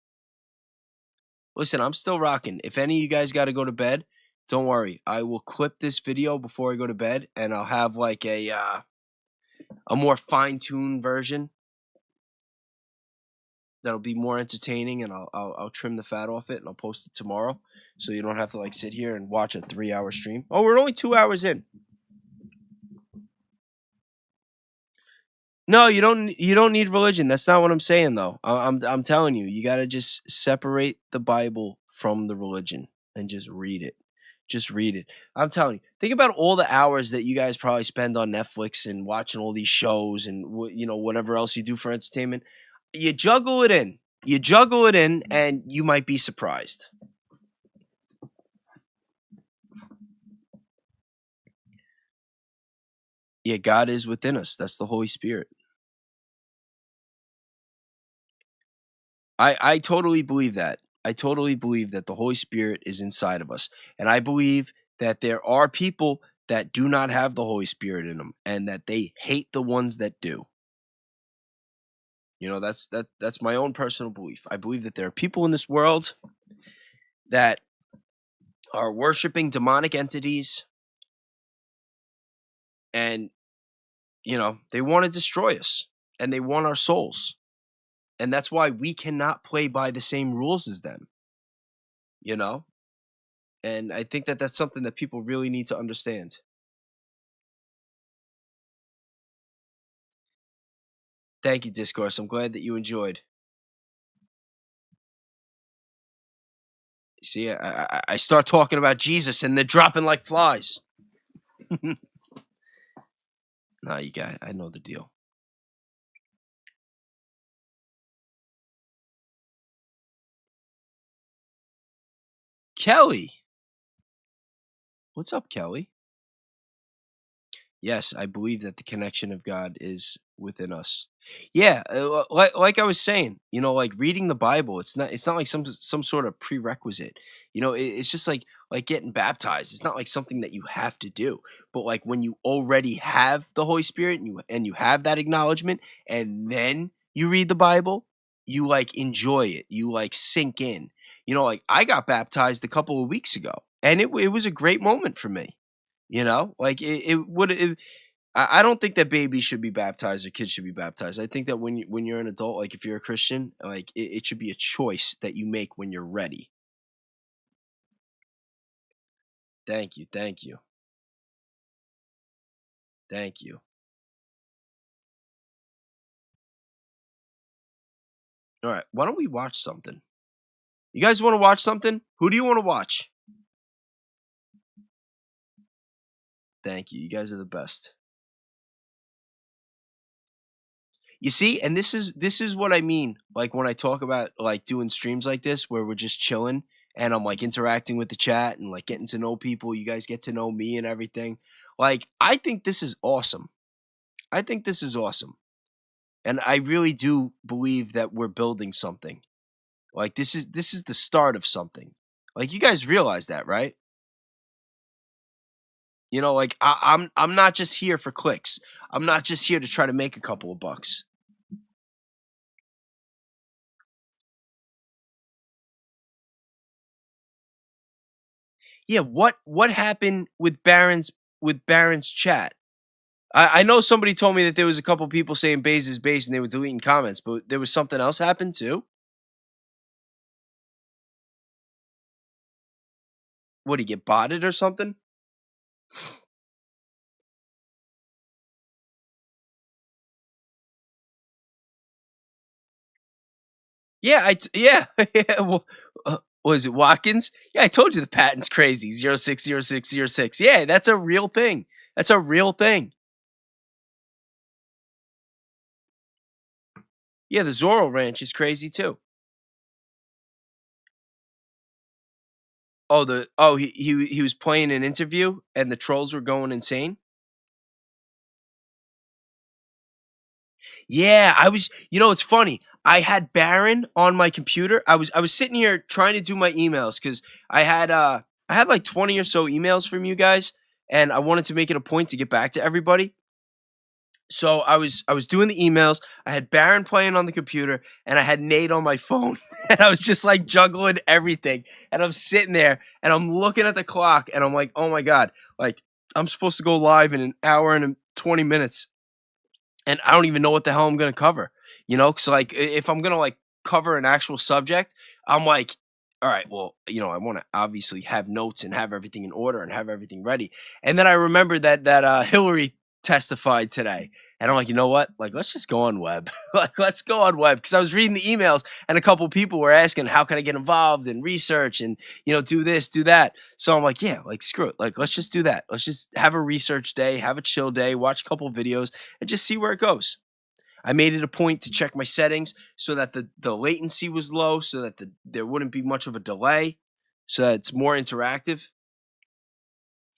Listen, I'm still rocking. If any of you guys got to go to bed, don't worry. I will clip this video before I go to bed, and I'll have like a more fine-tuned version that'll be more entertaining, and I'll trim the fat off it, and I'll post it tomorrow, so you don't have to like sit here and watch a 3-hour stream. Oh, we're only 2 hours in. No, you don't need religion. That's not what I'm saying, though. I'm telling you, you gotta just separate the Bible from the religion and just read it. Just read it. I'm telling you. Think about all the hours that you guys probably spend on Netflix and watching all these shows and whatever else you do for entertainment. You juggle it in. And you might be surprised. Yeah, God is within us. That's the Holy Spirit. I totally believe that. I totally believe that the Holy Spirit is inside of us. And I believe that there are people that do not have the Holy Spirit in them and that they hate the ones that do. That's my own personal belief. I believe that there are people in this world that are worshiping demonic entities and they want to destroy us and they want our souls. And that's why we cannot play by the same rules as them. And I think that that's something that people really need to understand. Thank you, Discourse. I'm glad that you enjoyed. See, I start talking about Jesus and they're dropping like flies. Nah, you guys, I know the deal. Kelly. What's up, Kelly? Yes, I believe that the connection of God is within us. Yeah, like I was saying, like reading the Bible, it's not like some sort of prerequisite. It's just like getting baptized. It's not like something that you have to do. But like when you already have the Holy Spirit and you have that acknowledgement and then you read the Bible, you like enjoy it. You like sink in. Like I got baptized a couple of weeks ago and it was a great moment for me. Like it would. I don't think that babies should be baptized or kids should be baptized. I think that when you're an adult, like if you're a Christian, like it should be a choice that you make when you're ready. Thank you. All right, why don't we watch something? You guys want to watch something? Who do you want to watch? Thank you. You guys are the best. You see, and this is what I mean. Like when I talk about like doing streams like this where we're just chilling and I'm like interacting with the chat and like getting to know people. You guys get to know me and everything. Like I think this is awesome. And I really do believe that we're building something. Like this is the start of something. Like you guys realize that, right? Like I'm not just here for clicks. I'm not just here to try to make a couple of bucks. Yeah, what happened with Barron's chat? I know somebody told me that there was a couple people saying Baze is base and they were deleting comments, but there was something else happened too. What, did he get botted or something? Yeah, yeah. Well, was it Watkins? Yeah, I told you the patent's crazy. 060606. Yeah, that's a real thing. Yeah, the Zoro Ranch is crazy too. Oh, he was playing an interview and the trolls were going insane. Yeah, I was. It's funny. I had Barron on my computer. I was sitting here trying to do my emails because I had I had like 20 or so emails from you guys, and I wanted to make it a point to get back to everybody. So I was doing the emails. I had Baron playing on the computer, and I had Nate on my phone, and I was just like juggling everything. And I'm sitting there, and I'm looking at the clock, and I'm like, oh my god, like I'm supposed to go live in an hour and 20 minutes, and I don't even know what the hell I'm gonna cover. You know, because like if I'm gonna like cover an actual subject, I'm like, all right, well, you know, I want to obviously have notes and have everything in order and have everything ready. And then I remembered that Hillary testified today. And I'm like, you know what? Like, let's just go on Webb. Like, let's go on Webb. Because I was reading the emails and a couple people were asking, how can I get involved in research and, you know, do this, do that. So I'm like, yeah, like, screw it. Like, let's just do that. Let's just have a research day, have a chill day, watch a couple videos, and just see where it goes. I made it a point to check my settings so that the latency was low, so that there wouldn't be much of a delay, so that it's more interactive.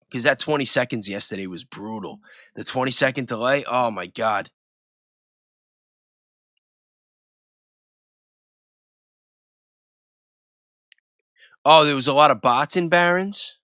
Because that 20 seconds yesterday was brutal. The 20-second delay, oh my God. Oh, there was a lot of bots in Barron's?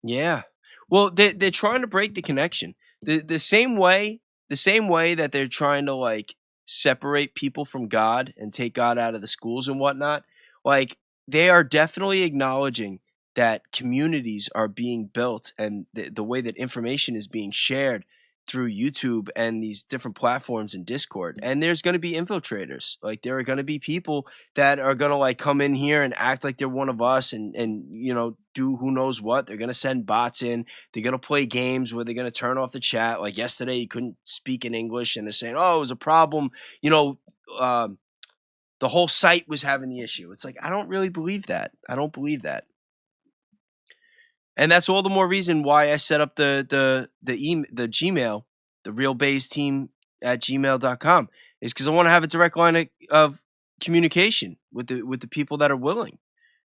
Yeah. Well, they're trying to break the connection. The same way that they're trying to like separate people from God and take God out of the schools and whatnot, like they are definitely acknowledging that communities are being built and the way that information is being shared through YouTube and these different platforms and Discord. And there's going to be infiltrators. Like there are going to be people that are going to like come in here and act like they're one of us and you know do who knows what. They're going to send bots in. They're going to play games where they're going to turn off the chat. Like yesterday you couldn't speak in English and they're saying, oh, it was a problem, you know, the whole site was having the issue. It's like I don't really believe that. I don't believe that. And that's all the more reason why I set up the Gmail, the realbaysteam@gmail.com, is because I want to have a direct line of communication with the people that are willing.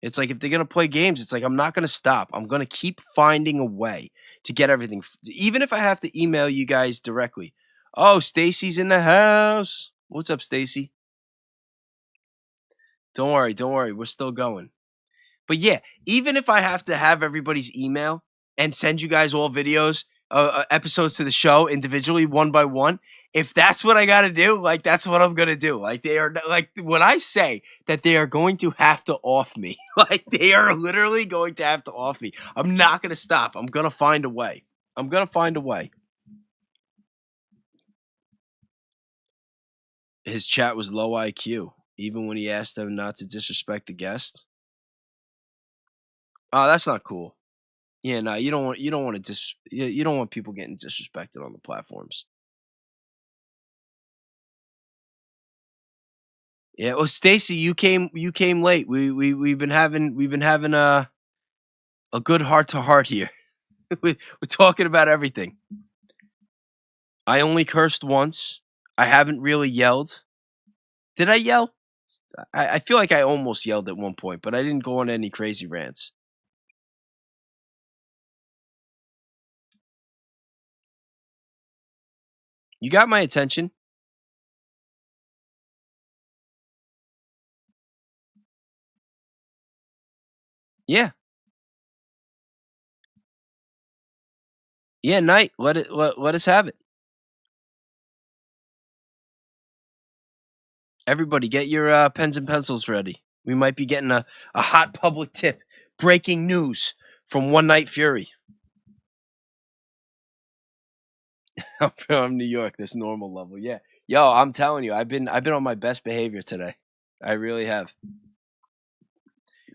It's like if they're gonna play games, it's like I'm not gonna stop. I'm gonna keep finding a way to get everything, even if I have to email you guys directly. Oh, Stacy's in the house. What's up, Stacy? Don't worry. We're still going. But yeah, even if I have to have everybody's email and send you guys all videos, episodes to the show individually, one by one, if that's what I got to do, like that's what I'm gonna do. Like they are like when I say that they are going to have to off me, like they are literally going to have to off me. I'm not gonna stop. I'm gonna find a way. His chat was low IQ, even when he asked them not to disrespect the guest. Oh, that's not cool. Yeah, no, you don't want you don't want people getting disrespected on the platforms. Yeah, well, Stacy, you came late. We've been having a good heart to heart here. We're talking about everything. I only cursed once. I haven't really yelled. Did I yell? I feel like I almost yelled at one point, but I didn't go on any crazy rants. You got my attention. Yeah. Yeah, Knight, let us have it. Everybody, get your pens and pencils ready. We might be getting a hot public tip. Breaking news from One Night Fury. I'm from New York. This normal level, yeah. Yo, I'm telling you, I've been on my best behavior today. I really have.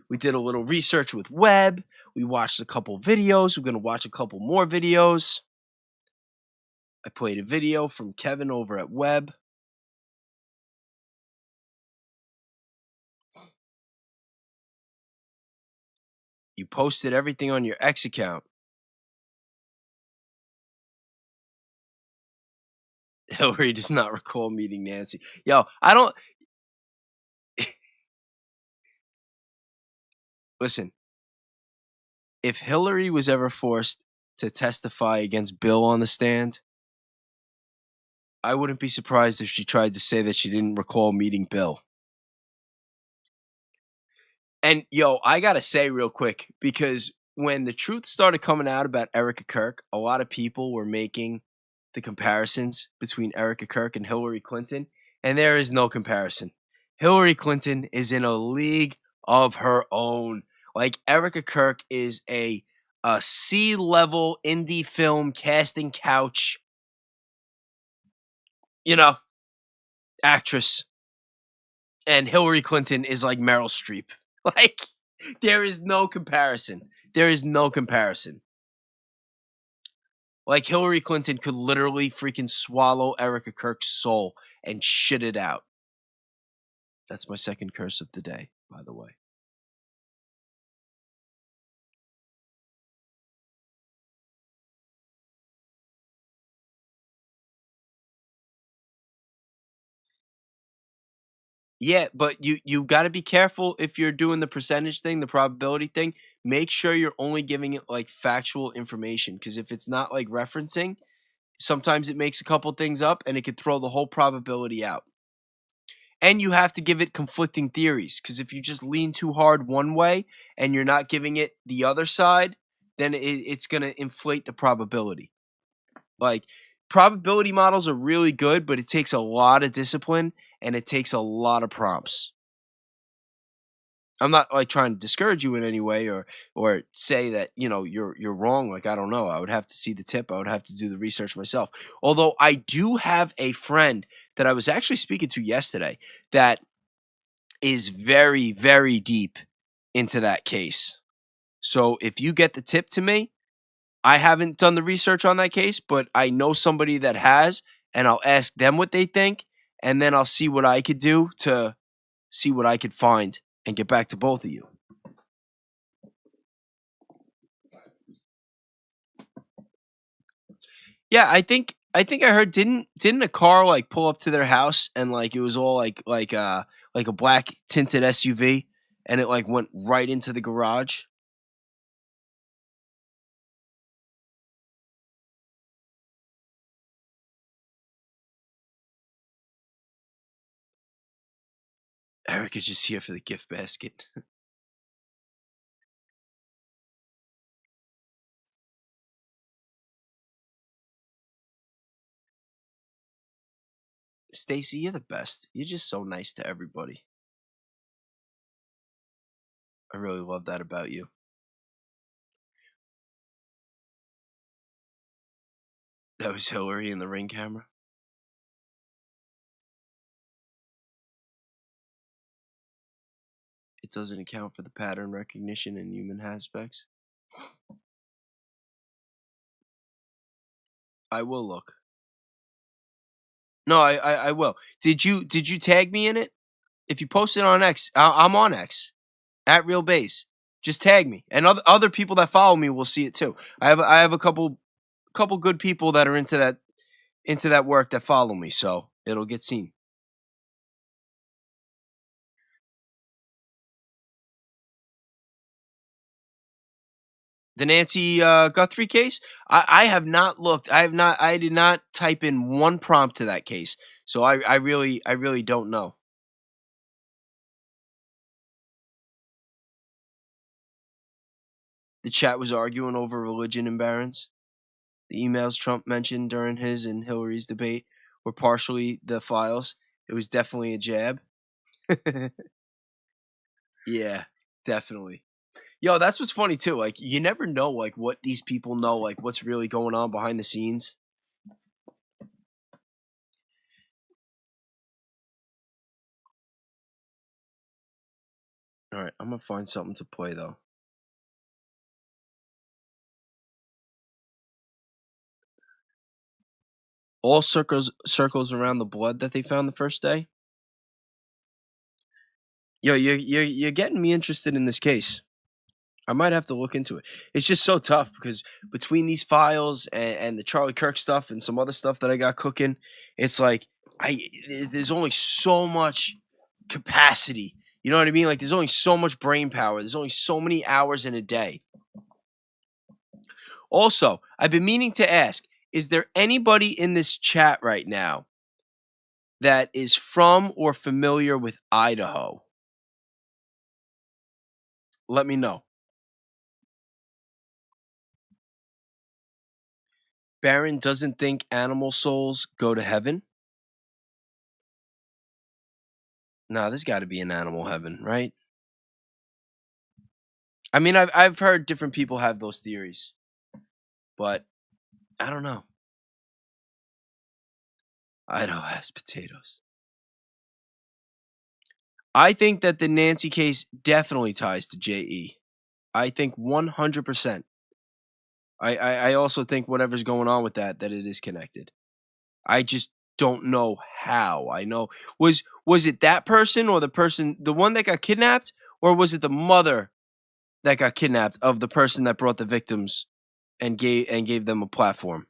We did a little research with Webb. We watched a couple videos. We're gonna watch a couple more videos. I played a video from Kevin over at Webb. You posted everything on your X account. Hillary does not recall meeting Nancy. Yo, I don't. Listen, if Hillary was ever forced to testify against Bill on the stand, I wouldn't be surprised if she tried to say that she didn't recall meeting Bill. And yo, I gotta say real quick, because when the truth started coming out about Erica Kirk, a lot of people were making the comparisons between Erica Kirk and Hillary Clinton, and there is no comparison. Hillary Clinton is in a league of her own. Like, Erica Kirk is a C-level indie film casting couch, actress. And Hillary Clinton is like Meryl Streep. Like, there is no comparison. There is no comparison. Like, Hillary Clinton could literally freaking swallow Erica Kirk's soul and shit it out. That's my second curse of the day, by the way. Yeah, but you got to be careful if you're doing the percentage thing, the probability thing. Make sure you're only giving it like factual information, because if it's not like referencing, sometimes it makes a couple things up and it could throw the whole probability out. And you have to give it conflicting theories, because if you just lean too hard one way and you're not giving it the other side, then it's going to inflate the probability. Like, probability models are really good, but it takes a lot of discipline and it takes a lot of prompts. I'm not like trying to discourage you in any way or say that, you're wrong. Like, I don't know. I would have to see the tip. I would have to do the research myself. Although I do have a friend that I was actually speaking to yesterday that is very, very deep into that case. So if you get the tip to me, I haven't done the research on that case, but I know somebody that has, and I'll ask them what they think, and then I'll see what I could do to see what I could find and get back to both of you. Yeah, I think I heard didn't a car like pull up to their house and like it was all like a black tinted SUV and it like went right into the garage. Eric is just here for the gift basket. Stacy, you're the best. You're just so nice to everybody. I really love that about you. That was Hillary in the Ring camera. It doesn't account for the pattern recognition and human aspects. I will look. No, I will. Did you tag me in it? If you post it on X, I'm on X at Real Base. Just tag me, and other people that follow me will see it too. I have a couple good people that are into that work that follow me, so it'll get seen. The Nancy Guthrie case? I have not looked. I did not type in one prompt to that case. So I really don't know. The chat was arguing over religion and barons. The emails Trump mentioned during his and Hillary's debate were partially the files. It was definitely a jab. Yeah, definitely. Yo, that's what's funny too. Like, you never know like what these people know, like what's really going on behind the scenes. All right, I'm gonna find something to play though. All circles around the blood that they found the first day. Yo, you're getting me interested in this case. I might have to look into it. It's just so tough because between these files and the Charlie Kirk stuff and some other stuff that I got cooking, it's like there's only so much capacity. You know what I mean? Like, there's only so much brain power. There's only so many hours in a day. Also, I've been meaning to ask, is there anybody in this chat right now that is from or familiar with Idaho, let me know. Baron doesn't think animal souls go to heaven. Nah, there's got to be an animal heaven, right? I mean, I've heard different people have those theories, but I don't know. Idaho has potatoes. I think that the Nancy case definitely ties to J.E. I think 100%. I also think whatever's going on with that it is connected. I just don't know how. I know was it that person or the one that got kidnapped, or was it the mother that got kidnapped of the person that brought the victims and gave them a platform?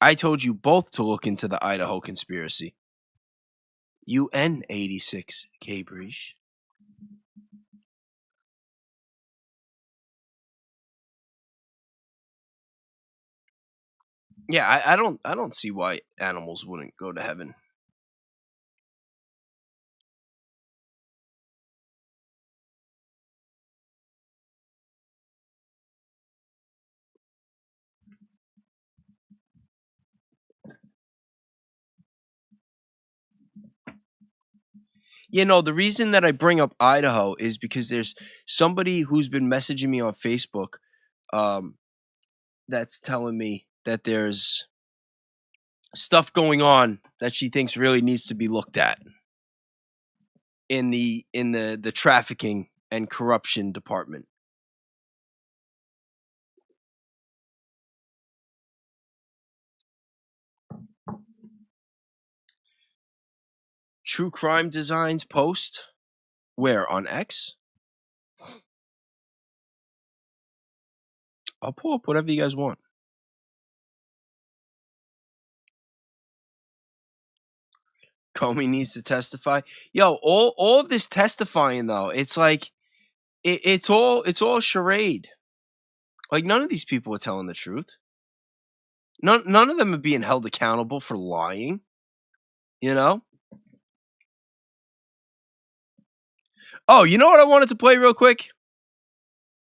I told you both to look into the Idaho conspiracy. UN 86 K Breach. Yeah, I don't see why animals wouldn't go to heaven. You know, the reason that I bring up Idaho is because there's somebody who's been messaging me on Facebook that's telling me that there's stuff going on that she thinks really needs to be looked at in the trafficking and corruption department. True Crime Designs post where, on X? I'll pull up whatever you guys want. Comey needs to testify. Yo, all of this testifying though, it's like it's all charade. Like none of these people are telling the truth. None of them are being held accountable for lying. You know? Oh, you know what I wanted to play real quick?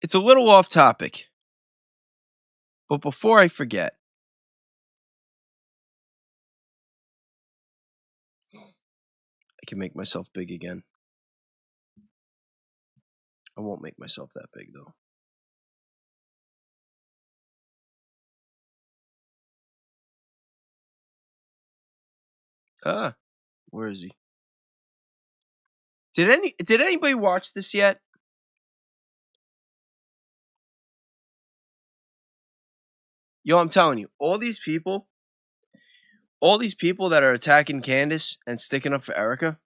It's a little off topic. But before I forget, I can make myself big again. I won't make myself that big, though. Where is he? Did anybody watch this yet? Yo, I'm telling you, all these people that are attacking Candace and sticking up for Erica,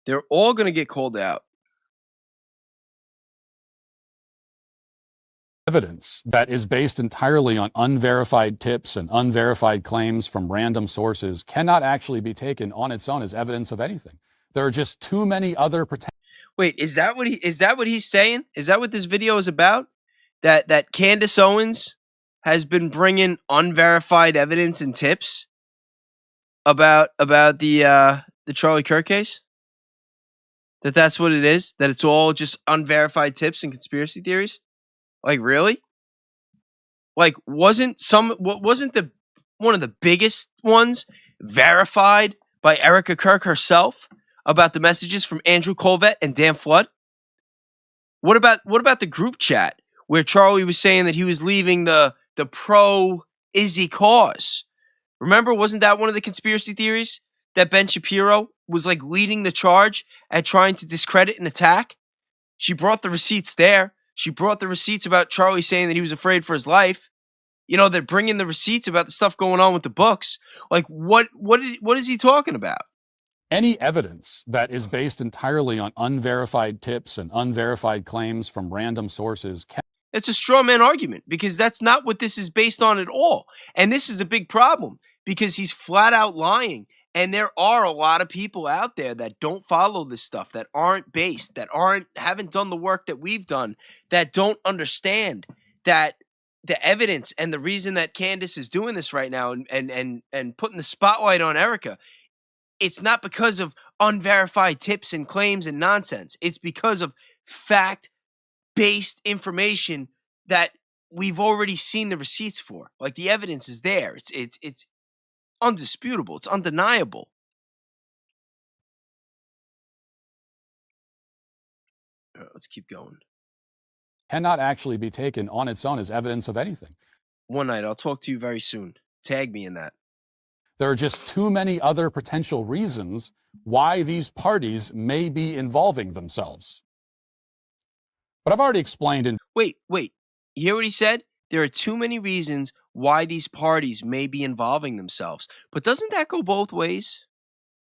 they're all going to get called out. Evidence that is based entirely on unverified tips and unverified claims from random sources cannot actually be taken on its own as evidence of anything. There are just too many other Wait, is that what he's saying? Is that what this video is about? That Candace Owens has been bringing unverified evidence and tips about the Charlie Kirk case? That's what it is? That it's all just unverified tips and conspiracy theories? Like, really? Like, wasn't the one of the biggest ones verified by Erica Kirk herself about the messages from Andrew Colvett and Dan Flood? What about the group chat where Charlie was saying that he was leaving the pro Izzy cause? Remember, wasn't that one of the conspiracy theories that Ben Shapiro was like leading the charge at trying to discredit and attack? She brought the receipts there. She brought the receipts about Charlie saying that he was afraid for his life. You know, they're bringing the receipts about the stuff going on with the books. Like, what is he talking about? Any evidence that is based entirely on unverified tips and unverified claims from random sources it's a straw man argument, because that's not what this is based on at all. And this is a big problem because he's flat out lying. And there are a lot of people out there that don't follow this stuff, that aren't based, that haven't done the work that we've done, that don't understand that the evidence and the reason that Candace is doing this right now and putting the spotlight on Erica, it's not because of unverified tips and claims and nonsense. It's because of fact-based information that we've already seen the receipts for. Like, the evidence is there. It's undisputable. It's undeniable. All right, let's keep going. Cannot actually be taken on its own as evidence of anything. One night, I'll talk to you very soon. Tag me in that. There are just too many other potential reasons why these parties may be involving themselves. But I've already explained in... Wait. You hear what he said? There are too many reasons why these parties may be involving themselves. But doesn't that go both ways?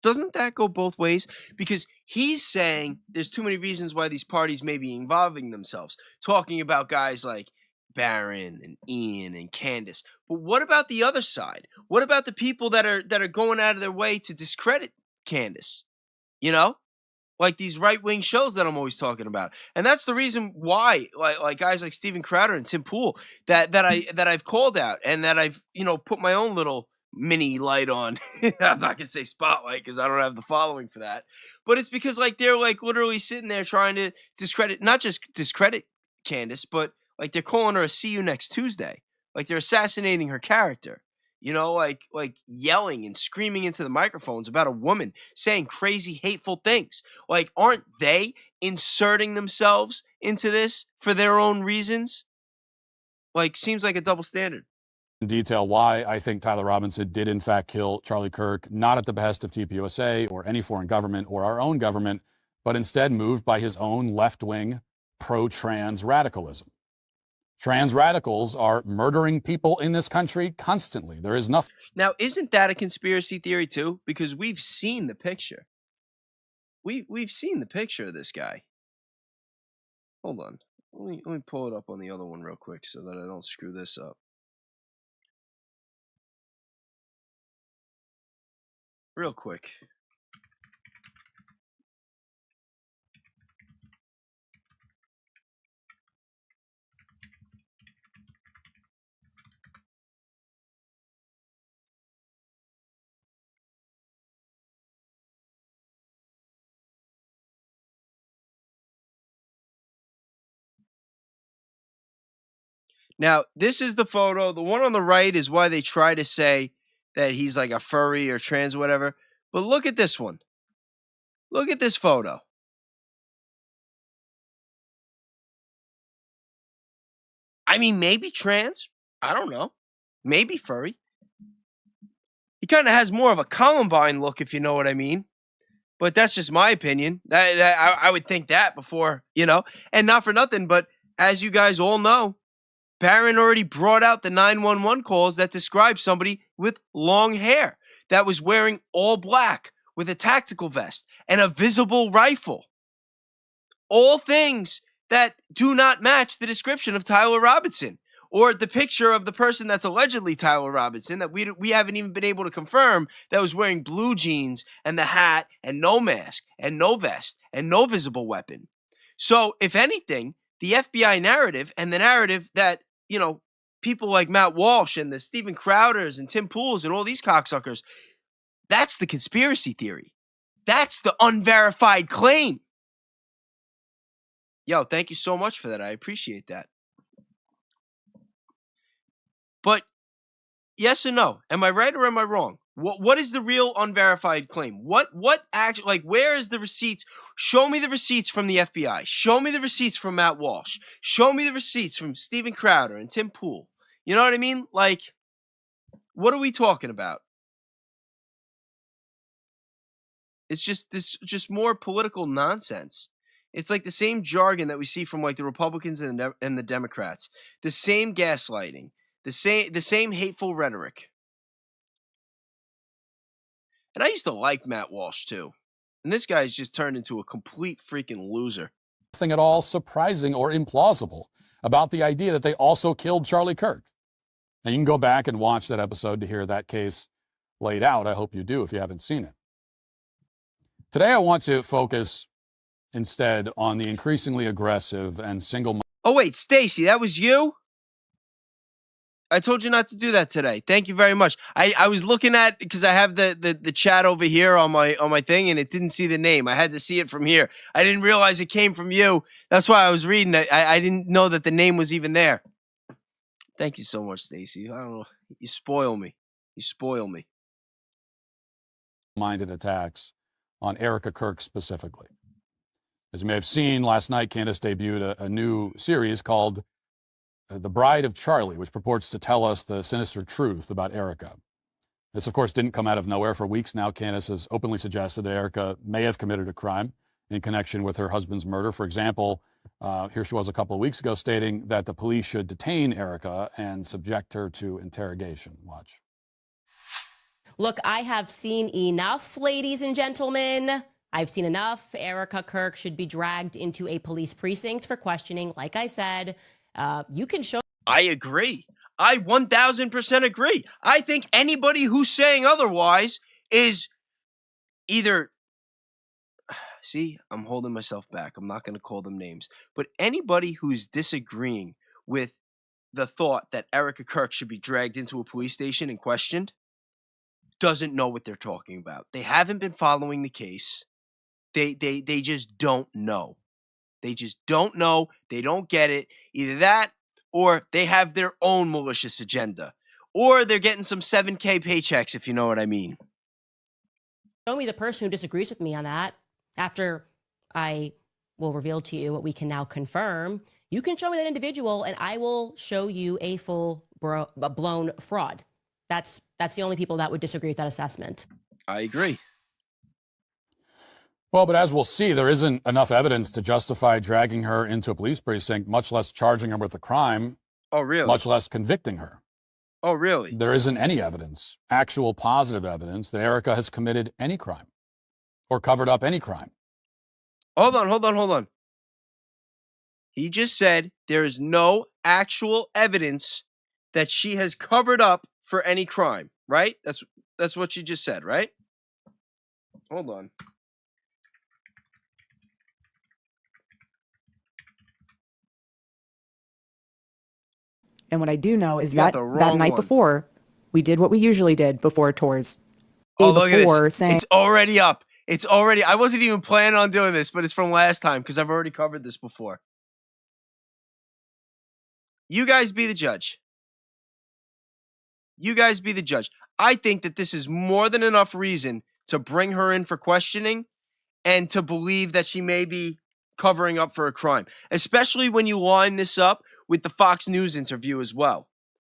Doesn't that go both ways? Because he's saying there's too many reasons why these parties may be involving themselves. Talking about guys like Barron and Ian and Candace. But what about the other side? What about the people that are going out of their way to discredit Candace? You know? Like these right-wing shows that I'm always talking about. And that's the reason why, like guys like Steven Crowder and Tim Pool, that I've called out and that I've, put my own little mini light on. I'm not gonna say spotlight because I don't have the following for that. But it's because like they're like literally sitting there trying to discredit, not just discredit Candace, but like they're calling her a "see you next Tuesday." Like they're assassinating her character. Like yelling and screaming into the microphones about a woman saying crazy, hateful things. Like, aren't they inserting themselves into this for their own reasons? Like, seems like a double standard. In detail why I think Tyler Robinson did in fact kill Charlie Kirk, not at the behest of TPUSA or any foreign government or our own government, but instead moved by his own left-wing pro-trans radicalism. Trans radicals are murdering people in this country constantly. There is nothing. Now, isn't that a conspiracy theory too? Because we've seen the picture. We've seen the picture of this guy. Hold on. Let me pull it up on the other one real quick so that I don't screw this up. Real quick. Now, this is the photo. The one on the right is why they try to say that he's like a furry or trans or whatever. But look at this one. Look at this photo. I mean, maybe trans. I don't know. Maybe furry. He kind of has more of a Columbine look, if you know what I mean. But that's just my opinion. I would think that before, And not for nothing, but as you guys all know, Barron already brought out the 911 calls that describe somebody with long hair that was wearing all black with a tactical vest and a visible rifle. All things that do not match the description of Tyler Robinson or the picture of the person that's allegedly Tyler Robinson that we haven't even been able to confirm, that was wearing blue jeans and the hat and no mask and no vest and no visible weapon. So if anything, the FBI narrative and the narrative that, people like Matt Walsh and the Steven Crowders and Tim Pools and all these cocksuckers, that's the conspiracy theory. That's the unverified claim. Yo, thank you so much for that. I appreciate that. But yes or no? Am I right or am I wrong? What is the real unverified claim? What actually, like, where is the receipts? Show me the receipts from the FBI. Show me the receipts from Matt Walsh. Show me the receipts from Steven Crowder and Tim Pool. You know what I mean? Like, what are we talking about? It's just more political nonsense. It's like the same jargon that we see from like the Republicans and the Democrats. The same gaslighting. The same hateful rhetoric. And I used to like Matt Walsh too. And this guy's just turned into a complete freaking loser. Nothing at all surprising or implausible about the idea that they also killed Charlie Kirk. Now you can go back and watch that episode to hear that case laid out. I hope you do if you haven't seen it. Today I want to focus instead on the increasingly aggressive and single... Oh wait, Stacy, that was you? I told you not to do that today. Thank you very much. I was looking at, because I have the chat over here on my thing, and it didn't see the name. I had to see it from here. I didn't realize it came from you. That's why I was reading it. I didn't know that the name was even there. Thank you so much, Stacey. I don't know. You spoil me. You spoil me. Minded attacks on Erica Kirk specifically. As you may have seen, last night Candace debuted a new series called The Bride of Charlie, which purports to tell us the sinister truth about Erica. This, of course, didn't come out of nowhere. For weeks now, Candace has openly suggested that Erica may have committed a crime in connection with her husband's murder. For example, here she was a couple of weeks ago stating that the police should detain Erica and subject her to interrogation. Watch. Look, I have seen enough, ladies and gentlemen. I've seen enough. Erica Kirk should be dragged into a police precinct for questioning. Like I said, you can show. I agree. I 1000% agree. I think anybody who's saying otherwise is either. See, I'm holding myself back. I'm not going to call them names. But anybody who's disagreeing with the thought that Erica Kirk should be dragged into a police station and questioned doesn't know what they're talking about. They haven't been following the case. They just don't know. They just don't know. They don't get it. Either that, or they have their own malicious agenda, or they're getting some 7K paychecks, if you know what I mean. Show me the person who disagrees with me on that. After I will reveal to you what we can now confirm, you can show me that individual, and I will show you a full blown fraud. That's the only people that would disagree with that assessment. I agree. Well, but as we'll see, there isn't enough evidence to justify dragging her into a police precinct, much less charging her with a crime. Oh, really? Much less convicting her. Oh, really? There isn't any evidence, actual positive evidence, that Erica has committed any crime or covered up any crime. Hold on. He just said there is no actual evidence that she has covered up for any crime, right? That's what she just said, right? Hold on. And what I do know is that night before, we did what we usually did before tours. Oh, look at this. It's already up. I wasn't even planning on doing this, but it's from last time because I've already covered this before. You guys be the judge. I think that this is more than enough reason to bring her in for questioning and to believe that she may be covering up for a crime, especially when you line this up with the Fox News interview as well.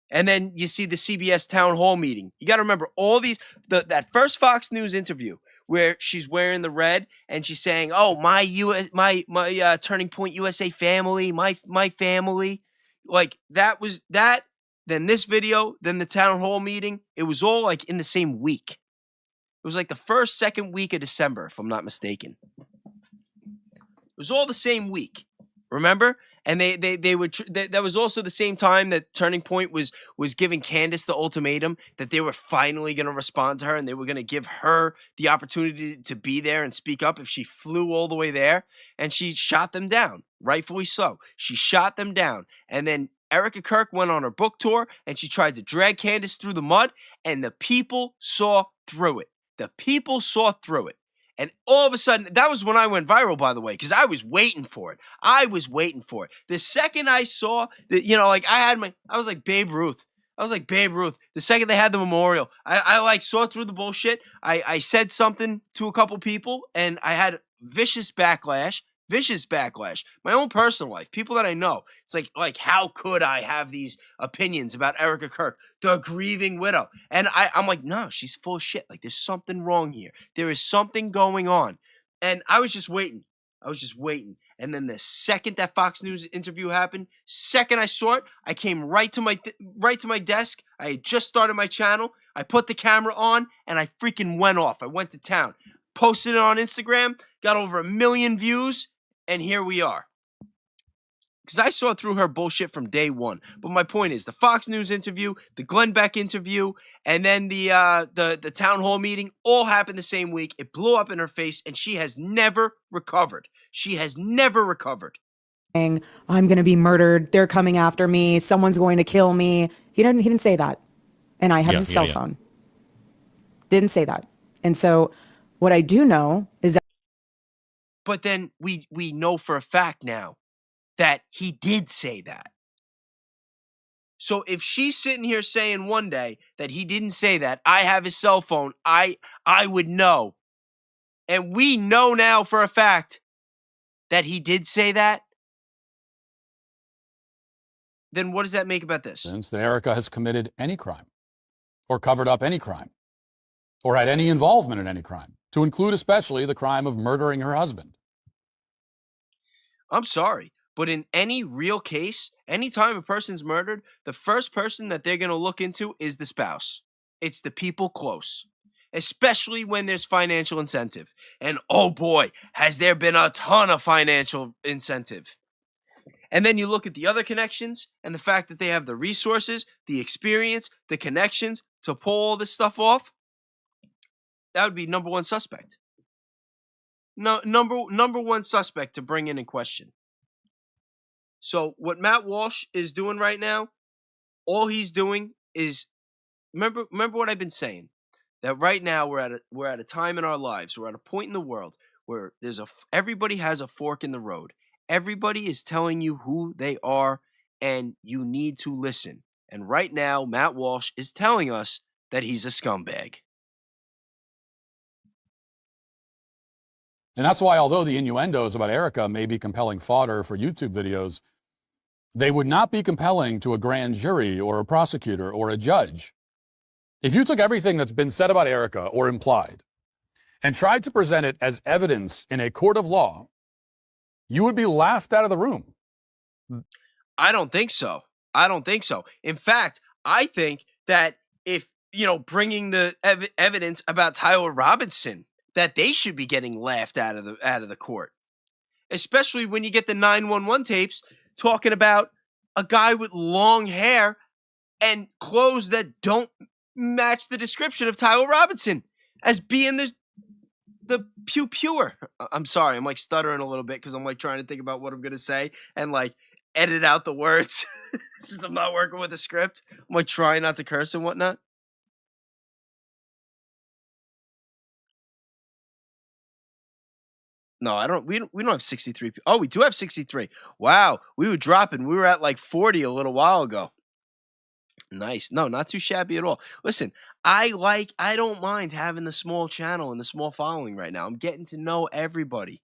And then you see the CBS town hall meeting. You got to remember all these, that first Fox News interview where she's wearing the red and she's saying, "Oh, my Turning Point USA family, my family." Like that was that. Then this video, then the town hall meeting. It was all like in the same week. It was like the second week of December, if I'm not mistaken. It was all the same week. Remember? And they would. That was also the same time that Turning Point was giving Candace the ultimatum that they were finally going to respond to her and they were going to give her the opportunity to be there and speak up if she flew all the way there. And she shot them down, rightfully so. She shot them down. And then Erica Kirk went on her book tour and she tried to drag Candace through the mud, and the people saw through it. And all of a sudden, that was when I went viral, by the way, because I was waiting for it. The second I saw that, I was like Babe Ruth. The second they had the memorial, I saw through the bullshit. I said something to a couple people, and I had vicious backlash. My own personal life, people that I know. It's like how could I have these opinions about Erica Kirk, the grieving widow? And I'm like, no, she's full of shit. Like, there's something wrong here. There is something going on. And I was just waiting. And then the second that Fox News interview happened, second I saw it, I came right to my desk. I had just started my channel. I put the camera on and I freaking went off. I went to town, posted it on Instagram, got over 1 million views. And here we are. Because I saw through her bullshit from day one. But my point is, the Fox News interview, the Glenn Beck interview, and then the town hall meeting all happened the same week. It blew up in her face, and she has never recovered. I'm going to be murdered. They're coming after me. Someone's going to kill me. He didn't say that. And I have his cell phone. Didn't say that. And so what I do know is that. But then we know for a fact now that he did say that. So if she's sitting here saying one day that he didn't say that, I have his cell phone, I would know. And we know now for a fact that he did say that. Then what does that make about this? Since that Erica has committed any crime or covered up any crime or had any involvement in any crime, to include especially the crime of murdering her husband. I'm sorry, but in any real case, anytime a person's murdered, the first person that they're going to look into is the spouse. It's the people close, especially when there's financial incentive. And oh boy, has there been a ton of financial incentive. And then you look at the other connections and the fact that they have the resources, the experience, the connections to pull all this stuff off. That would be number one suspect. No, number one suspect to bring in question. So what Matt Walsh is doing right now, all he's doing is remember what I've been saying, that right now we're at a time in our lives, we're at a point in the world where everybody has a fork in the road. Everybody is telling you who they are, and you need to listen. And right now, Matt Walsh is telling us that he's a scumbag. And that's why, although the innuendos about Erica may be compelling fodder for YouTube videos, they would not be compelling to a grand jury or a prosecutor or a judge. If you took everything that's been said about Erica or implied and tried to present it as evidence in a court of law, you would be laughed out of the room. I don't think so. In fact, I think that if, bringing the evidence about Tyler Robinson, that they should be getting laughed out of the court. Especially when you get the 911 tapes talking about a guy with long hair and clothes that don't match the description of Tyler Robinson as being the pew-pewer. I'm sorry, I'm like stuttering a little bit because I'm like trying to think about what I'm going to say and like edit out the words since I'm not working with a script. I'm like trying not to curse and whatnot. No, I don't. We don't have 63. Oh, we do have 63. Wow, we were dropping. We were at like 40 a little while ago. Nice. No, not too shabby at all. Listen, I don't mind having the small channel and the small following right now. I'm getting to know everybody.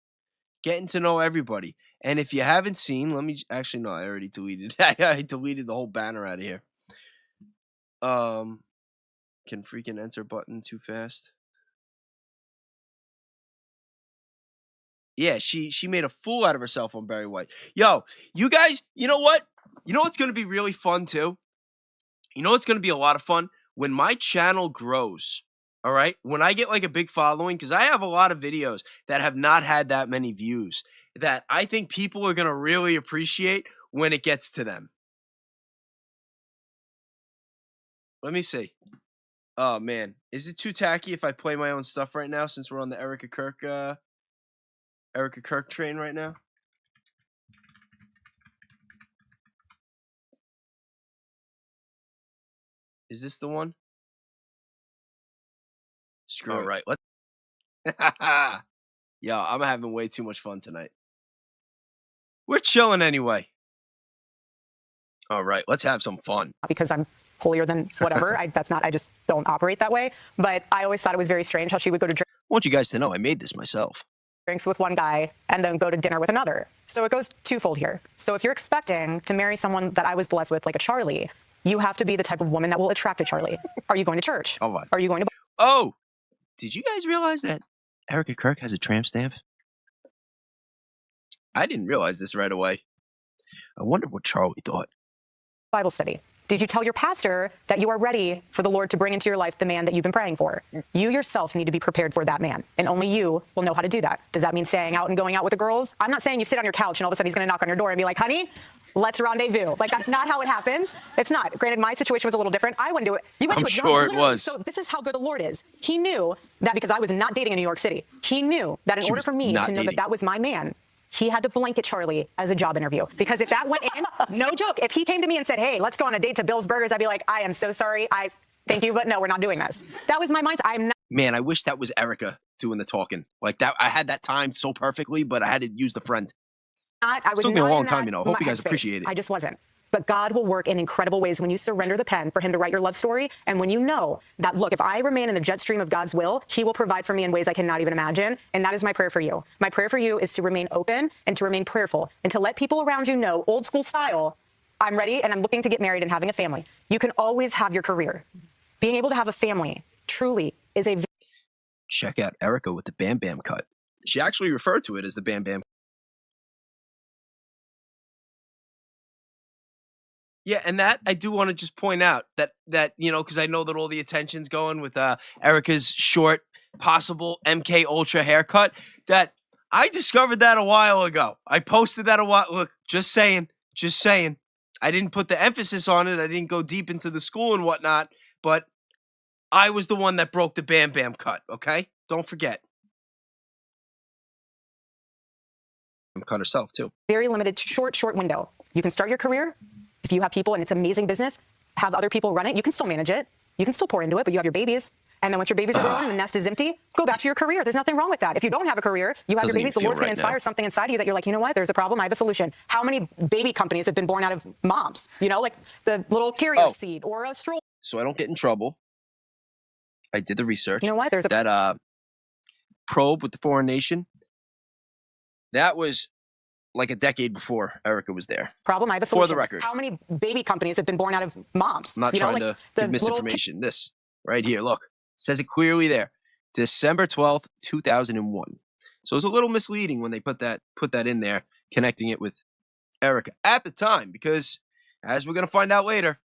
And if you haven't seen, let me actually no, I already deleted. I deleted the whole banner out of here. Can freaking enter button too fast. Yeah, she made a fool out of herself on Barry White. Yo, you guys, you know what? You know what's going to be really fun too? You know what's going to be a lot of fun? When my channel grows, all right? When I get like a big following, because I have a lot of videos that have not had that many views that I think people are going to really appreciate when it gets to them. Let me see. Oh, man. Is it too tacky if I play my own stuff right now since we're on the Erica Kirk train right now? Is this the one? Screw it. Right. Yo, I'm having way too much fun tonight. We're chilling anyway. All right, let's have some fun. Because I'm holier than whatever. I just don't operate that way. But I always thought it was very strange how she would go to drink. I want you guys to know I made this myself. Drinks with one guy and then go to dinner with another. So it goes twofold here. So if you're expecting to marry someone that I was blessed with, like a Charlie, you have to be the type of woman that will attract a Charlie. Are you going to church? Hold on. Are you going to... Oh, did you guys realize that Erica Kirk has a tramp stamp? I didn't realize this right away. I wonder what Charlie thought. Bible study. Did you tell your pastor that you are ready for the Lord to bring into your life the man that you've been praying for? You yourself need to be prepared for that man, and only you will know how to do that. Does that mean staying out and going out with the girls? I'm not saying you sit on your couch and all of a sudden he's going to knock on your door and be like, honey, let's rendezvous. Like, that's not how it happens. It's not. Granted, my situation was a little different. I wouldn't do it. You went I'm to a sure it was. So this is how good the Lord is. He knew that because I was not dating in New York City. He knew that in order for me to know that that was my man, he had to blanket Charlie as a job interview. Because if that went in, no joke, if he came to me and said, hey, let's go on a date to Bill's Burgers, I'd be like, I am so sorry. Thank you, but no, we're not doing this. That was my mindset. I'm not. Man, I wish that was Erica doing the talking. Like that, I had that timed so perfectly, but I had to use the friend. I was took me a not long in time, that you know. Hope you guys headspace. appreciate it. I just wasn't. But God will work in incredible ways when you surrender the pen for him to write your love story. And when you know that, look, if I remain in the jet stream of God's will, he will provide for me in ways I cannot even imagine. And that is my prayer for you. My prayer for you is to remain open and to remain prayerful and to let people around you know, old school style, I'm ready and I'm looking to get married and having a family. You can always have your career. Being able to have a family truly is a... Check out Erica with the Bam Bam cut. She actually referred to it as the Bam Bam. Yeah, and that I do want to just point out that you know, because I know that all the attention's going with Erica's short, possible MK Ultra haircut. That I discovered that a while ago. I posted that a while. Look, just saying. I didn't put the emphasis on it. I didn't go deep into the school and whatnot. But I was the one that broke the Bam Bam cut. Okay, don't forget. Cut herself too. Very limited, short window. You can start your career. If you have people and it's amazing business, have other people run it. You can still manage it. You can still pour into it, but you have your babies. And then once your babies are grown and the nest is empty, go back to your career. There's nothing wrong with that. If you don't have a career, you have your babies, the Lord's going to inspire something inside of you that you're like, you know what? There's a problem. I have a solution. How many baby companies have been born out of moms? You know, like the little carrier seed or a stroller. So I don't get in trouble. I did the research. You know what? There's that probe with the foreign nation. That was like a decade before Erica was there. Problem, I have a solution. For the record. How many baby companies have been born out of moms? I'm not trying to give misinformation. This right here, look, says it clearly there. December 12th, 2001. So it was a little misleading when they put that in there, connecting it with Erica at the time, because as we're going to find out later,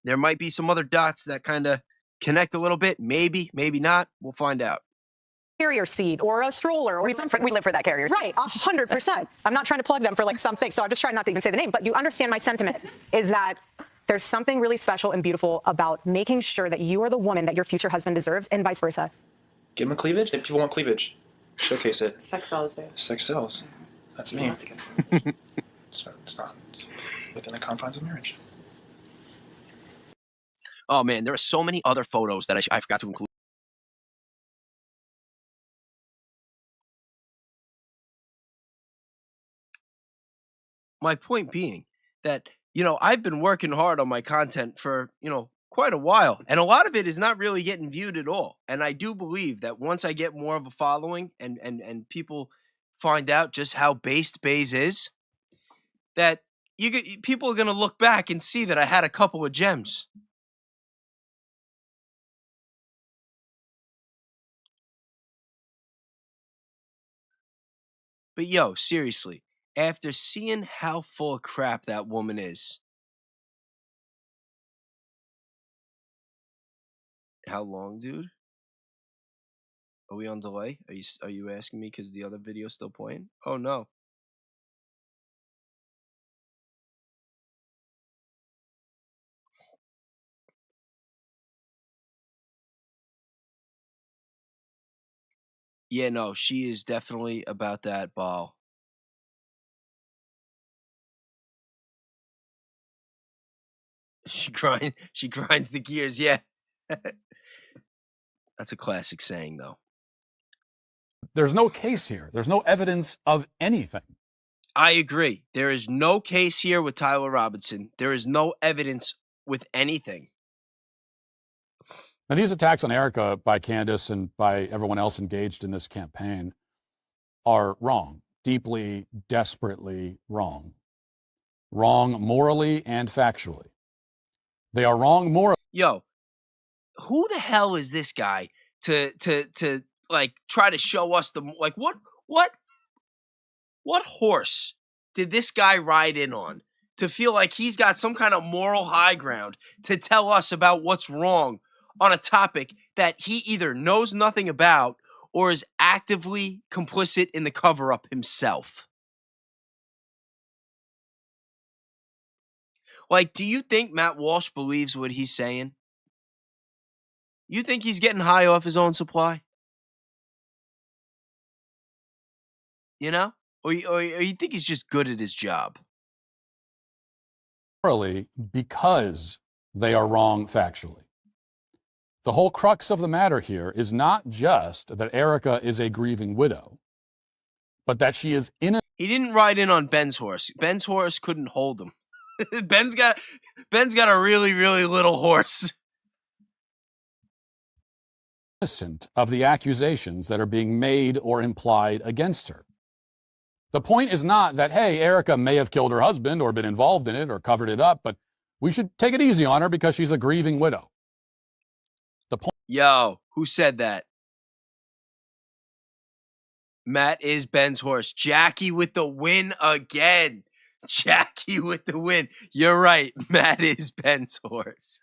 there might be some other dots that kind of connect a little bit. Maybe, maybe not. We'll find out. Carrier seat or a stroller. Or we live for that carrier seat. Right, 100%. I'm not trying to plug them for like something, so I'm just trying not to even say the name. But you understand my sentiment is that there's something really special and beautiful about making sure that you are the woman that your future husband deserves and vice versa. Give him a cleavage. People want cleavage. Showcase it. Sex sells, babe. Sex sells. That's me. It's not within the confines of marriage. Oh man, there are so many other photos that I forgot to include. My point being that, you know, I've been working hard on my content for, you know, quite a while. And a lot of it is not really getting viewed at all. And I do believe that once I get more of a following and people find out just how based Baze is, that people are going to look back and see that I had a couple of gems. But yo, seriously. After seeing how full of crap that woman is. How long, dude? Are we on delay? Are you asking me because the other video's still playing? Oh no. Yeah, no, she is definitely about that ball. She grinds the gears, yeah. That's a classic saying, though. There's no case here. There's no evidence of anything. I agree. There is no case here with Tyler Robinson. There is no evidence with anything. Now, these attacks on Erica by Candace and by everyone else engaged in this campaign are wrong. Deeply, desperately wrong. Wrong morally and factually. They are wrong morally. Yo, who the hell is this guy to like try to show us the like what horse did this guy ride in on to feel like he's got some kind of moral high ground to tell us about what's wrong on a topic that he either knows nothing about or is actively complicit in the cover-up himself? Like, do you think Matt Walsh believes what he's saying? You think he's getting high off his own supply? You know? Or you think he's just good at his job? Because they are wrong factually. The whole crux of the matter here is not just that Erica is a grieving widow, but that she is innocent. He didn't ride in on Ben's horse. Ben's horse couldn't hold him. Ben's got a really, really little horse. Innocent of the accusations that are being made or implied against her. The point is not that, hey, Erica may have killed her husband or been involved in it or covered it up, but we should take it easy on her because she's a grieving widow. The point. Yo, who said that? Matt is Ben's horse. Jackie with the win again. Jackie with the win. You're right. Matt is Ben's horse.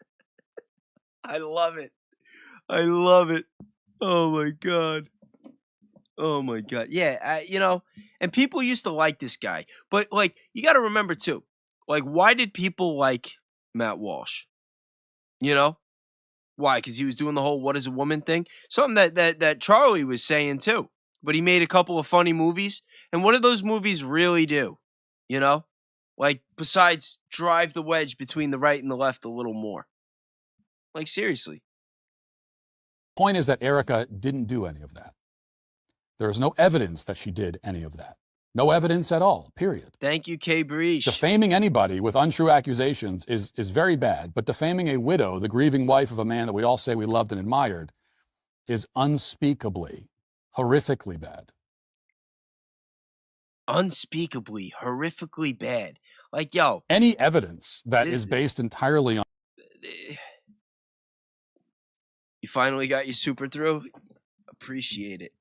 I love it. I love it. Oh my God. Oh my God. Yeah, and people used to like this guy. But like, you got to remember too, like, why did people like Matt Walsh? You know? Why? Because he was doing the whole "what is a woman" thing. Something that Charlie was saying too. But he made a couple of funny movies. And what do those movies really do? You know? Like, besides drive the wedge between the right and the left a little more. Like, seriously. Point is that Erica didn't do any of that. There is no evidence that she did any of that. No evidence at all, period. Thank you, Kay Breach. Defaming anybody with untrue accusations is very bad, but defaming a widow, the grieving wife of a man that we all say we loved and admired, is unspeakably, horrifically bad. Unspeakably, horrifically bad. Like, yo. Any evidence that is based entirely on... You finally got your super through? Appreciate it.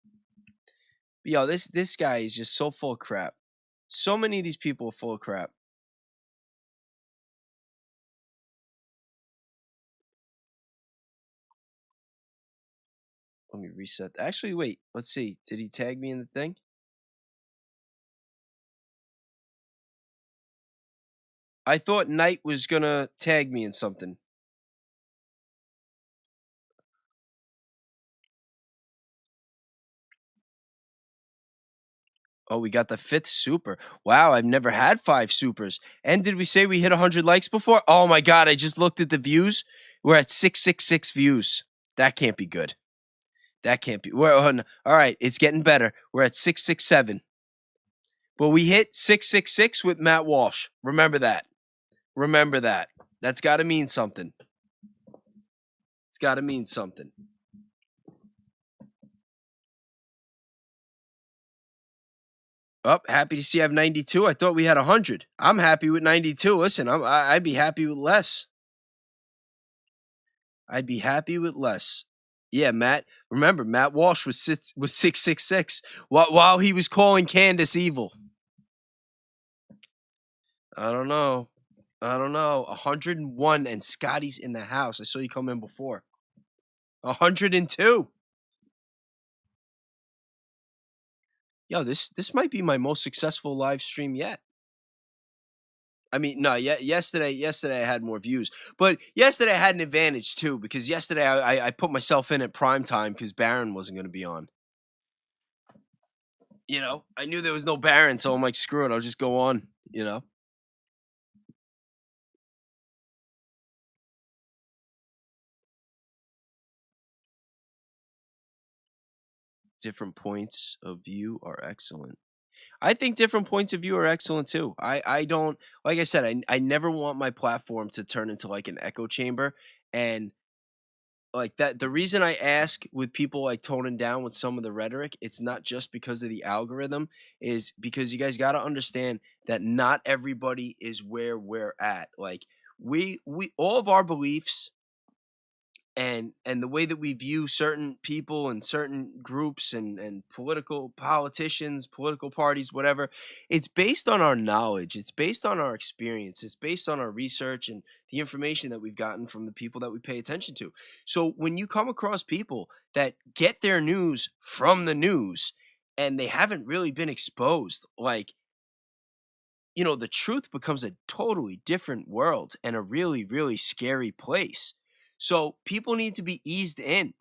But yo, this guy is just so full of crap. So many of these people are full of crap. Let me reset. Actually, wait. Let's see. Did he tag me in the thing? I thought Knight was gonna tag me in something. Oh, we got the 5th super. Wow, I've never had 5 supers. And did we say we hit 100 likes before? Oh my God, I just looked at the views. We're at 666 views. That can't be good. That can't be. All right, it's getting better. We're at 667. But we hit 666 with Matt Walsh. Remember that. Remember that. That's got to mean something. It's got to mean something. Oh, happy to see I have 92. I thought we had 100. I'm happy with 92. Listen, I'd be happy with less. I'd be happy with less. Yeah, Matt. Remember, Matt Walsh was 666 while he was calling Candace evil. I don't know. 101 and Scotty's in the house. I saw you come in before. 102. Yo, this might be my most successful live stream yet. I mean, no, yesterday I had more views. But yesterday I had an advantage too, because yesterday I put myself in at prime time because Baron wasn't going to be on. You know, I knew there was no Baron, so I'm like, screw it, I'll just go on, you know. Different points of view are excellent. I think different points of view are excellent too. I don't, like I said, I never want my platform to turn into like an echo chamber. And like that, the reason I ask with people like toning down with some of the rhetoric, it's not just because of the algorithm, is because you guys got to understand that not everybody is where we're at. Like we all of our beliefs and the way that we view certain people and certain groups and politicians, political parties, whatever, it's based on our knowledge. It's based on our experience. It's based on our research and the information that we've gotten from the people that we pay attention to. So when you come across people that get their news from the news and they haven't really been exposed, like, you know, the truth becomes a totally different world and a really, really scary place. So people need to be eased in.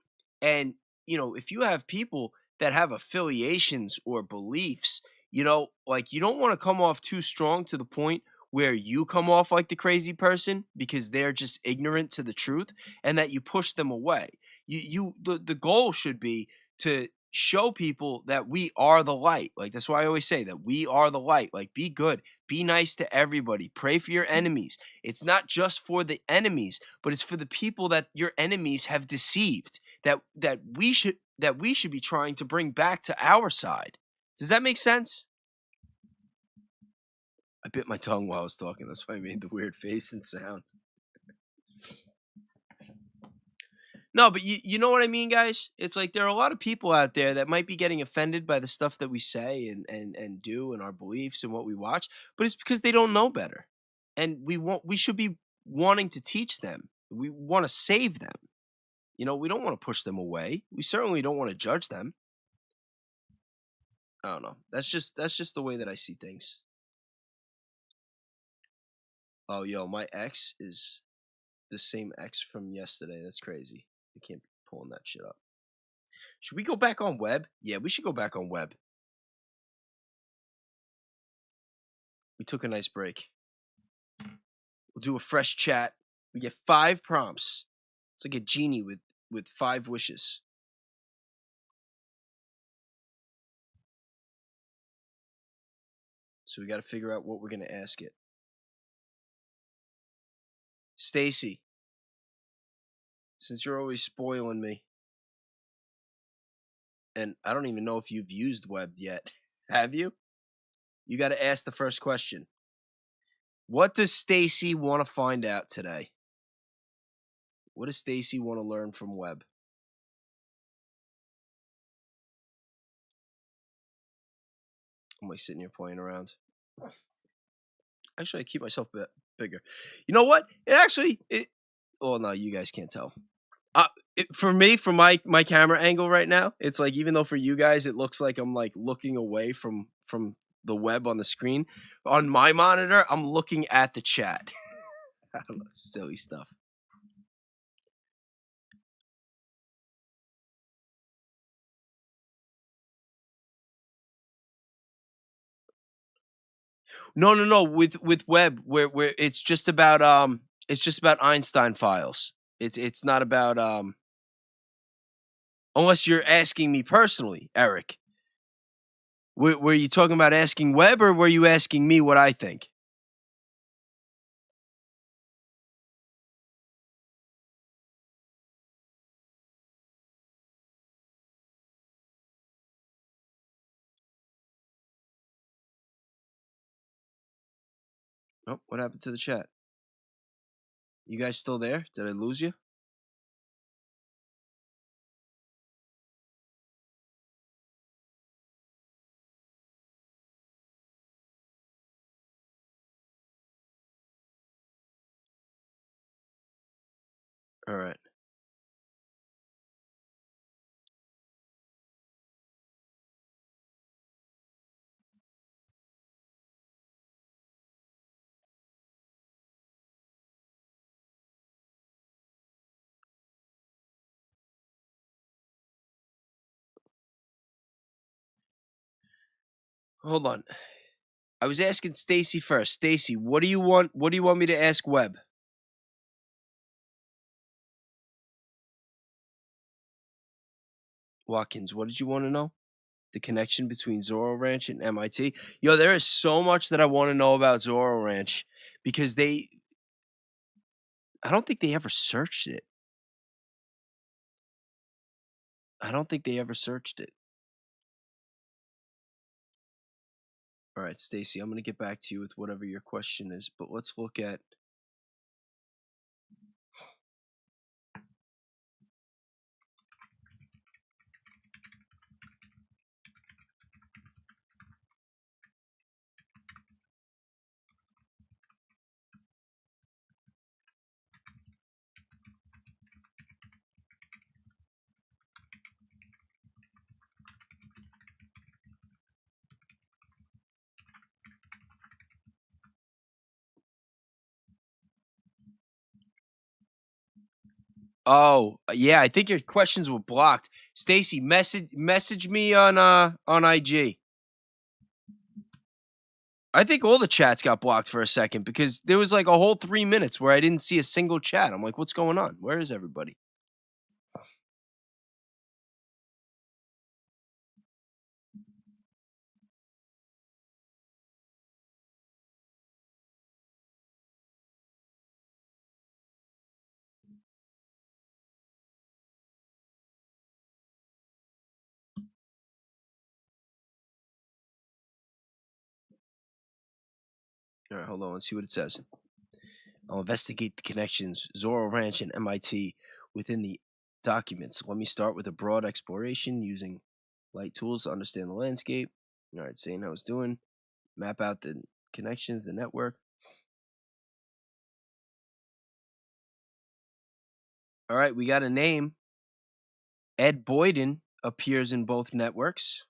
And, you know, if you have people that have affiliations or beliefs, You know, like you don't want to come off too strong to the point where you come off like the crazy person because they're just ignorant to the truth and that you push them away. The goal should be to show people that we are the light. Like that's why I always say that we are the light. Like be good, be nice to everybody, pray for your enemies. It's not just for the enemies, but it's for the people that your enemies have deceived that we should be trying to bring back to our side. Does that make sense? I bit my tongue while I was talking. That's why I made the weird face and sound. No, but you know what I mean, guys? It's like there are a lot of people out there that might be getting offended by the stuff that we say and do and our beliefs and what we watch, but it's because they don't know better. And we should be wanting to teach them. We want to save them. You know, we don't want to push them away. We certainly don't want to judge them. I don't know. That's just the way that I see things. Oh, yo, my ex is the same ex from yesterday. That's crazy. I can't be pulling that shit up. Should we go back on Webb? Yeah, we should go back on Webb. We took a nice break. We'll do a fresh chat. We get 5 prompts. It's like a genie with 5 wishes. So we got to figure out what we're going to ask it. Stacy, since you're always spoiling me, and I don't even know if you've used Webb yet. Have you? You got to ask the first question. What does Stacy want to find out today? What does Stacy want to learn from Webb? I'm like sitting here playing around. Actually, I keep myself a bit bigger. You know what? Oh no, you guys can't tell. For me, from my camera angle right now, it's like even though for you guys it looks like I'm like looking away from the Webb on the screen, on my monitor I'm looking at the chat. I don't know, silly stuff. No. With Webb, where it's just about Einstein files. It's not about unless you're asking me personally, Eric. Were you talking about asking Webb, or were you asking me what I think? Oh, what happened to the chat? You guys still there? Did I lose you? All right. Hold on. I was asking Stacy first. Stacy, what do you want? What do you want me to ask Webb? Watkins, what did you want to know? The connection between Zoro Ranch and MIT? Yo, there is so much that I want to know about Zoro Ranch because I don't think they ever searched it. All right, Stacy, I'm going to get back to you with whatever your question is, but let's look at Oh, yeah, I think your questions were blocked. Stacy, message me on IG. I think all the chats got blocked for a second because there was like a whole 3 minutes where I didn't see a single chat. I'm like, what's going on? Where is everybody? All right, hold on. Let's see what it says. I'll investigate the connections, Zoro Ranch and MIT, within the documents. Let me start with a broad exploration using light tools to understand the landscape. All right, saying how it's doing. Map out the connections, the network. All right, we got a name. Ed Boyden appears in both networks.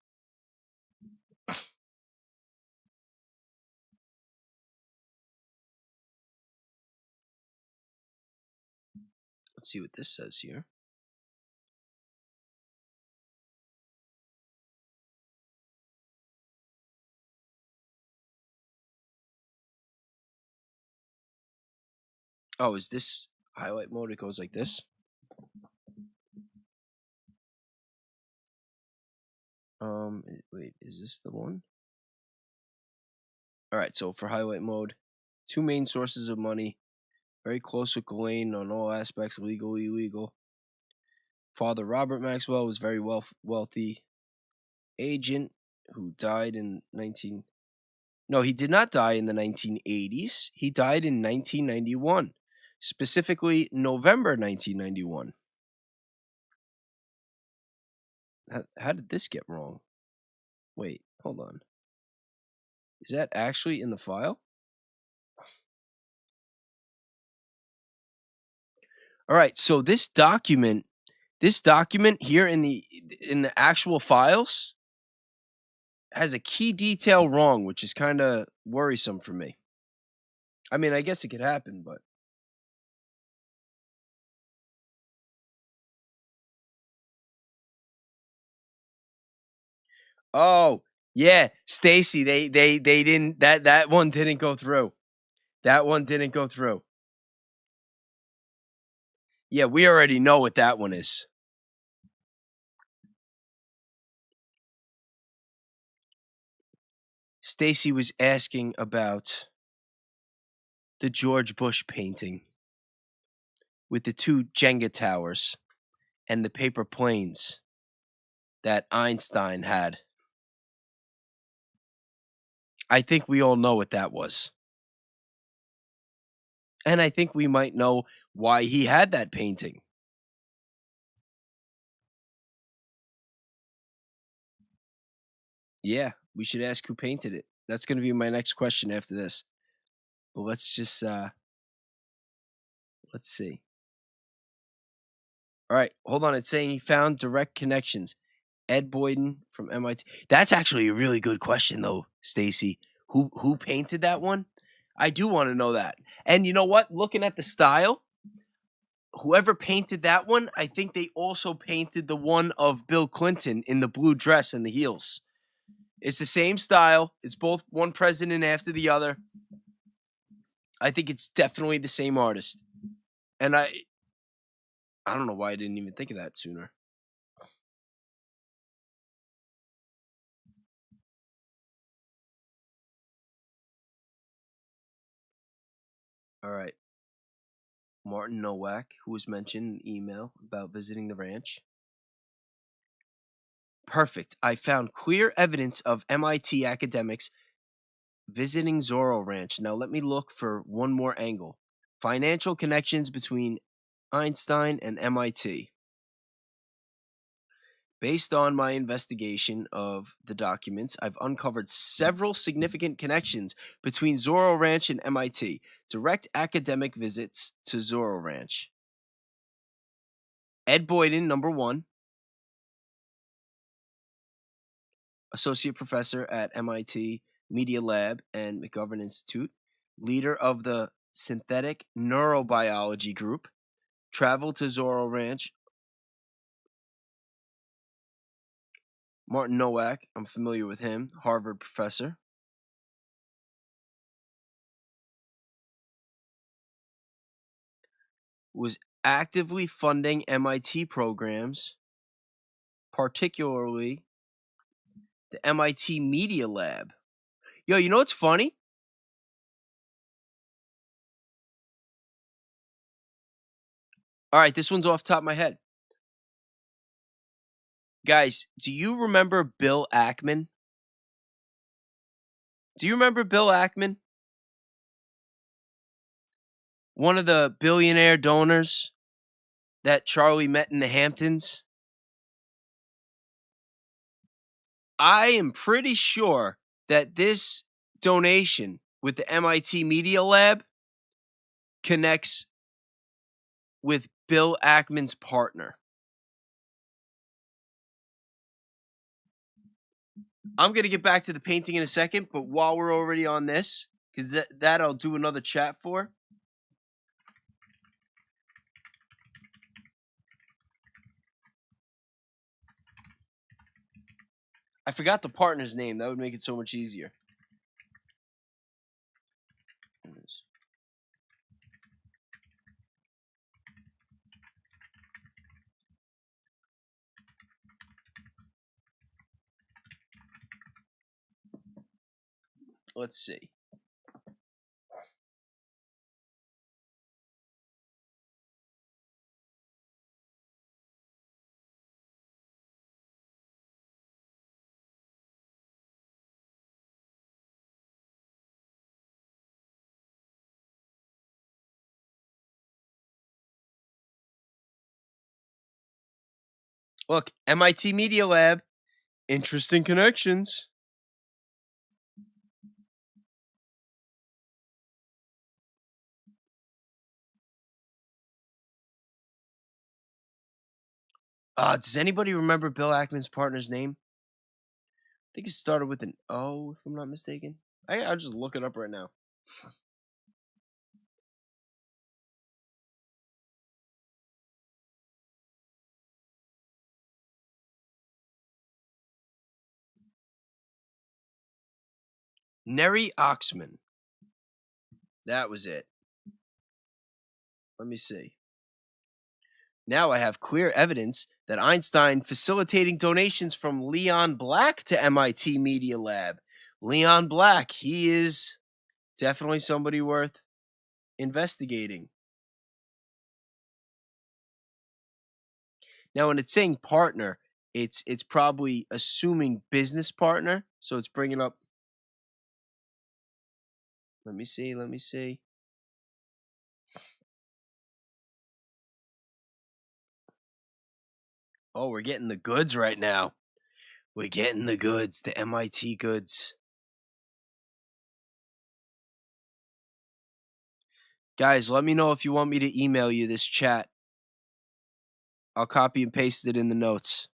Let's see what this says here. Oh, is this highlight mode? It goes like this. Wait, is this the one? All right, so for highlight mode, 2 main sources of money, very close with Ghislaine on all aspects, legal, illegal. Father Robert Maxwell was very wealthy agent who died in No, he did not die in the 1980s. He died in 1991, specifically November 1991. How did this get wrong? Wait, hold on. Is that actually in the file? All right, so this document here in the actual files has a key detail wrong, which is kind of worrisome for me. I mean, I guess it could happen, but oh, yeah, Stacy, they didn't that one didn't go through. That one didn't go through. Yeah, we already know what that one is. Stacy was asking about the George Bush painting with the 2 Jenga towers and the paper planes that Einstein had. I think we all know what that was. And I think we might know why he had that painting. Yeah, we should ask who painted it. That's going to be my next question after this. But let's just let's see. All right, hold on. It's saying he found direct connections. Ed Boyden from MIT. That's actually a really good question, though, Stacy. Who painted that one? I do want to know that. And you know what? Looking at the style, whoever painted that one, I think they also painted the one of Bill Clinton in the blue dress and the heels. It's the same style. It's both one president after the other. I think it's definitely the same artist. And I don't know why I didn't even think of that sooner. All right. Martin Nowak, who was mentioned in the email about visiting the ranch. Perfect. I found clear evidence of MIT academics visiting Zoro Ranch. Now let me look for one more angle. Financial connections between Einstein and MIT. Based on my investigation of the documents, I've uncovered several significant connections between Zoro Ranch and MIT. Direct academic visits to Zoro Ranch. Ed Boyden, number 1. Associate professor at MIT Media Lab and McGovern Institute. Leader of the Synthetic Neurobiology Group. Traveled to Zoro Ranch. Martin Nowak, I'm familiar with him, Harvard professor. was actively funding MIT programs, particularly the MIT Media Lab. Yo, you know what's funny? All right, this one's off the top of my head. Guys, do you remember Bill Ackman? Do you remember Bill Ackman? One of the billionaire donors that Charlie met in the Hamptons? I am pretty sure that this donation with the MIT Media Lab connects with Bill Ackman's partner. I'm going to get back to the painting in a second, but while we're already on this, because that I'll do another chat for. I forgot the partner's name. That would make it so much easier. Let's see. Look, MIT Media Lab, interesting connections. Does anybody remember Bill Ackman's partner's name? I think it started with an O, if I'm not mistaken. I'll just look it up right now. Neri Oxman. That was it. Let me see. Now I have clear evidence that Einstein facilitating donations from Leon Black to MIT Media Lab. Leon Black, he is definitely somebody worth investigating. Now, when it's saying partner, it's probably assuming business partner. So it's bringing up. Let me see. Oh, we're getting the goods right now. We're getting the goods, the MIT goods. Guys, let me know if you want me to email you this chat. I'll copy and paste it in the notes.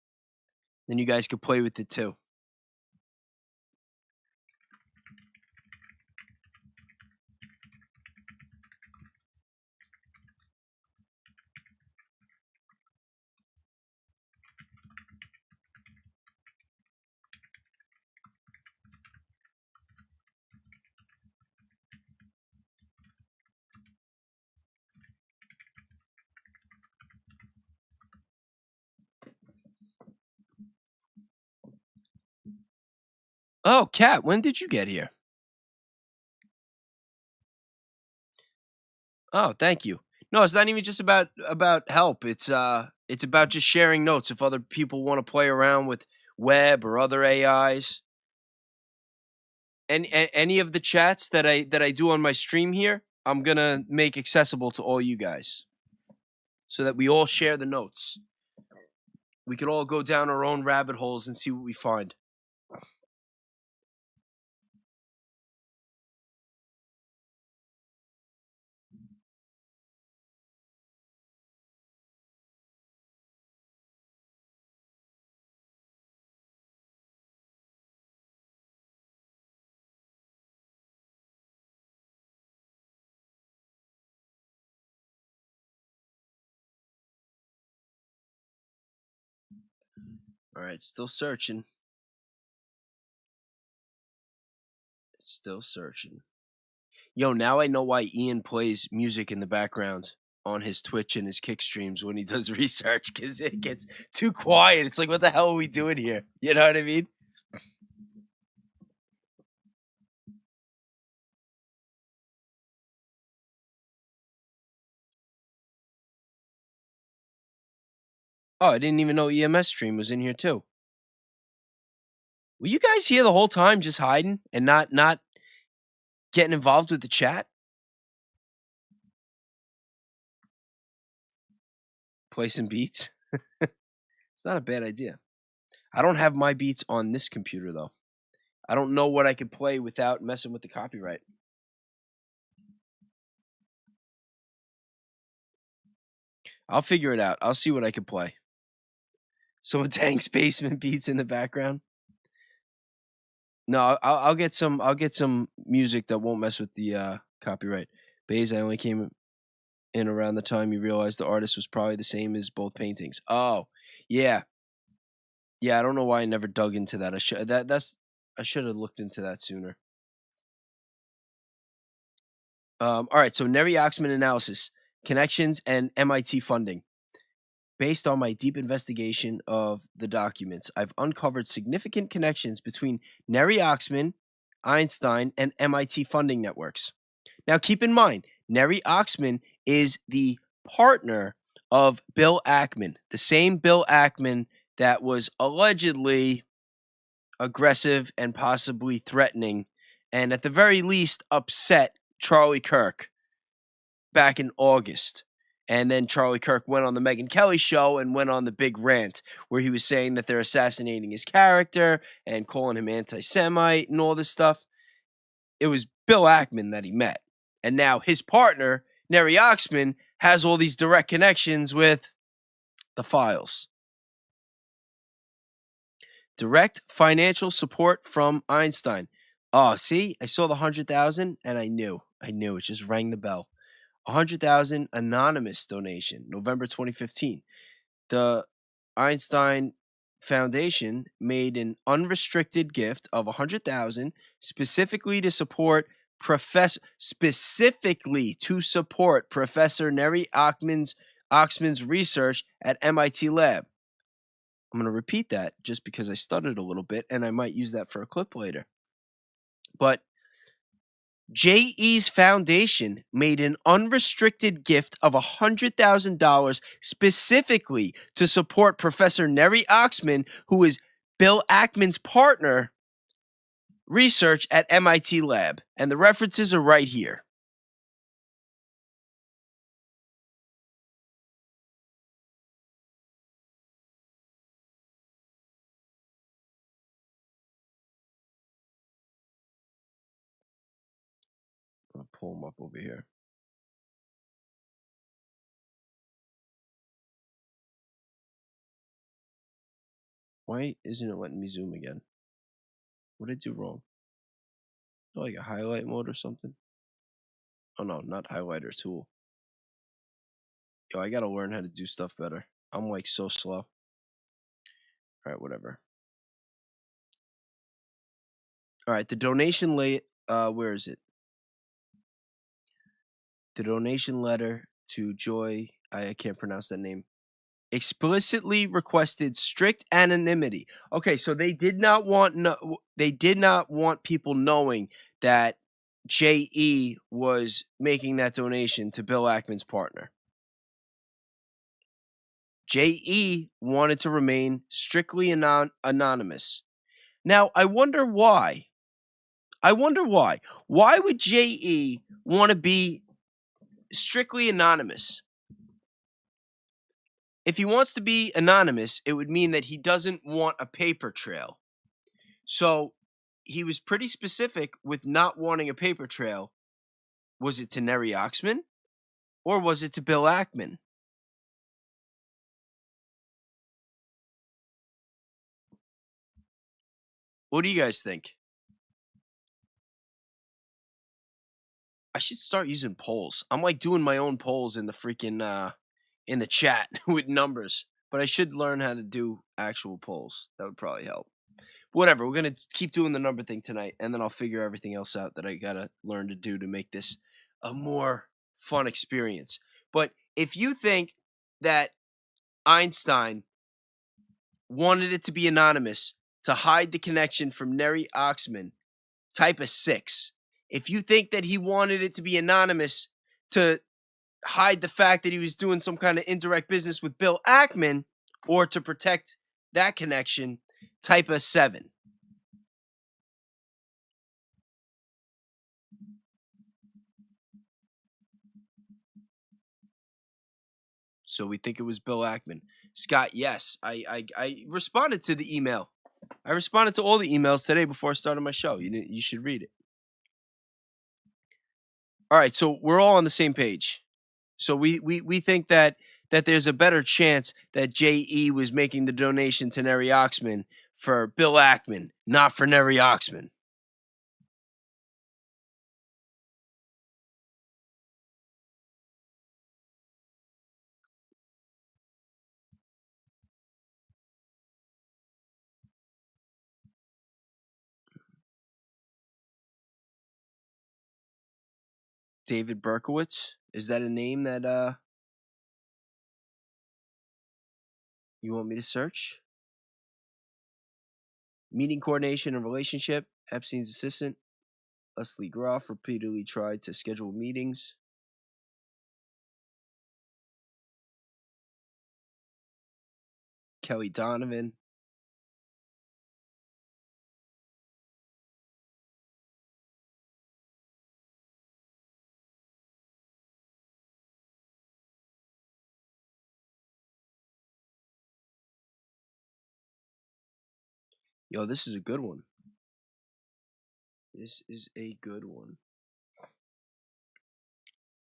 Then you guys can play with it too. Oh, Kat, when did you get here? Oh, thank you. No, it's not even just about help. It's about just sharing notes. If other people want to play around with Webb or other AIs, and any of the chats that I do on my stream here, I'm gonna make accessible to all you guys, so that we all share the notes. We could all go down our own rabbit holes and see what we find. All right, still searching. Still searching. Yo, now I know why Ian plays music in the background on his Twitch and his Kick streams when he does research because it gets too quiet. It's like, what the hell are we doing here? You know what I mean? Oh, I didn't even know EMS stream was in here too. Were you guys here the whole time just hiding and not getting involved with the chat? Play some beats? It's not a bad idea. I don't have my beats on this computer though. I don't know what I could play without messing with the copyright. I'll figure it out. I'll see what I can play. Some Tank's basement beats in the background. No, I'll get some. I'll get some music that won't mess with the copyright. Baze, I only came in around the time you realized the artist was probably the same as both paintings. Oh, yeah, yeah. I don't know why I never dug into that. I should. I should have looked into that sooner. All right. So Neri Oxman analysis, connections, and MIT funding. Based on my deep investigation of the documents, I've uncovered significant connections between Neri Oxman, Einstein, and MIT funding networks. Now, keep in mind, Neri Oxman is the partner of Bill Ackman, the same Bill Ackman that was allegedly aggressive and possibly threatening, and at the very least upset Charlie Kirk back in August. And then Charlie Kirk went on the Megyn Kelly show and went on the big rant where he was saying that they're assassinating his character and calling him anti-Semite and all this stuff. It was Bill Ackman that he met. And now his partner, Neri Oxman, has all these direct connections with the files. Direct financial support from Einstein. Oh, see, I saw the 100,000 and I knew. It just rang the bell. 100,000 anonymous donation, November 2015. The Einstein Foundation made an unrestricted gift of 100,000 specifically to support Professor Neri Oxman's research at MIT lab. I'm going to repeat that just because I stuttered a little bit and I might use that for a clip later. But JE's foundation made an unrestricted gift of $100,000 specifically to support Professor Neri Oxman, who is Bill Ackman's partner, research at MIT lab. And the references are right here. I'll pull them up over here. Why isn't it letting me zoom again? What did I do wrong? Like a highlight mode or something? Oh no, not highlighter tool. Yo, I gotta learn how to do stuff better. I'm like so slow. Alright, whatever. Alright, the donation where is it? The donation letter to Joy, I can't pronounce that name, explicitly requested strict anonymity. Okay, so they did not want people knowing that JE was making that donation to Bill Ackman's partner. JE wanted to remain strictly anonymous. Now, I wonder why. Why would JE want to be strictly anonymous? If he wants to be anonymous, it would mean that he doesn't want a paper trail. So he was pretty specific with not wanting a paper trail. Was it to Neri Oxman or was it to Bill Ackman? What do you guys think? I should start using polls. I'm like doing my own polls in the freaking in the chat with numbers, but I should learn how to do actual polls. That would probably help. Whatever, we're going to keep doing the number thing tonight, and then I'll figure everything else out that I got to learn to do to make this a more fun experience. But if you think that Einstein wanted it to be anonymous to hide the connection from Neri Oxman, type a 6. If you think that he wanted it to be anonymous to hide the fact that he was doing some kind of indirect business with Bill Ackman or to protect that connection, type a 7. So we think it was Bill Ackman. Scott, yes, I responded to the email. I responded to all the emails today before I started my show. You should read it. All right, so we're all on the same page. So we think that there's a better chance that J.E. was making the donation to Neri Oxman for Bill Ackman, not for Neri Oxman. David Berkowitz? Is that a name that you want me to search? Meeting coordination and relationship. Epstein's assistant, Leslie Groff, repeatedly tried to schedule meetings. Kelly Donovan. Yo, this is a good one. This is a good one.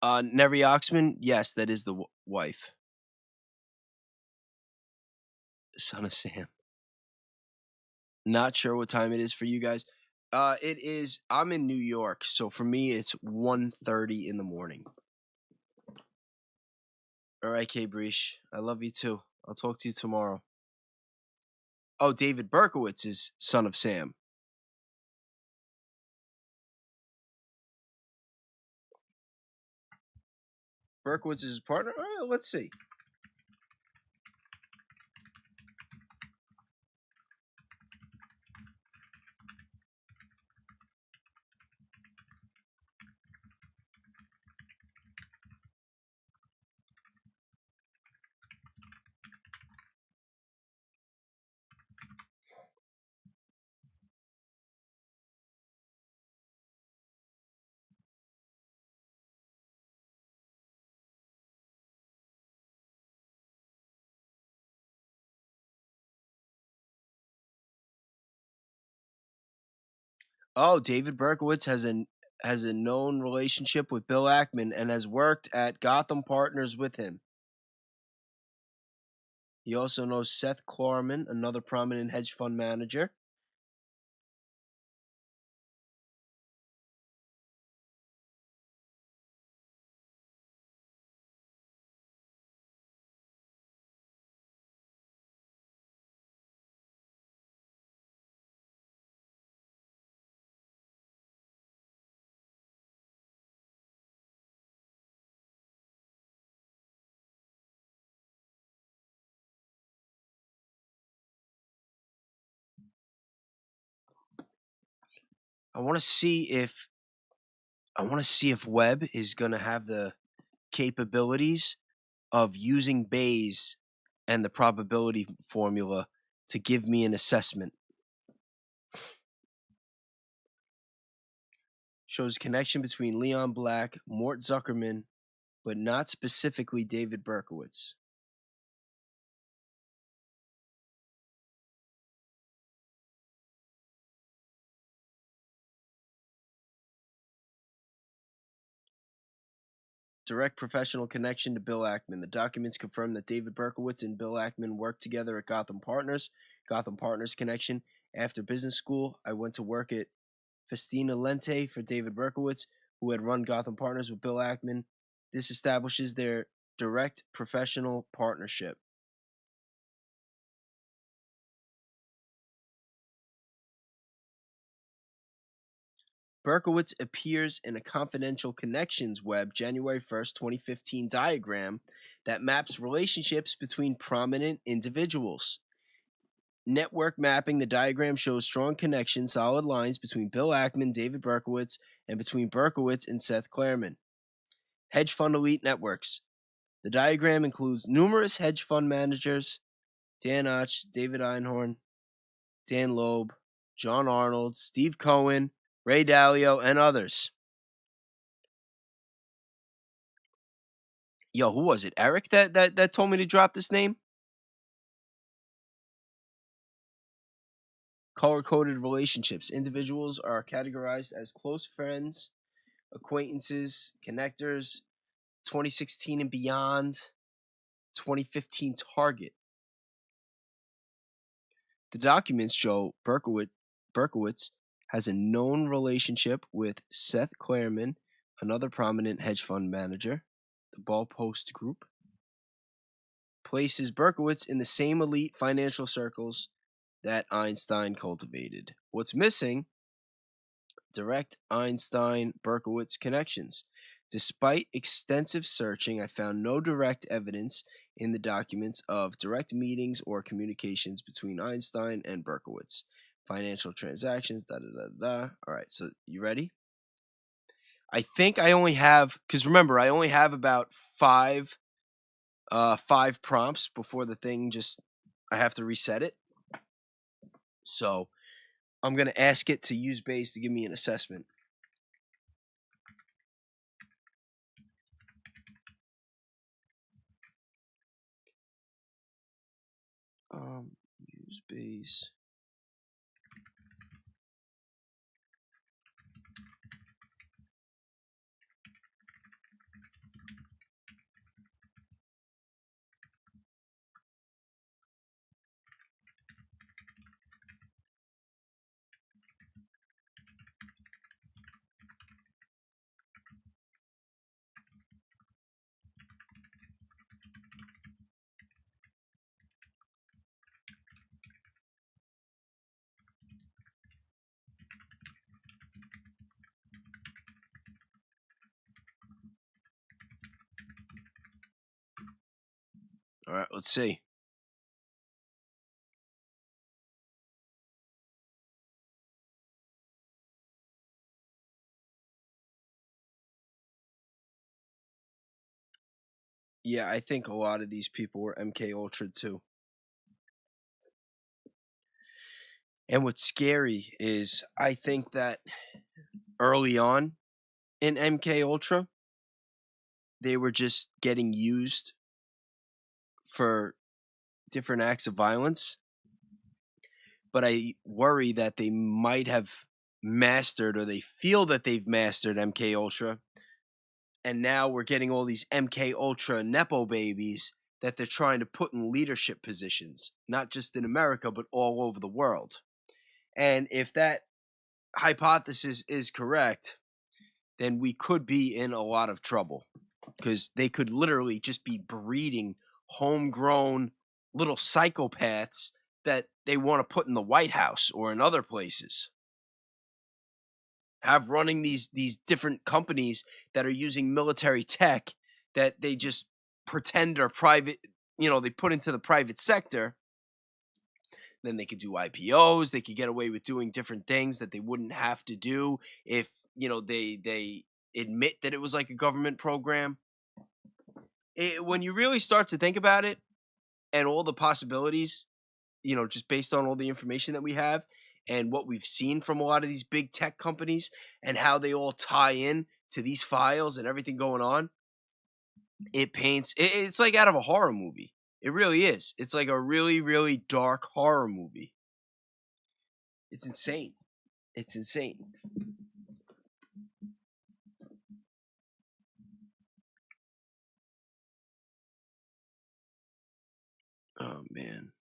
Neri Oxman, yes, that is the wife. Son of Sam. Not sure what time it is for you guys. It is, I'm in New York, so for me it's 1:30 in the morning. All right, K. Breach, I love you too. I'll talk to you tomorrow. Oh, David Berkowitz is son of Sam. Berkowitz is his partner? All right, let's see. Oh, David Berkowitz has a known relationship with Bill Ackman and has worked at Gotham Partners with him. He also knows Seth Klarman, another prominent hedge fund manager. I want to see if Webb is going to have the capabilities of using Bayes and the probability formula to give me an assessment. Shows connection between Leon Black, Mort Zuckerman, but not specifically David Berkowitz. Direct professional connection to Bill Ackman. The documents confirm that David Berkowitz and Bill Ackman worked together at Gotham Partners. Gotham Partners connection. After business school, I went to work at Festina Lente for David Berkowitz, who had run Gotham Partners with Bill Ackman. This establishes their direct professional partnership. Berkowitz appears in a confidential connections Webb January 1st, 2015 diagram that maps relationships between prominent individuals. Network mapping, the diagram shows strong connections, solid lines between Bill Ackman, David Berkowitz, and between Berkowitz and Seth Klarman. Hedge fund elite networks. The diagram includes numerous hedge fund managers: Dan Och, David Einhorn, Dan Loeb, John Arnold, Steve Cohen, Ray Dalio, and others. Yo, who was it? Eric that told me to drop this name? Color-coded relationships. Individuals are categorized as close friends, acquaintances, connectors, 2016 and beyond, 2015 target. The documents show Berkowitz has a known relationship with Seth Klarman, another prominent hedge fund manager. The Ballpost Group places Berkowitz in the same elite financial circles that Einstein cultivated. What's missing? Direct Einstein-Berkowitz connections. Despite extensive searching, I found no direct evidence in the documents of direct meetings or communications between Einstein and Berkowitz. Financial transactions, da-da-da-da. All right, so you ready? I think I only have, because remember, I only have about five prompts before the thing I have to reset it. So I'm going to ask it to use base to give me an assessment. Use base. All right, let's see. Yeah, I think a lot of these people were MK Ultra too. And what's scary is I think that early on in MK Ultra, they were just getting used for different acts of violence. But I worry that they might have mastered, or they feel that they've mastered MK Ultra. And now we're getting all these MK Ultra Nepo babies that they're trying to put in leadership positions, not just in America, but all over the world. And if that hypothesis is correct, then we could be in a lot of trouble, because they could literally just be breeding homegrown little psychopaths that they want to put in the White House or in other places. Have running these different companies that are using military tech that they just pretend are private, they put into the private sector. Then they could do IPOs. They could get away with doing different things that they wouldn't have to do if, they admit that it was like a government program. When you really start to think about it and all the possibilities, just based on all the information that we have and what we've seen from a lot of these big tech companies and how they all tie in to these files and everything going on, it's like out of a horror movie. It really is. It's like a really, really dark horror movie. It's insane. It's insane. Oh, man.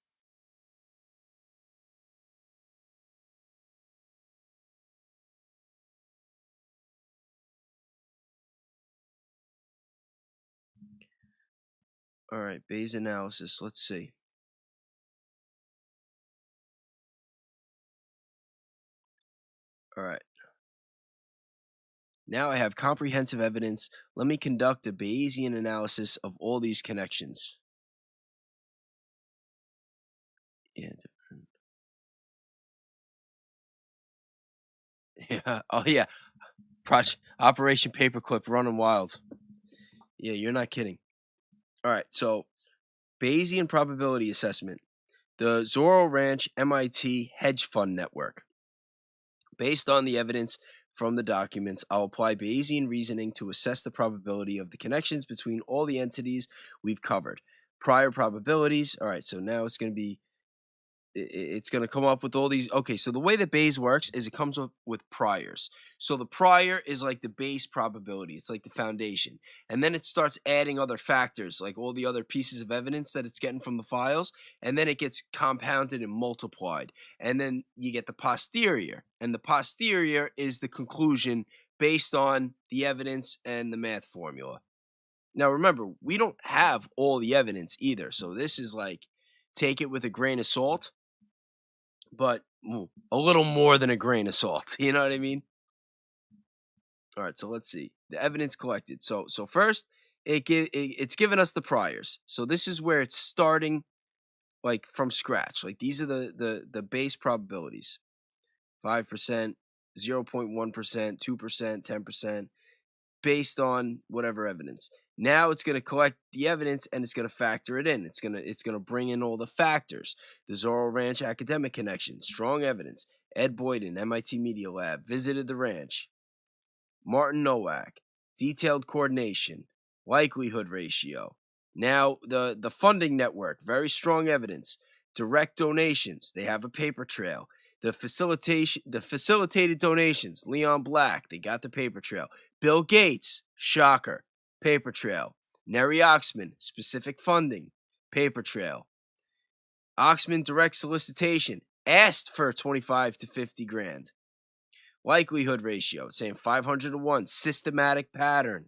All right, Bayes analysis. Let's see. All right. Now I have comprehensive evidence. Let me conduct a Bayesian analysis of all these connections. Yeah. Yeah. Oh, yeah. Project Operation Paperclip running wild. Yeah, you're not kidding. All right. So, Bayesian probability assessment. The Zoro Ranch MIT hedge fund network. Based on the evidence from the documents, I'll apply Bayesian reasoning to assess the probability of the connections between all the entities we've covered. Prior probabilities. All right, so now it's going to be, it's going to come up with all these. Okay, so the way that Bayes works is it comes up with priors. So the prior is like the base probability. It's like the foundation. And then it starts adding other factors, like all the other pieces of evidence that it's getting from the files. And then it gets compounded and multiplied. And then you get the posterior. And the posterior is the conclusion based on the evidence and the math formula. Now, remember, we don't have all the evidence either. So this is like, take it with a grain of salt. But a little more than a grain of salt. You know what I mean? All right, so let's see. The evidence collected. So first, it's given us the priors. So this is where it's starting like from scratch. Like these are the base probabilities. 5%, 0.1%, 2%, 10%, based on whatever evidence. Now it's going to collect the evidence and it's going to factor it in. It's going to bring in all the factors. The Zoro Ranch academic connection, strong evidence. Ed Boyden, MIT Media Lab, visited the ranch. Martin Nowak, detailed coordination, likelihood ratio. Now the funding network, very strong evidence. Direct donations, they have a paper trail. The facilitated donations, Leon Black, they got the paper trail. Bill Gates, shocker, paper trail. Neri Oxman, specific funding, paper trail. Oxman direct solicitation, asked for 25 to 50 grand. Likelihood ratio, saying 500 to 1, systematic pattern.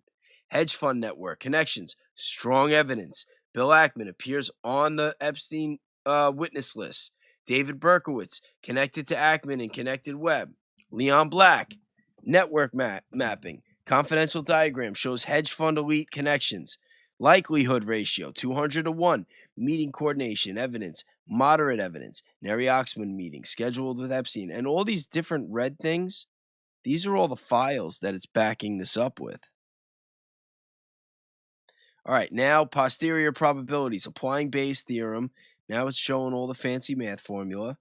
Hedge fund network, connections, strong evidence. Bill Ackman appears on the Epstein witness list. David Berkowitz, connected to Ackman and connected Webb. Leon Black, network mapping. Confidential diagram shows hedge fund elite connections. Likelihood ratio, 200 to 1. Meeting coordination, evidence, moderate evidence. Neri Oxman meeting, scheduled with Epstein. And all these different red things, these are all the files that it's backing this up with. All right, now posterior probabilities, applying Bayes' theorem. Now it's showing all the fancy math formula.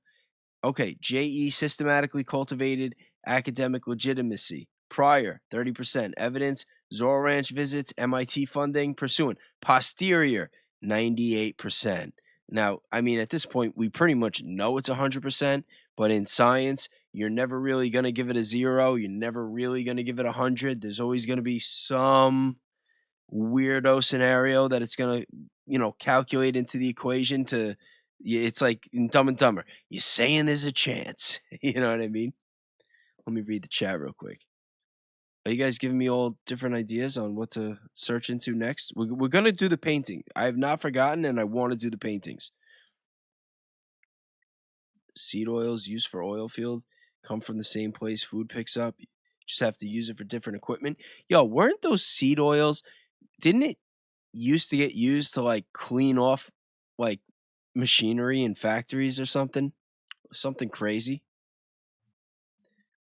Okay, JE systematically cultivated academic legitimacy. Prior, 30%. Evidence, Zoro Ranch visits, MIT funding, pursuant. Posterior, 98%. Now, I mean, at this point, we pretty much know it's 100%, but in science, you're never really going to give it a 0. You're never really going to give it 100. There's always going to be some weirdo scenario that it's going to, calculate into the equation to, it's like in Dumb and Dumber. You're saying there's a chance. You know what I mean? Let me read the chat real quick. Are you guys giving me all different ideas on what to search into next? We're going to do the painting. I have not forgotten, and I want to do the paintings. Seed oils used for oil field come from the same place food picks up. You just have to use it for different equipment. Yo, weren't those seed oils, didn't it used to get used to, like, clean off, like, machinery in factories or something? Something crazy?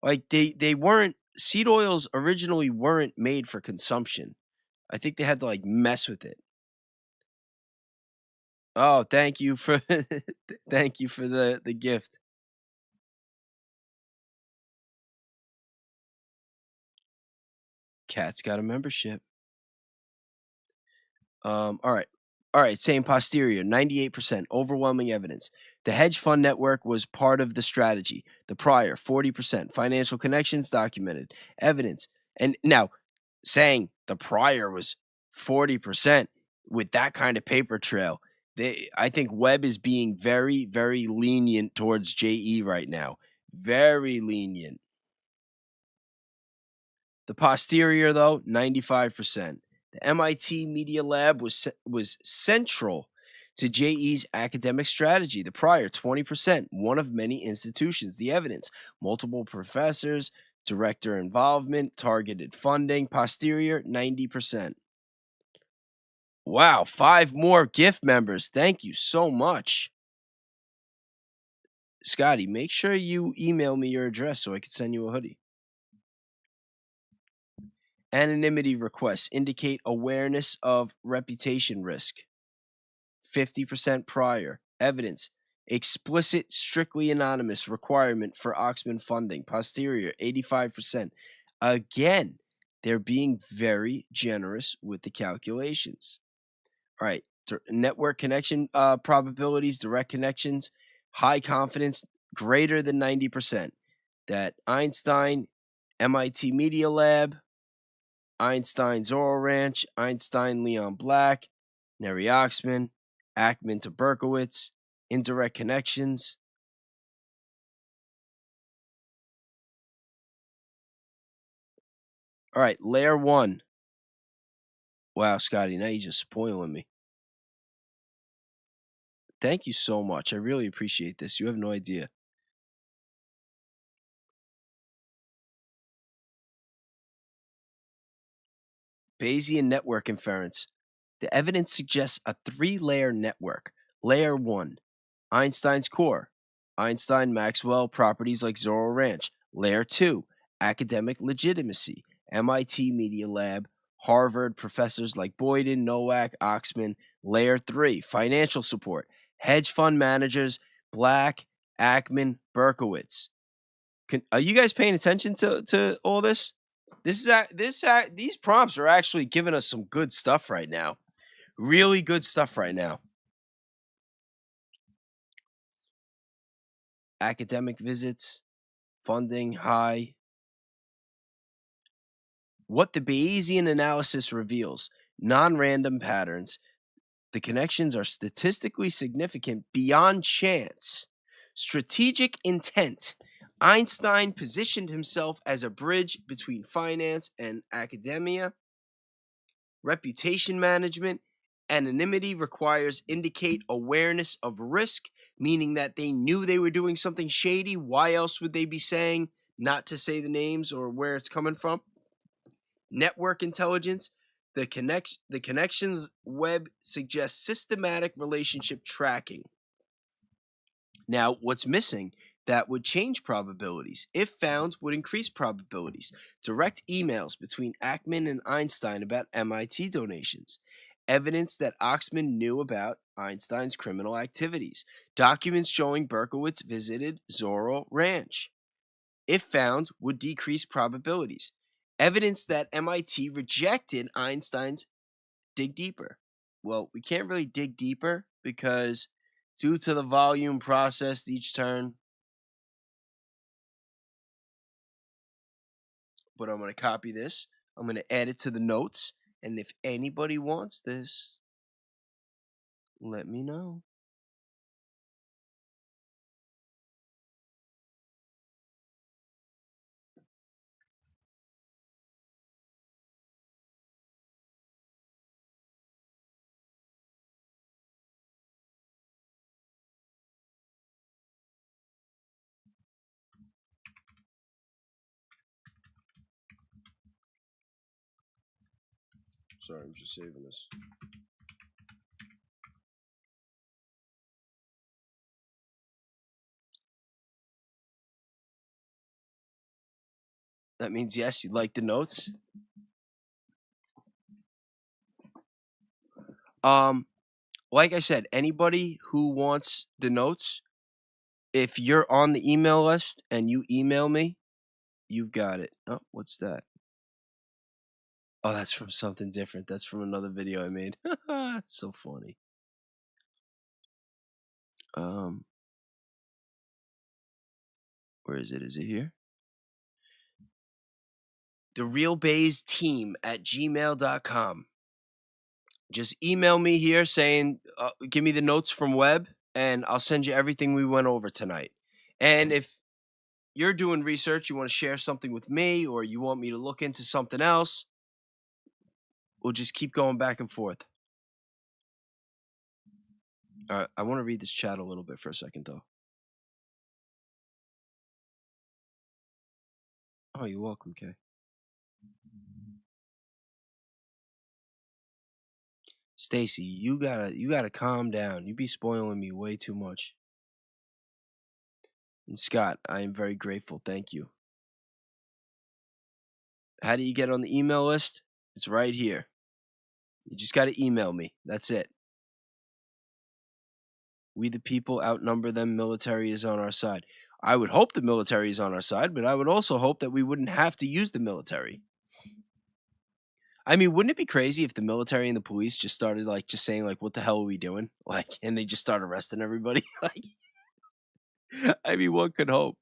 Like, they weren't, seed oils originally weren't made for consumption. I think they had to, like, mess with it. Oh, thank you for thank you for the gift. Cat's got a membership. All right, same posterior, 98%, overwhelming evidence. The hedge fund network was part of the strategy. The prior, 40%, financial connections documented, evidence. And now, saying the prior was 40% with that kind of paper trail, I think Webb is being very, very lenient towards JE right now. Very lenient. The posterior, though, 95%. The MIT Media Lab was central to JE's academic strategy. The prior, 20%, one of many institutions. The evidence, multiple professors, director involvement, targeted funding, posterior 90%. Wow, 5 more gift members. Thank you so much. Scotty, make sure you email me your address so I can send you a hoodie. Anonymity requests indicate awareness of reputation risk. 50% prior. Evidence. Explicit, strictly anonymous requirement for Oxman funding. Posterior, 85%. Again, they're being very generous with the calculations. All right. Network connection probabilities, direct connections, high confidence, greater than 90%. That Einstein, MIT Media Lab, Einstein Zoro Ranch, Einstein Leon Black, Neri Oxman, Ackman to Berkowitz, indirect connections. All right, layer 1. Wow, Scotty, now you're just spoiling me. Thank you so much. I really appreciate this. You have no idea. Bayesian network inference. The evidence suggests a 3-layer network. Layer 1, Einstein's core. Einstein Maxwell properties like Zoro Ranch. Layer 2, academic legitimacy. MIT Media Lab, Harvard professors like Boyden, Nowak, Oxman. Layer 3, financial support. Hedge fund managers, Black, Ackman, Berkowitz. Are you guys paying attention to all this? These prompts are actually giving us some good stuff right now. Really good stuff right now. Academic visits, funding high. What the Bayesian analysis reveals, non-random patterns. The connections are statistically significant beyond chance. Strategic intent. Einstein positioned himself as a bridge between finance and academia. Reputation management. Anonymity requires indicate awareness of risk, meaning that they knew they were doing something shady. Why else would they be saying not to say the names or where it's coming from? Network intelligence. The connections web suggests systematic relationship tracking. Now, what's missing? That would change probabilities. If found, would increase probabilities. Direct emails between Ackman and Einstein about MIT donations. Evidence that Oxman knew about Einstein's criminal activities. Documents showing Berkowitz visited Zoro Ranch. If found, would decrease probabilities. Evidence that MIT rejected Einstein's dig deeper. Well, we can't really dig deeper because due to the volume processed each turn. But I'm going to copy this. I'm going to add it to the notes. And if anybody wants this, let me know. Sorry, I'm just saving this. That means yes, you like the notes. Like I said, anybody who wants the notes, if you're on the email list and you email me, you've got it. Oh, what's that? Oh, that's from something different. That's from another video I made. It's so funny. Where is it? Is it here? TheRealBaysTeam@gmail.com. Just email me here saying, give me the notes from Webb, and I'll send you everything we went over tonight. And if you're doing research, you want to share something with me, or you want me to look into something else, we'll just keep going back and forth. All right, I want to read this chat a little bit for a second, though. Oh, you're welcome, Kay. Stacy, you gotta calm down. You be spoiling me way too much. And Scott, I am very grateful. Thank you. How do you get on the email list? It's right here. You just got to email me. That's it. We the people outnumber them. Military is on our side. I would hope the military is on our side, but I would also hope that we wouldn't have to use the military. I mean, wouldn't it be crazy if the military and the police just started just saying what the hell are we doing? And they just start arresting everybody? I mean, one could hope.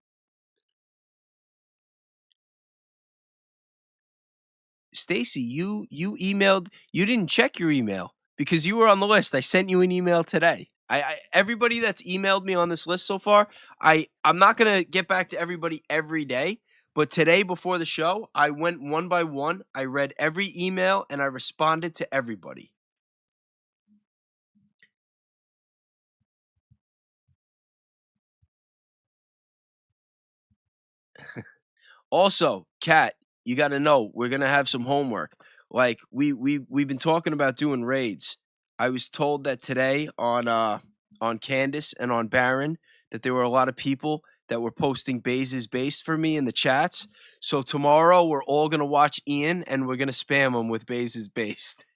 Stacy, you emailed, you didn't check your email because you were on the list. I sent you an email today. Everybody that's emailed me on this list so far, I'm not going to get back to everybody every day, but today before the show, I went one by one. I read every email and I responded to everybody. Also, Kat, you got to know we're going to have some homework. We've been talking about doing raids. I was told that today on Candace and on Baron that there were a lot of people that were posting Baze's Based for me in the chats. So tomorrow we're all going to watch Ian and we're going to spam him with Baze's Based.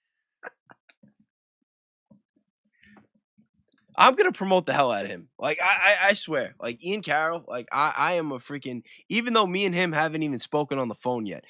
I'm going to promote the hell out of him. I swear. Ian Carroll, I am a freaking... Even though me and him haven't even spoken on the phone yet.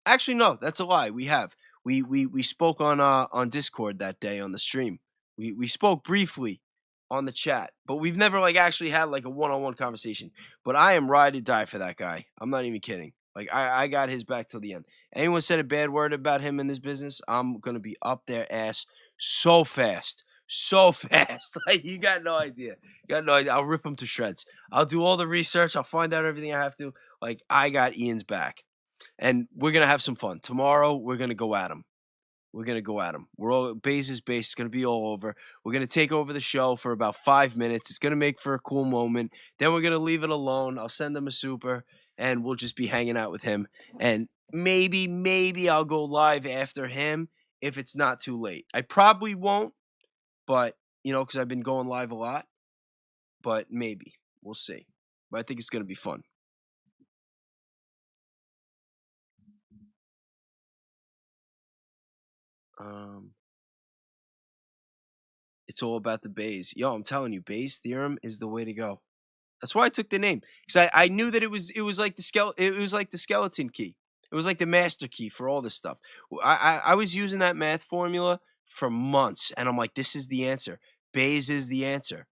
Actually, no, that's a lie. We have. We spoke on Discord that day on the stream. We spoke briefly on the chat. But we've never, actually had, a one-on-one conversation. But I am ride or die for that guy. I'm not even kidding. I got his back till the end. Anyone said a bad word about him in this business, I'm going to be up their ass so fast. So fast. You got no idea. You got no idea. I'll rip them to shreds. I'll do all the research. I'll find out everything I have to. I got Ian's back. And we're going to have some fun. Tomorrow, we're going to go at him. We're going to go at him. We're all... Baze's Base is going to be all over. We're going to take over the show for about 5 minutes. It's going to make for a cool moment. Then we're going to leave it alone. I'll send him a super. And we'll just be hanging out with him. And maybe I'll go live after him if it's not too late. I probably won't. But, because I've been going live a lot. But maybe. We'll see. But I think it's going to be fun. It's all about the Bayes. Yo, I'm telling you, Bayes' theorem is the way to go. That's why I took the name. Because I knew that it was like the skeleton key. It was like the master key for all this stuff. I was using that math formula for months, and I'm like, this is the answer. Bayes is the answer.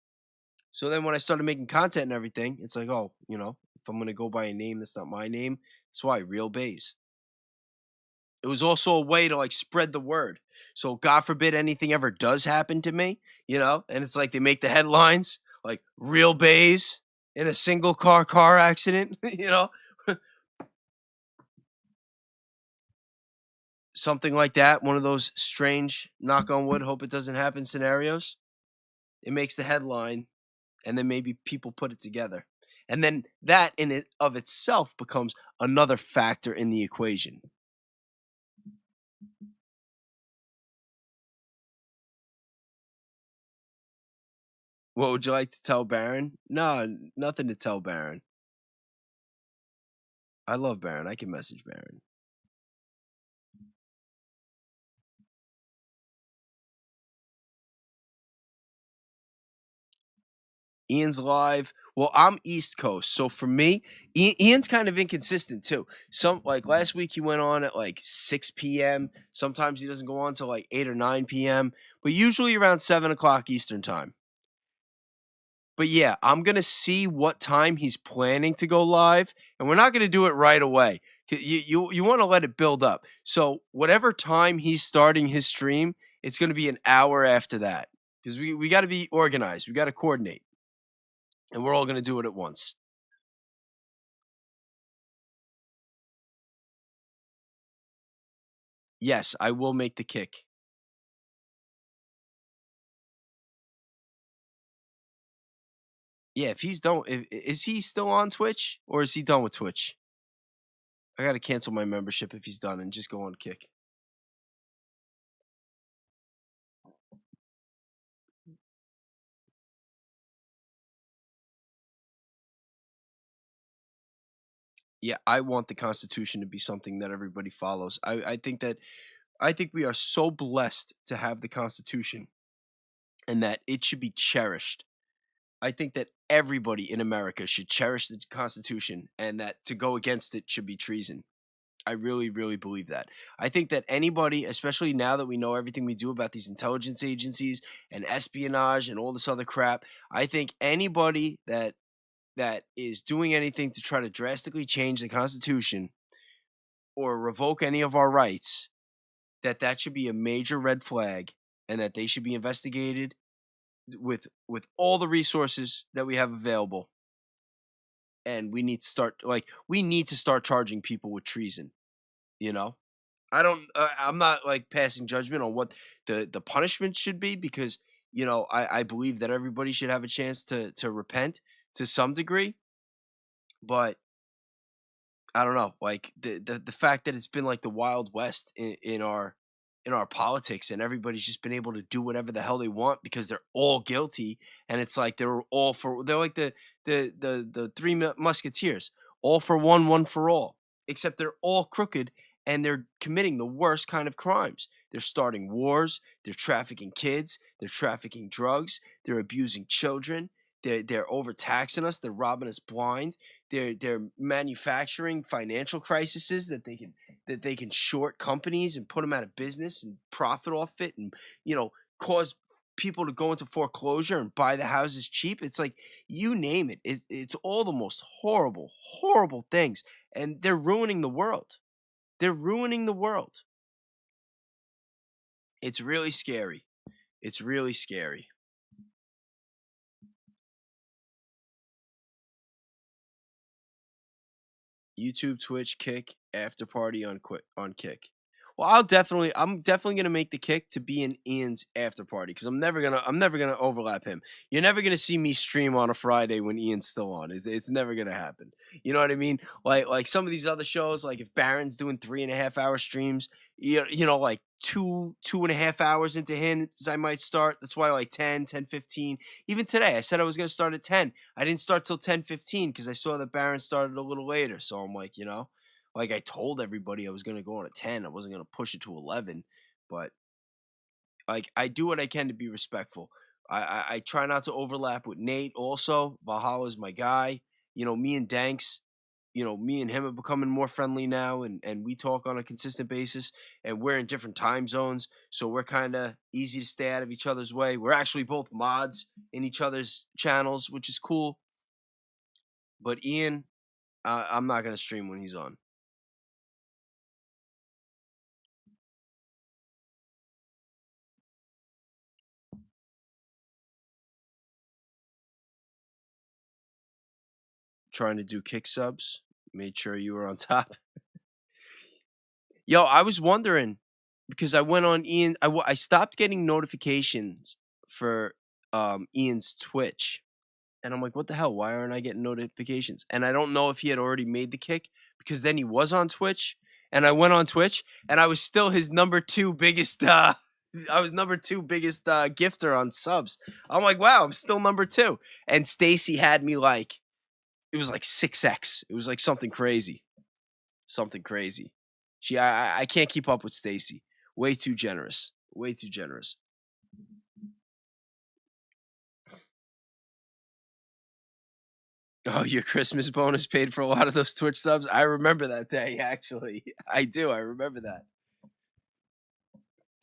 So then when I started making content and everything, it's like, oh, if I'm going to go by a name that's not my name, that's why, Real Bayes. It was also a way to spread the word. So God forbid anything ever does happen to me, and it's they make the headlines, Real Bayes in a single car accident, Something like that. One of those strange, knock on wood, hope it doesn't happen scenarios. It makes the headline, and then maybe people put it together. And then that in it of itself becomes another factor in the equation. What would you like to tell Baron? No, nothing to tell Baron. I love Baron. I can message Baron. Ian's live. Well, I'm East Coast, so for me, Ian's kind of inconsistent too. Some last week he went on at 6 p.m. Sometimes he doesn't go on till 8 or 9 p.m. But usually around 7 o'clock Eastern time. But yeah, I'm gonna see what time he's planning to go live, and we're not gonna do it right away. You want to let it build up. So whatever time he's starting his stream, it's gonna be an hour after that because we got to be organized. We got to coordinate. And we're all going to do it at once. Yes, I will make the kick. Yeah, if he's done, is he still on Twitch or is he done with Twitch? I got to cancel my membership if he's done and just go on Kick. Yeah, I want the Constitution to be something that everybody follows. I think we are so blessed to have the Constitution and that it should be cherished. I think that everybody in America should cherish the Constitution and that to go against it should be treason. I really, really believe that. I think that anybody, especially now that we know everything we do about these intelligence agencies and espionage and all this other crap, I think anybody that is doing anything to try to drastically change the Constitution or revoke any of our rights, that should be a major red flag and that they should be investigated with all the resources that we have available. And we need to start charging people with treason, you know? I'm not like passing judgment on what the punishment should be because, I believe that everybody should have a chance to repent to some degree. But I don't know, like the fact that it's been like the Wild West in our politics and everybody's just been able to do whatever the hell they want because they're all guilty, and it's like they're like the three musketeers, all for one for all, except they're all crooked and they're committing the worst kind of crimes. They're starting wars, they're trafficking kids, they're trafficking drugs, they're abusing children, they're overtaxing us, they're robbing us blind, they're manufacturing financial crises that they can short companies and put them out of business and profit off it, and cause people to go into foreclosure and buy the houses cheap. It's like, you name it. It's all the most horrible things, and they're ruining the world. They're ruining the world. It's really scary. It's really scary. YouTube, Twitch, Kick, after party on Kick. Well, I'm definitely gonna make the Kick to be in Ian's after party because I'm never gonna overlap him. You're never gonna see me stream on a Friday when Ian's still on. It's never gonna happen. You know what I mean? Like some of these other shows, like if Baron's doing 3.5 hour streams, like 2.5 hours into his, I might start. That's why like 10:15. Even today, I said I was gonna start at 10. I didn't start till 10:15 because I saw that Baron started a little later. So I'm like, like I told everybody I was gonna go on at 10. I wasn't gonna push it to 11, but like I do what I can to be respectful. I try not to overlap with Nate. Also, Valhalla's my guy. Me and Danks. Me and him are becoming more friendly now, and we talk on a consistent basis. And we're in different time zones, so we're kind of easy to stay out of each other's way. We're actually both mods in each other's channels, which is cool. But Ian, I'm not gonna stream when he's on. Trying to do Kick subs. Made sure you were on top. Yo, I was wondering because I went on Ian. I stopped getting notifications for Ian's Twitch, and I'm like, what the hell? Why aren't I getting notifications? And I don't know if he had already made the Kick because then he was on Twitch, and I went on Twitch, and I was still his number 2 biggest. I was number 2 biggest gifter on subs. I'm like, wow, I'm still number 2, and Stacy had me like. It was like 6x. It was like something crazy. I can't keep up with Stacy. Way too generous. Oh, your Christmas bonus paid for a lot of those Twitch subs? I remember that day, actually. I do. I remember that.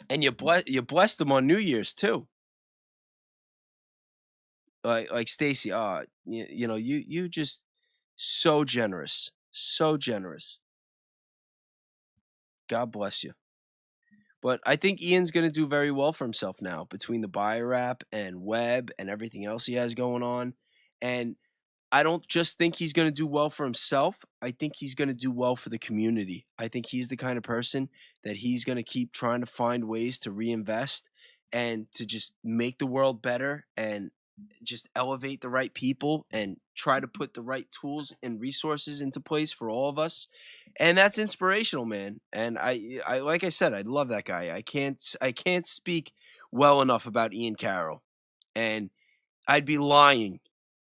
And you blessed them on New Year's, too. Like Stacy, you just so generous. So generous. God bless you. But I think Ian's going to do very well for himself now between the buyer app and Webb and everything else he has going on. And I don't just think he's going to do well for himself. I think he's going to do well for the community. I think he's the kind of person that he's going to keep trying to find ways to reinvest and to just make the world better and just elevate the right people and try to put the right tools and resources into place for all of us. And that's inspirational, man. And I like I said, I love that guy. I can't speak well enough about Ian Carroll. And I'd be lying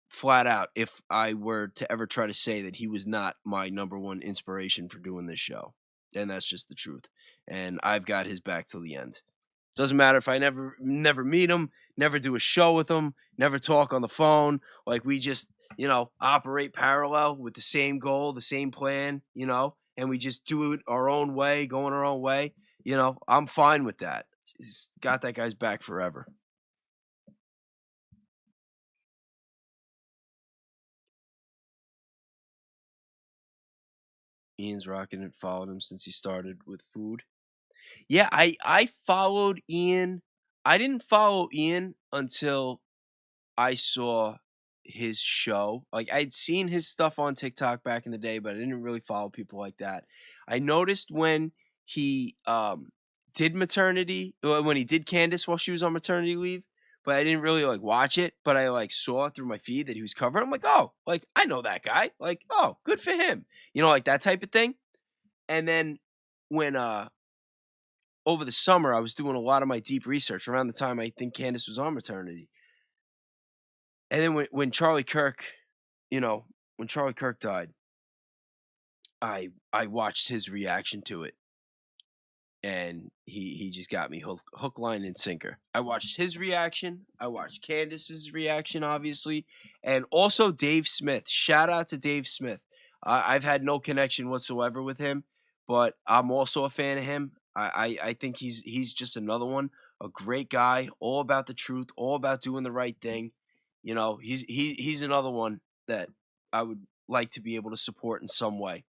flat out if I were to ever try to say that he was not my number one inspiration for doing this show. And that's just the truth. And I've got his back till the end. Doesn't matter if I never meet him, never do a show with him, never talk on the phone. Like, we just, operate parallel with the same goal, the same plan, and we just do it our own way, going our own way. I'm fine with that. He's got that guy's back forever. Ian's rocking it, followed him since he started with food. Yeah, I followed Ian. I didn't follow Ian until I saw his show. Like, I'd seen his stuff on TikTok back in the day, but I didn't really follow people like that. I noticed when he did maternity, when he did Candace while she was on maternity leave, but I didn't really watch it, but I saw through my feed that he was covered. I'm like, oh, I know that guy. Like, oh, good for him. Like that type of thing. And then when over the summer, I was doing a lot of my deep research around the time I think Candace was on maternity. And then when Charlie Kirk, when Charlie Kirk died, I watched his reaction to it. And he just got me hook, line, and sinker. I watched his reaction. I watched Candace's reaction, obviously. And also Dave Smith. Shout out to Dave Smith. I've had no connection whatsoever with him, but I'm also a fan of him. I think he's just another one. A great guy, all about the truth, all about doing the right thing. He's another one that I would like to be able to support in some way.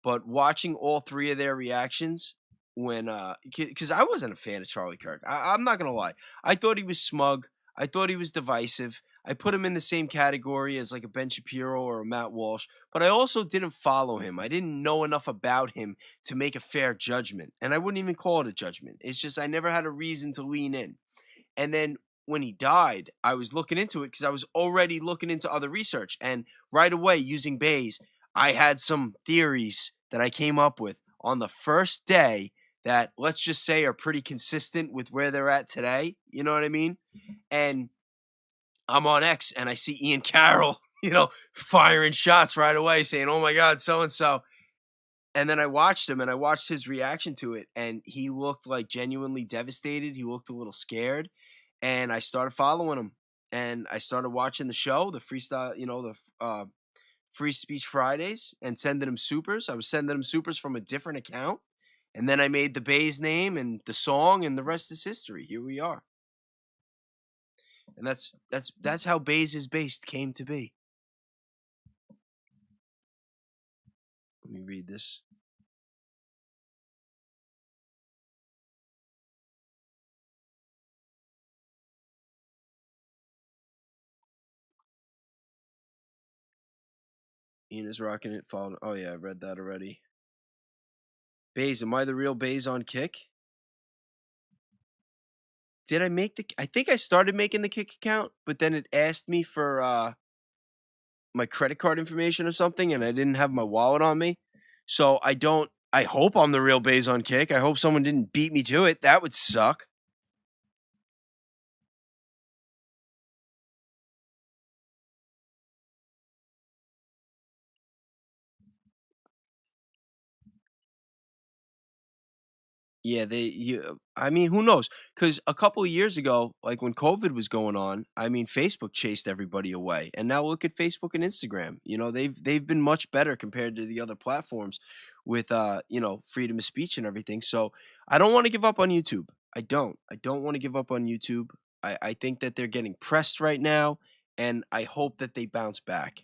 But watching all three of their reactions, because I wasn't a fan of Charlie Kirk. I'm not gonna lie. I thought he was smug. I thought he was divisive. I put him in the same category as like a Ben Shapiro or a Matt Walsh, but I also didn't follow him. I didn't know enough about him to make a fair judgment, and I wouldn't even call it a judgment. It's just I never had a reason to lean in. And then when he died, I was looking into it because I was already looking into other research, and right away using Bayes, I had some theories that I came up with on the first day that, let's just say, are pretty consistent with where they're at today. You know what I mean? And I'm on X and I see Ian Carroll, firing shots right away saying, oh my God, so-and-so. And then I watched him and I watched his reaction to it, and he looked like genuinely devastated. He looked a little scared, and I started following him, and I started watching the show, the freestyle, the Free Speech Fridays, and sending him supers. I was sending him supers from a different account. And then I made the Bayes name and the song, and the rest is history. Here we are. And that's how Bayes is Based came to be. Let me read this. Ian is rocking it. Followed. Oh yeah, I read that already. Bayes, am I the real Bayes on Kick? Did I make I think I started making the Kick account, but then it asked me for my credit card information or something, and I didn't have my wallet on me. So I hope I'm the real Bayes on Kick. I hope someone didn't beat me to it. That would suck. Yeah, I mean, who knows? Because a couple of years ago, like when COVID was going on, I mean, Facebook chased everybody away, and now look at Facebook and Instagram. They've been much better compared to the other platforms with freedom of speech and everything. So I don't want to give up on YouTube. I don't want to give up on YouTube. I think that they're getting pressed right now, and I hope that they bounce back.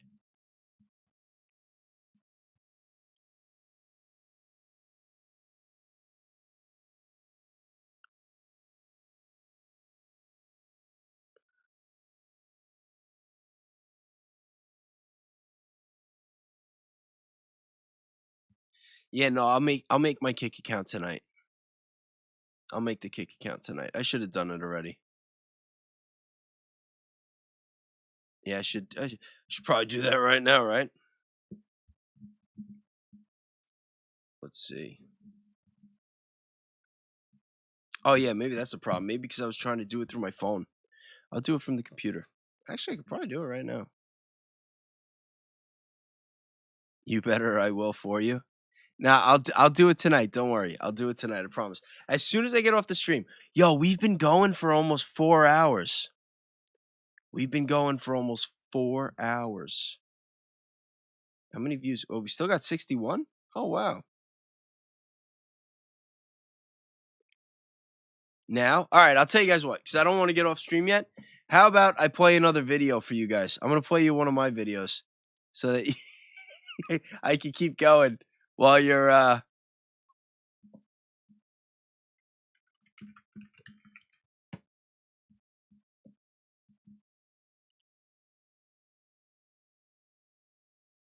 Yeah, no, I'll make my Kick account tonight. I'll make the Kick account tonight. I should have done it already. Yeah, I should probably do that right now, right? Let's see. Oh, yeah, maybe that's the problem. Maybe because I was trying to do it through my phone. I'll do it from the computer. Actually, I could probably do it right now. You better, I will for you. Now, I'll do it tonight. Don't worry. I'll do it tonight, I promise. As soon as I get off the stream. Yo, we've been going for almost 4 hours. We've been going for almost 4 hours. How many views? Oh, we still got 61? Oh, wow. Now, all right, I'll tell you guys what, because I don't want to get off stream yet. How about I play another video for you guys? I'm going to play you one of my videos so that I can keep going while you're...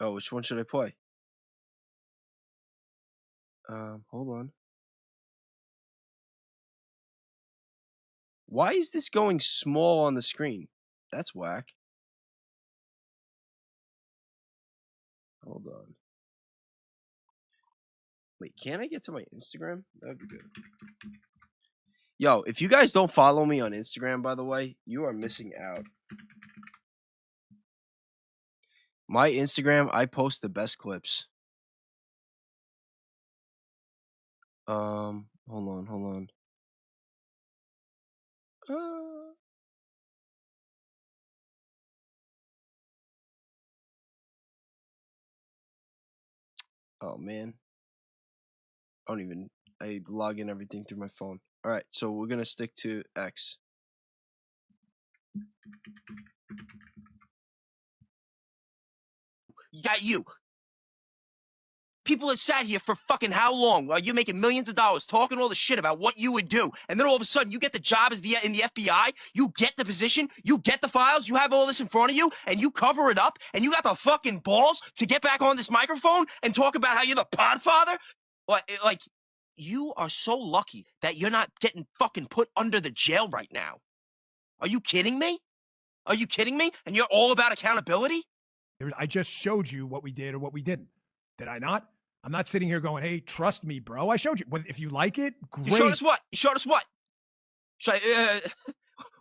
Oh, which one should I play? Hold on. Why is this going small on the screen? That's whack. Hold on. Wait, can I get to my Instagram? That would be good. Yo, if you guys don't follow me on Instagram, by the way, you are missing out. My Instagram, I post the best clips. Hold on. Oh, man. I log in everything through my phone. All right, so we're going to stick to X. You. People have sat here for fucking how long? While you're making millions of dollars talking all the shit about what you would do. And then all of a sudden you get the job in the FBI. You get the position. You get the files. You have all this in front of you. And you cover it up. And you got the fucking balls to get back on this microphone and talk about how you're the podfather? Like, you are so lucky that you're not getting fucking put under the jail right now. Are you kidding me? Are you kidding me? And you're all about accountability? I just showed you what we did or what we didn't. Did I not? I'm not sitting here going, hey, trust me, bro. I showed you. If you like it, great. You showed us what?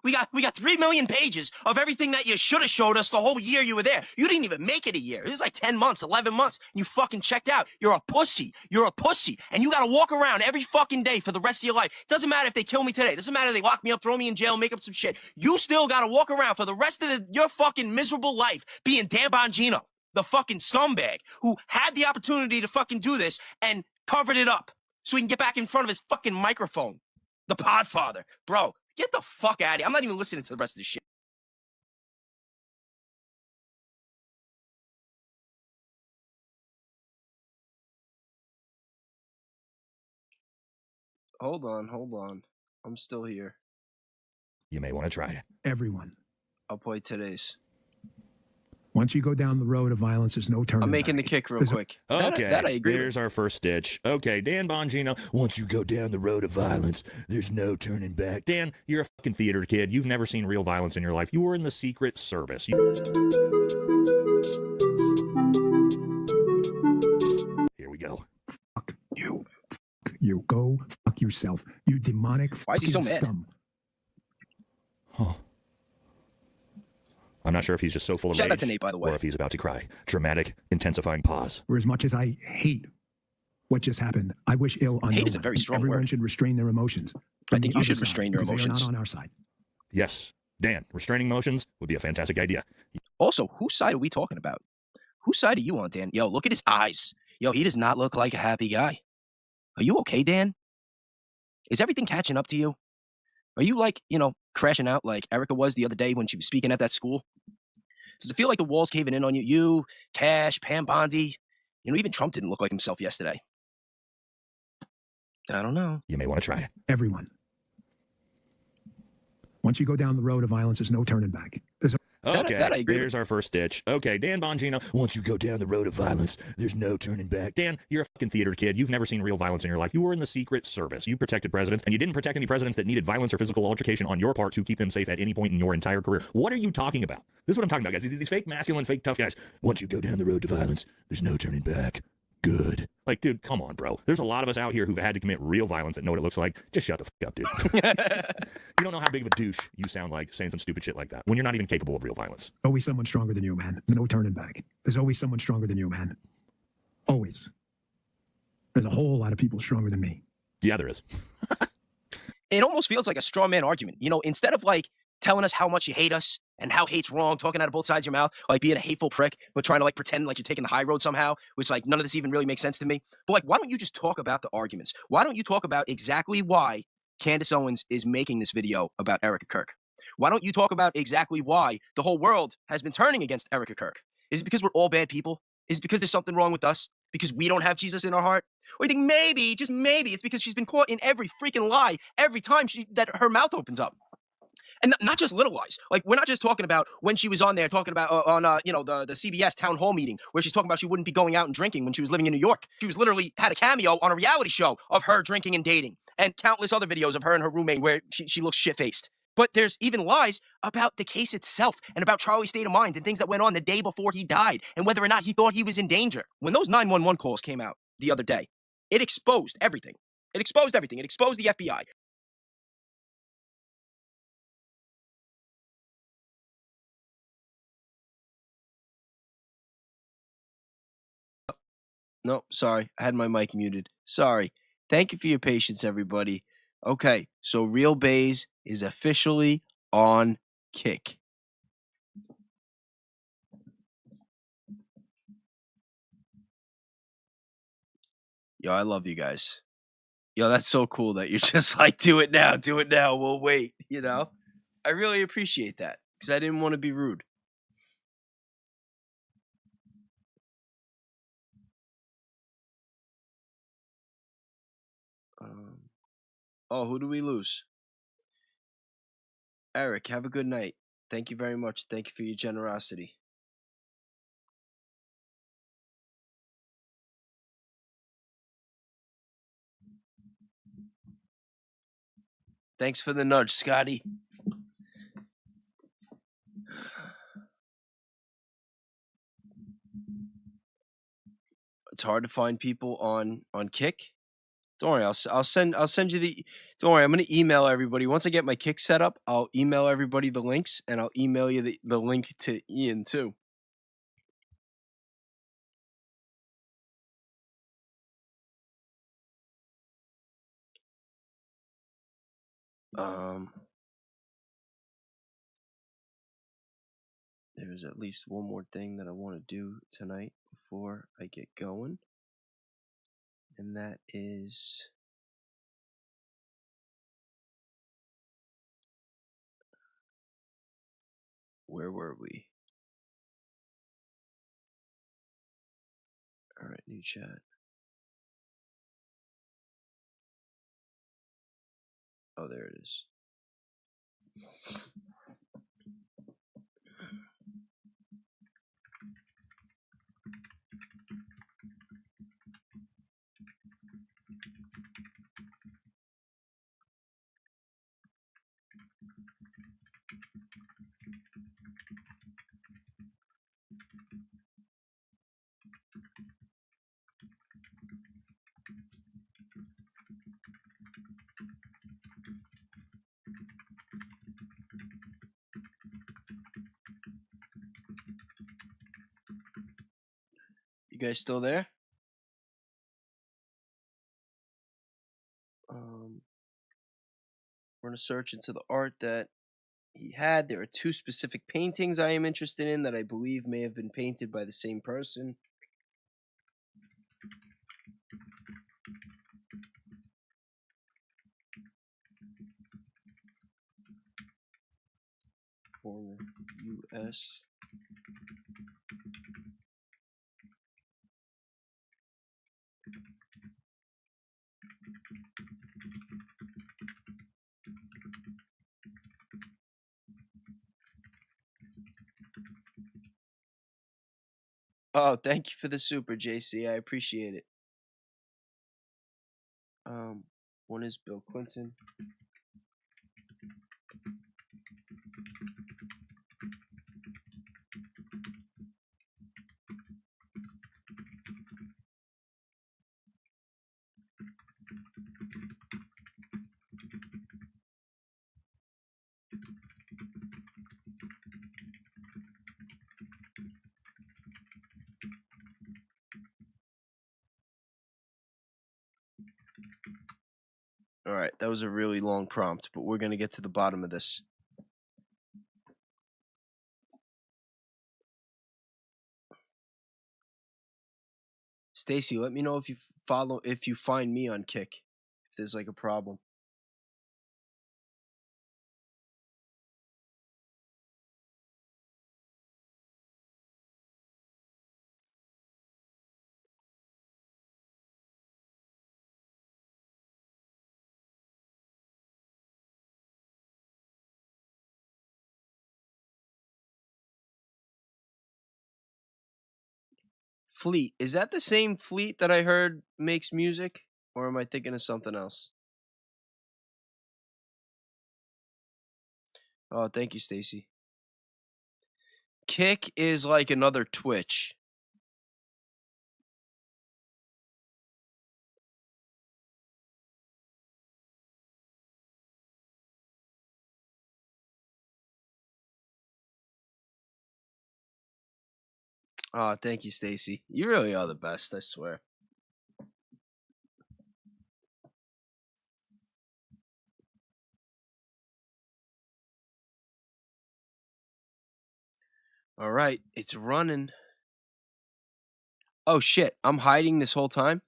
We got 3 million pages of everything that you should have showed us the whole year you were there. You didn't even make it a year. It was like 10 months, 11 months. And you fucking checked out. You're a pussy. You're a pussy. And you got to walk around every fucking day for the rest of your life. Doesn't matter if they kill me today. Doesn't matter if they lock me up, throw me in jail, make up some shit. You still got to walk around for the rest of your fucking miserable life being Dan Bongino, the fucking scumbag who had the opportunity to fucking do this and covered it up so he can get back in front of his fucking microphone. The podfather. Bro, get the fuck out of here. I'm not even listening to the rest of this shit. Hold on. I'm still here. You may want to try it. Everyone. I'll play today's. Once you go down the road of violence, there's no turning back. I'm making the kick real quick. Okay, that I agree there's our first stitch. Okay, Dan Bongino, once you go down the road of violence, there's no turning back. Dan, you're a fucking theater kid. You've never seen real violence in your life. You were in the Secret Service. Here we go. Fuck you. Fuck you. Go fuck yourself. You demonic Why is he so mad? Scum. Huh. I'm not sure if he's just so full of Shout rage out to Nate, by the way. or if he's about to cry. Dramatic, intensifying pause. For as much as I hate what just happened, I wish ill on Hate no is a one. very strong Everyone word. should restrain their emotions. I think you should restrain your emotions. They are not on our side. Yes, Dan, restraining motions would be a fantastic idea. Also, whose side are we talking about? Whose side are you on, Dan? Yo, look at his eyes. Yo, he does not look like a happy guy. Are you okay, Dan? Is everything catching up to you? Are you like, crashing out like Erica was the other day when she was speaking at that school? Does it feel like the wall's caving in on you? You, Cash, Pam Bondi. Even Trump didn't look like himself yesterday. I don't know. You may want to try it. Everyone. Once you go down the road of violence, there's no turning back. Okay, that I agree there's our first ditch. Okay, Dan Bongino, once you go down the road of violence, there's no turning back. Dan, you're a fucking theater kid. You've never seen real violence in your life. You were in the Secret Service. You protected presidents, and you didn't protect any presidents that needed violence or physical altercation on your part to keep them safe at any point in your entire career. What are you talking about? This is what I'm talking about, guys. These fake masculine, fake tough guys. Once you go down the road to violence, there's no turning back. Good. Like, dude, come on, bro. There's a lot of us out here who've had to commit real violence that know what it looks like. Just shut the fuck up, dude. You don't know how big of a douche you sound like saying some stupid shit like that when you're not even capable of real violence. Always someone stronger than you, man. No turning back. There's always someone stronger than you, man. Always. There's a whole lot of people stronger than me. Yeah, there is. It almost feels like a straw man argument. You know, instead of like telling us how much you hate us and how hate's wrong, talking out of both sides of your mouth, like being a hateful prick, but trying to like pretend like you're taking the high road somehow, which like none of this even really makes sense to me. But like, why don't you just talk about the arguments? Why don't you talk about exactly why Candace Owens is making this video about Erica Kirk? Why don't you talk about exactly why the whole world has been turning against Erica Kirk? Is it because we're all bad people? Is it because there's something wrong with us? Because we don't have Jesus in our heart? Or you think maybe, just maybe, it's because she's been caught in every freaking lie every time that her mouth opens up? And not just little lies. Like, we're not just talking about when she was on there talking about the CBS town hall meeting where she's talking about she wouldn't be going out and drinking when she was living in New York. She was literally had a cameo on a reality show of her drinking and dating, and countless other videos of her and her roommate where she looks shit-faced. But there's even lies about the case itself and about Charlie's state of mind and things that went on the day before he died and whether or not he thought he was in danger. When those 911 calls came out the other day, it exposed everything. It exposed everything. It exposed the FBI. No, sorry. I had my mic muted. Sorry. Thank you for your patience, everybody. Okay, so Real Bays is officially on Kick. Yo, I love you guys. Yo, that's so cool that you're just like, do it now, we'll wait, you know? I really appreciate that because I didn't want to be rude. Oh, who do we lose? Eric, have a good night. Thank you very much. Thank you for your generosity. Thanks for the nudge, Scotty. It's hard to find people on Kick. Don't worry, I'll send you the. Don't worry, I'm gonna email everybody once I get my Kick set up. I'll email everybody the links, and I'll email you the link to Ian too. There's at least one more thing that I want to do tonight before I get going, and that is where were we? All right, new chat. Oh, there it is. You guys still there? We're going to search into the art that he had. There are two specific paintings I am interested in that I believe may have been painted by the same person. Former U.S. Oh, thank you for the super, JC. I appreciate it. One is Bill Clinton. All right, that was a really long prompt, but we're going to get to the bottom of this. Stacy, let me know if you find me on Kick, if there's like a problem. Fleet, is that the same Fleet that I heard makes music, or am I thinking of something else? Oh, thank you, Stacy. Kick is like another Twitch. Oh, thank you, Stacy. You really are the best, I swear. All right, it's running. Oh shit, I'm hiding this whole time?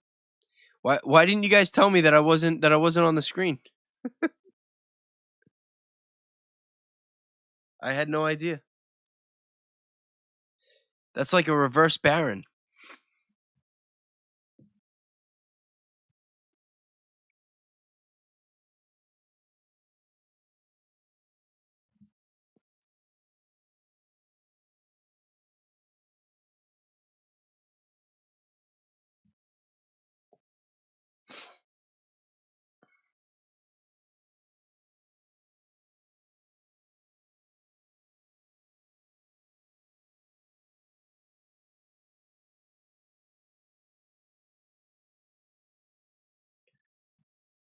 Why didn't you guys tell me that I wasn't on the screen? I had no idea. That's like a reverse Baron.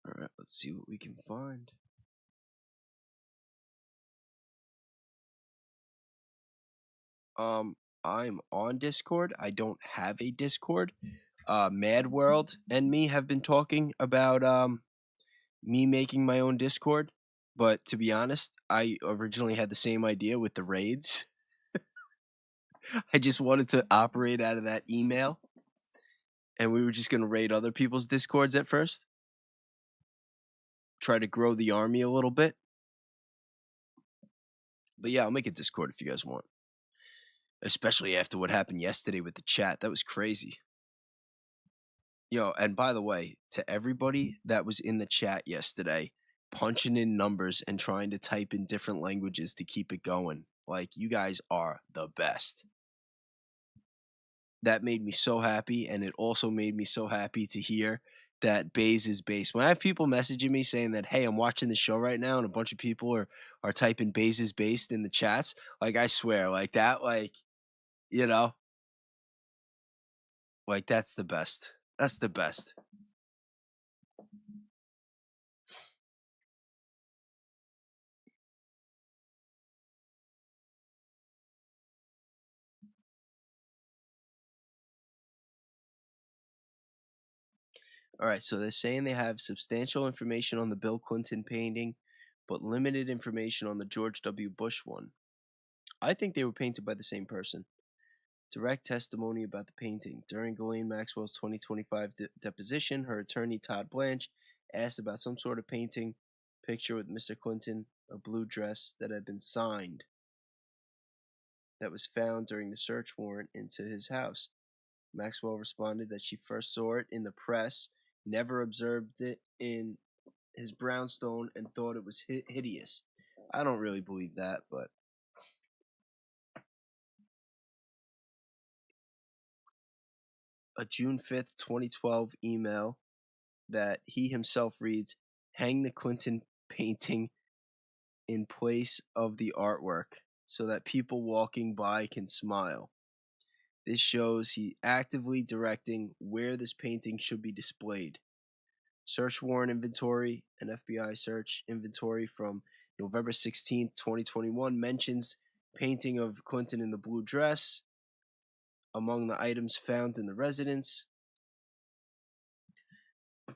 All right, let's see what we can find. I'm on Discord. I don't have a Discord. Mad World and me have been talking about me making my own Discord, but to be honest, I originally had the same idea with the raids. I just wanted to operate out of that email, and we were just going to raid other people's Discords at first. Try to grow the army a little bit. But yeah, I'll make a Discord if you guys want. Especially after what happened yesterday with the chat. That was crazy. Yo, and by the way, to everybody that was in the chat yesterday, punching in numbers and trying to type in different languages to keep it going, like, you guys are the best. That made me so happy, and it also made me so happy to hear that Baze is base. When I have people messaging me saying that, hey, I'm watching the show right now, and a bunch of people are typing Baze is based in the chats, like, I swear, like that, like, you know, like, that's the best. That's the best. All right, so they're saying they have substantial information on the Bill Clinton painting, but limited information on the George W. Bush one. I think they were painted by the same person. Direct testimony about the painting. During Ghislaine Maxwell's 2025 deposition, her attorney, Todd Blanche, asked about some sort of painting picture with Mr. Clinton, a blue dress that had been signed, that was found during the search warrant into his house. Maxwell responded that she first saw it in the press, never observed it in his brownstone, and thought it was hideous. I don't really believe that, but a June 5th, 2012 email that he himself reads, "Hang the Clinton painting in place of the artwork so that people walking by can smile. This shows he actively directing where this painting should be displayed. Search warrant inventory, an FBI search inventory from November 16th, 2021 mentions painting of Clinton in the blue dress among the items found in the residence.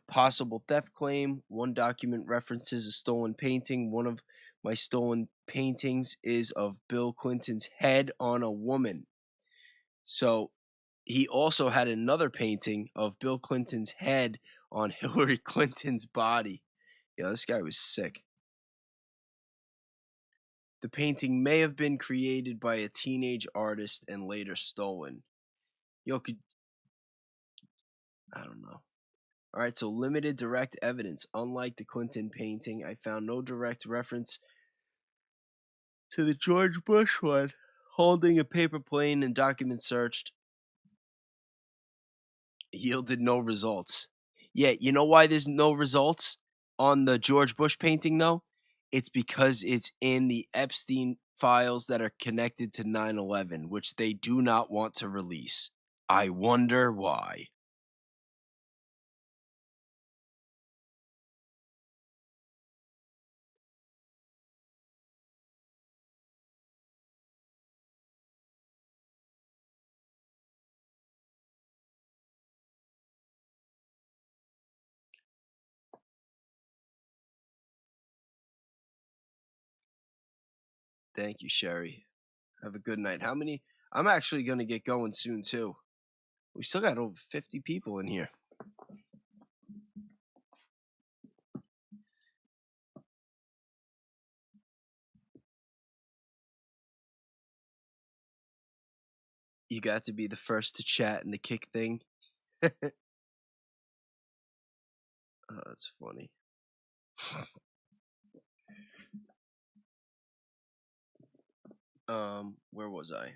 Possible theft claim. One document references a stolen painting. One of my stolen paintings is of Bill Clinton's head on a woman." So he also had another painting of Bill Clinton's head on Hillary Clinton's body. Yeah, this guy was sick. The painting may have been created by a teenage artist and later stolen. I don't know. All right, so limited direct evidence. Unlike the Clinton painting, I found no direct reference to the George Bush one. Holding a paper plane and documents searched yielded no results. Yeah, you know why there's no results on the George Bush painting, though? It's because it's in the Epstein files that are connected to 9/11, which they do not want to release. I wonder why. Thank you, Sherry. Have a good night. How many? I'm actually going to get going soon, too. We still got over 50 people in here. You got to be the first to chat in the kick thing. Oh, that's funny. Where was I?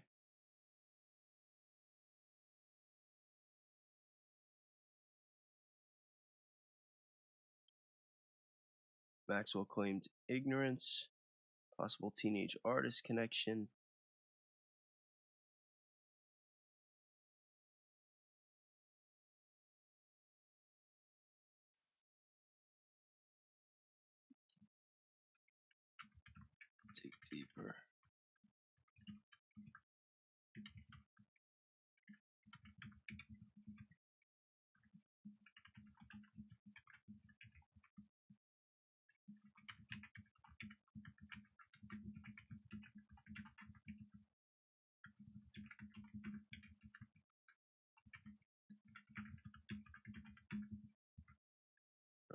Maxwell claimed ignorance, possible teenage artist connection. Dig deeper.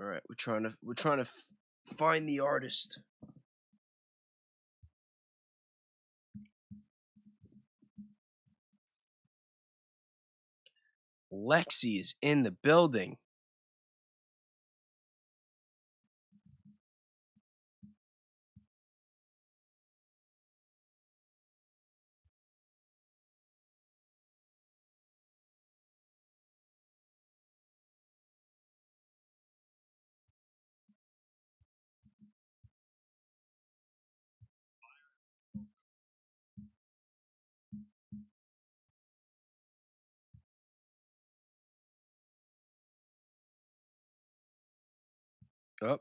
All right, we're trying to find the artist. Lexi is in the building. Oh.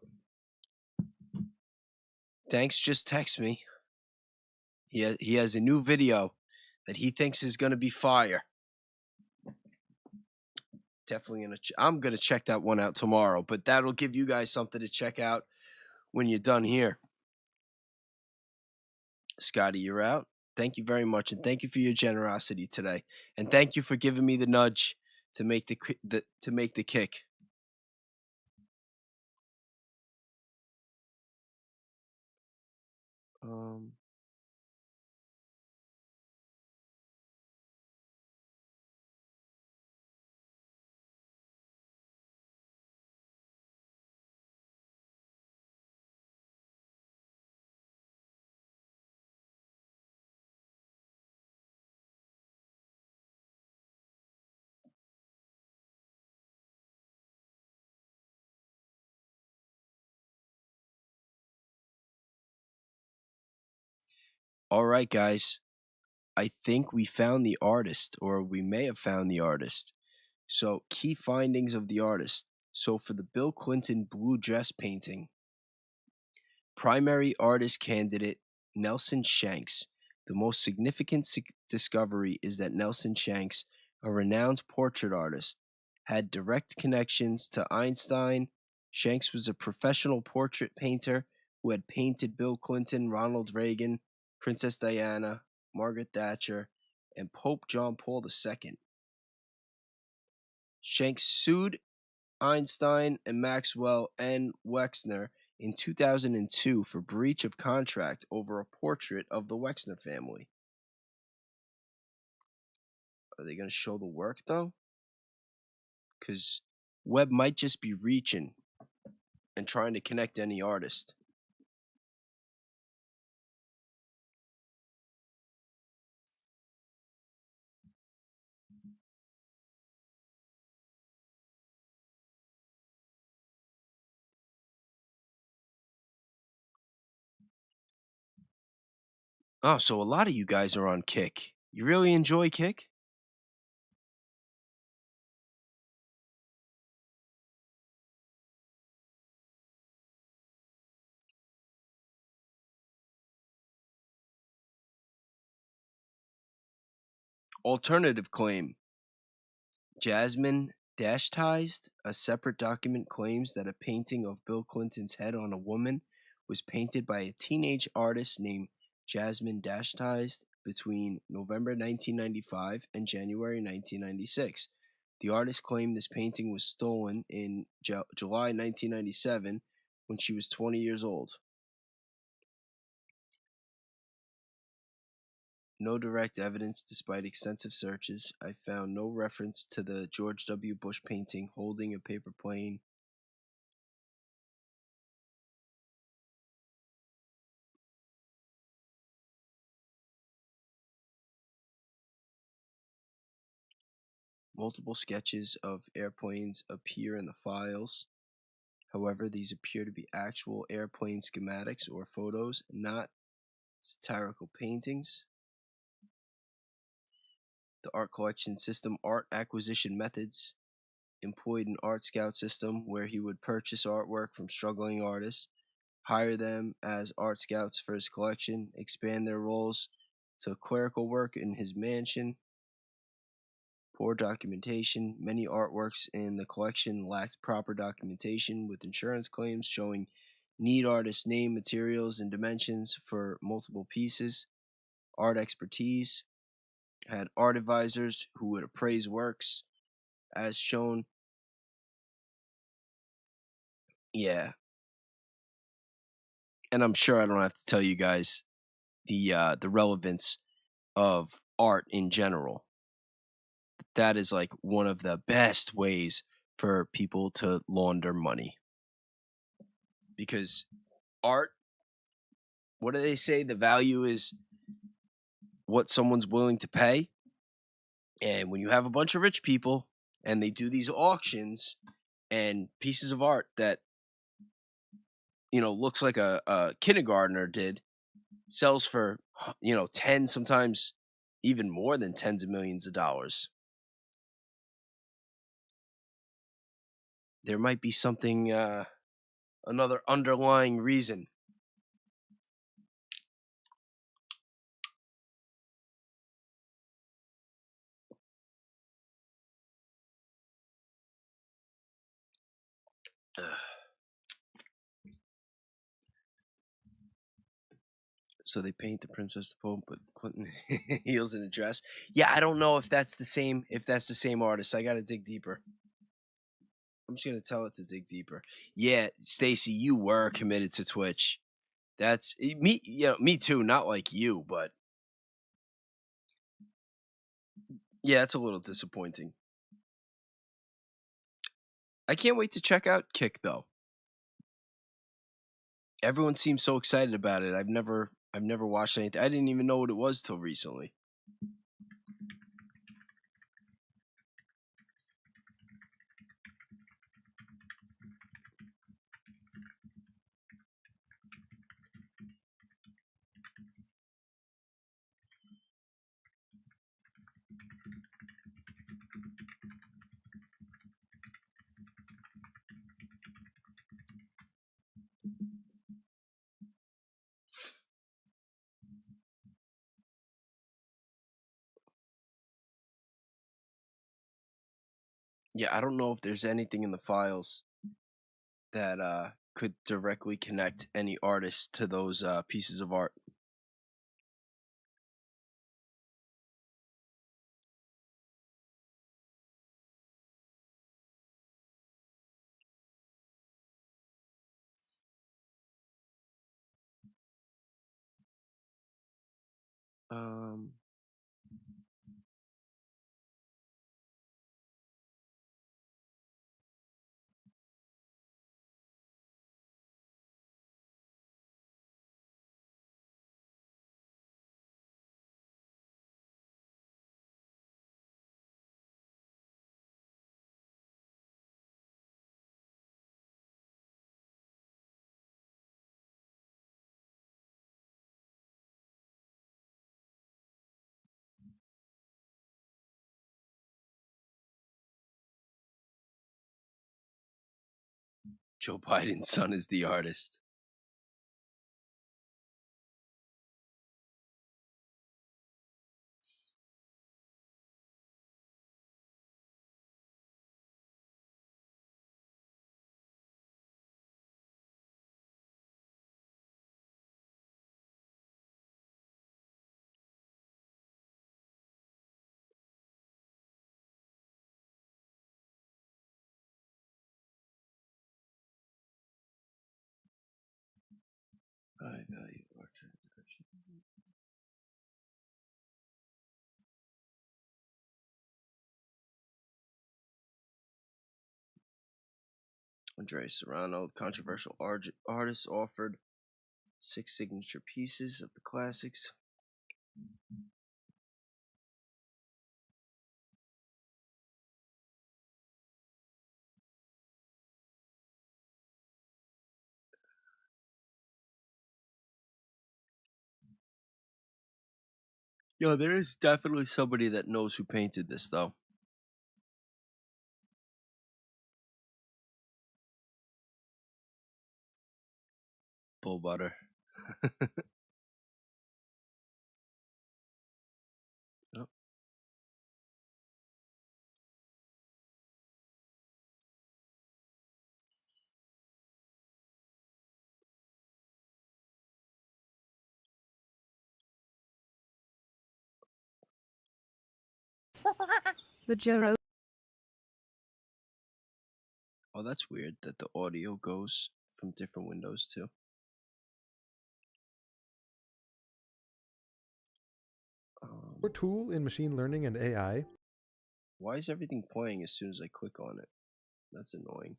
Thanks, just text me. He has a new video that he thinks is going to be fire. Definitely I'm gonna check that one out tomorrow, but that'll give you guys something to check out when you're done here. Scotty, you're out. Thank you very much, and thank you for your generosity today, and thank you for giving me the nudge to make the kick. All right, guys. I think we found the artist, or we may have found the artist. So, key findings of the artist. So, for the Bill Clinton blue dress painting, primary artist candidate Nelson Shanks. The most significant discovery is that Nelson Shanks, a renowned portrait artist, had direct connections to Einstein. Shanks was a professional portrait painter who had painted Bill Clinton, Ronald Reagan, Princess Diana, Margaret Thatcher, and Pope John Paul II. Shanks sued Einstein and Maxwell and Wexner in 2002 for breach of contract over a portrait of the Wexner family. Are they going to show the work, though? Because Webb might just be reaching and trying to connect any artist. Oh, so a lot of you guys are on Kick. You really enjoy Kick? Alternative claim. Jasmine Dashtized, a separate document, claims that a painting of Bill Clinton's head on a woman was painted by a teenage artist named Jasmine Dashtized between November 1995 and January 1996. The artist claimed this painting was stolen in July 1997 when she was 20 years old. No direct evidence despite extensive searches. I found no reference to the George W. Bush painting holding a paper plane. Multiple sketches of airplanes appear in the files. However, these appear to be actual airplane schematics or photos, not satirical paintings. The art collection system, art acquisition methods, employed an art scout system where he would purchase artwork from struggling artists, hire them as art scouts for his collection, expand their roles to clerical work in his mansion. Poor documentation. Many artworks in the collection lacked proper documentation, with insurance claims showing need artist name, materials, and dimensions for multiple pieces. Art expertise. Had art advisors who would appraise works as shown. Yeah. And I'm sure I don't have to tell you guys the relevance of art in general. That is like one of the best ways for people to launder money. Because art, what do they say? The value is what someone's willing to pay. And when you have a bunch of rich people and they do these auctions and pieces of art that, you know, looks like a kindergartner did, sells for, you know, 10, sometimes even more than tens of millions of dollars. There might be something, another underlying reason. So they paint the princess, the Pope, but Clinton heels in a dress. Yeah, I don't know if that's the same. If that's the same artist, I gotta dig deeper. I'm just gonna tell it to dig deeper. Yeah, Stacy, you were committed to Twitch. That's me. Yeah, me too. Not like you, but yeah, it's a little disappointing. I can't wait to check out Kick though. Everyone seems so excited about it. I've never watched anything. I didn't even know what it was till recently. Yeah, I don't know if there's anything in the files that could directly connect any artist to those pieces of art. Joe Biden's son is the artist. I value art transaction. Andre Serrano, controversial artist, offered 6 signature pieces of the classics. Yo, there is definitely somebody that knows who painted this, though. Bull butter. Oh. The Jero. Oh, that's weird that the audio goes from different windows too. Core tool in machine learning and AI. Why is everything playing as soon as I click on it? That's annoying.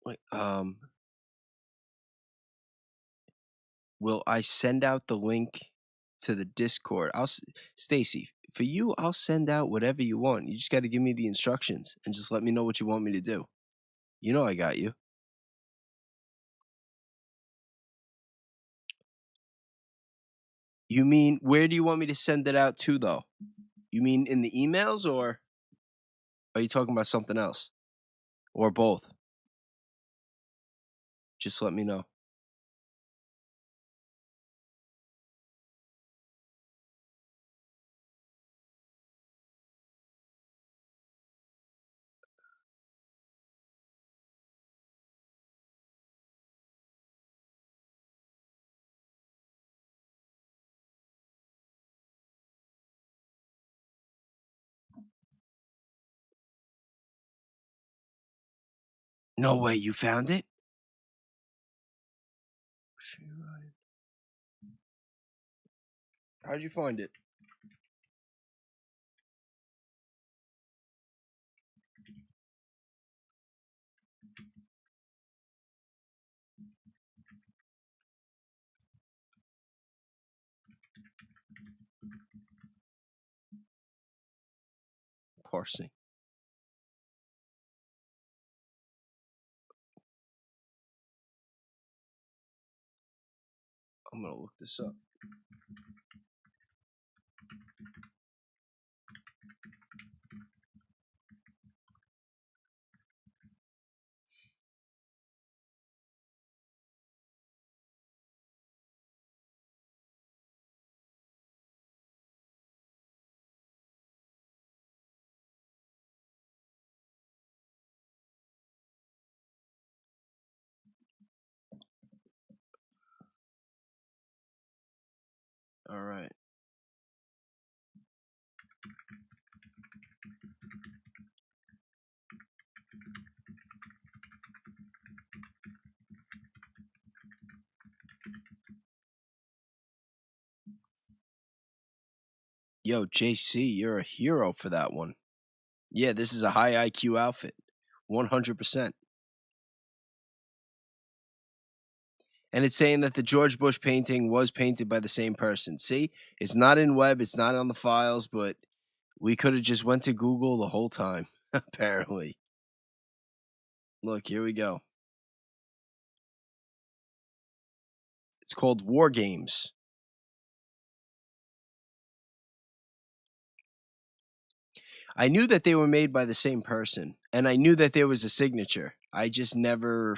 Wait, will I send out the link to the Discord? Stacy, for you, I'll send out whatever you want. You just got to give me the instructions and just let me know what you want me to do. You know I got you. You mean, where do you want me to send it out to, though? You mean in the emails, or are you talking about something else? Or both? Just let me know. No way, you found it? How'd you find it? Parsing. I'm gonna look this up. All right. Yo, JC, you're a hero for that one. Yeah, this is a high IQ outfit. 100%. And it's saying that the George Bush painting was painted by the same person. See, it's not in Webb, it's not on the files, but we could have just went to Google the whole time, apparently. Look, here we go. It's called War Games. I knew that they were made by the same person, and I knew that there was a signature. I just never,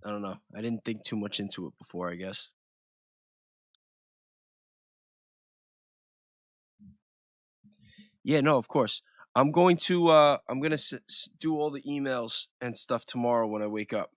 I don't know. I didn't think too much into it before, I guess. Yeah, no, of course. I'm going to do all the emails and stuff tomorrow when I wake up.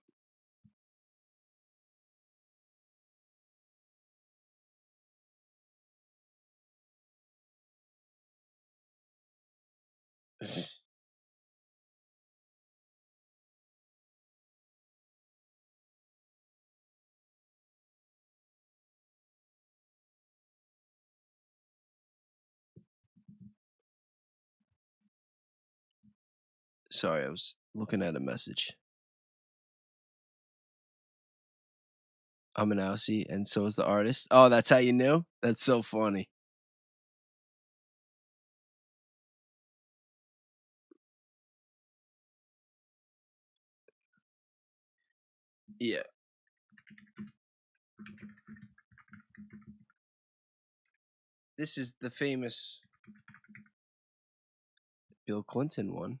Sorry, I was looking at a message. I'm an Aussie, and so is the artist. Oh, that's how you knew? That's so funny. Yeah. This is the famous Bill Clinton one.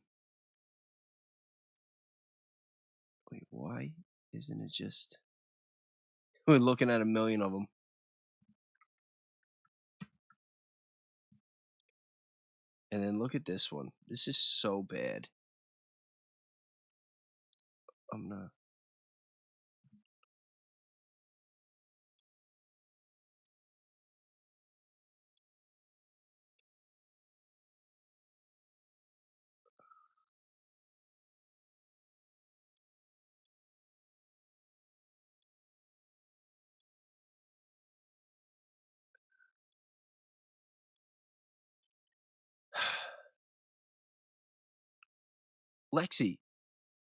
Wait, why isn't it just... We're looking at a million of them. And then look at this one. This is so bad. I'm not... Lexi,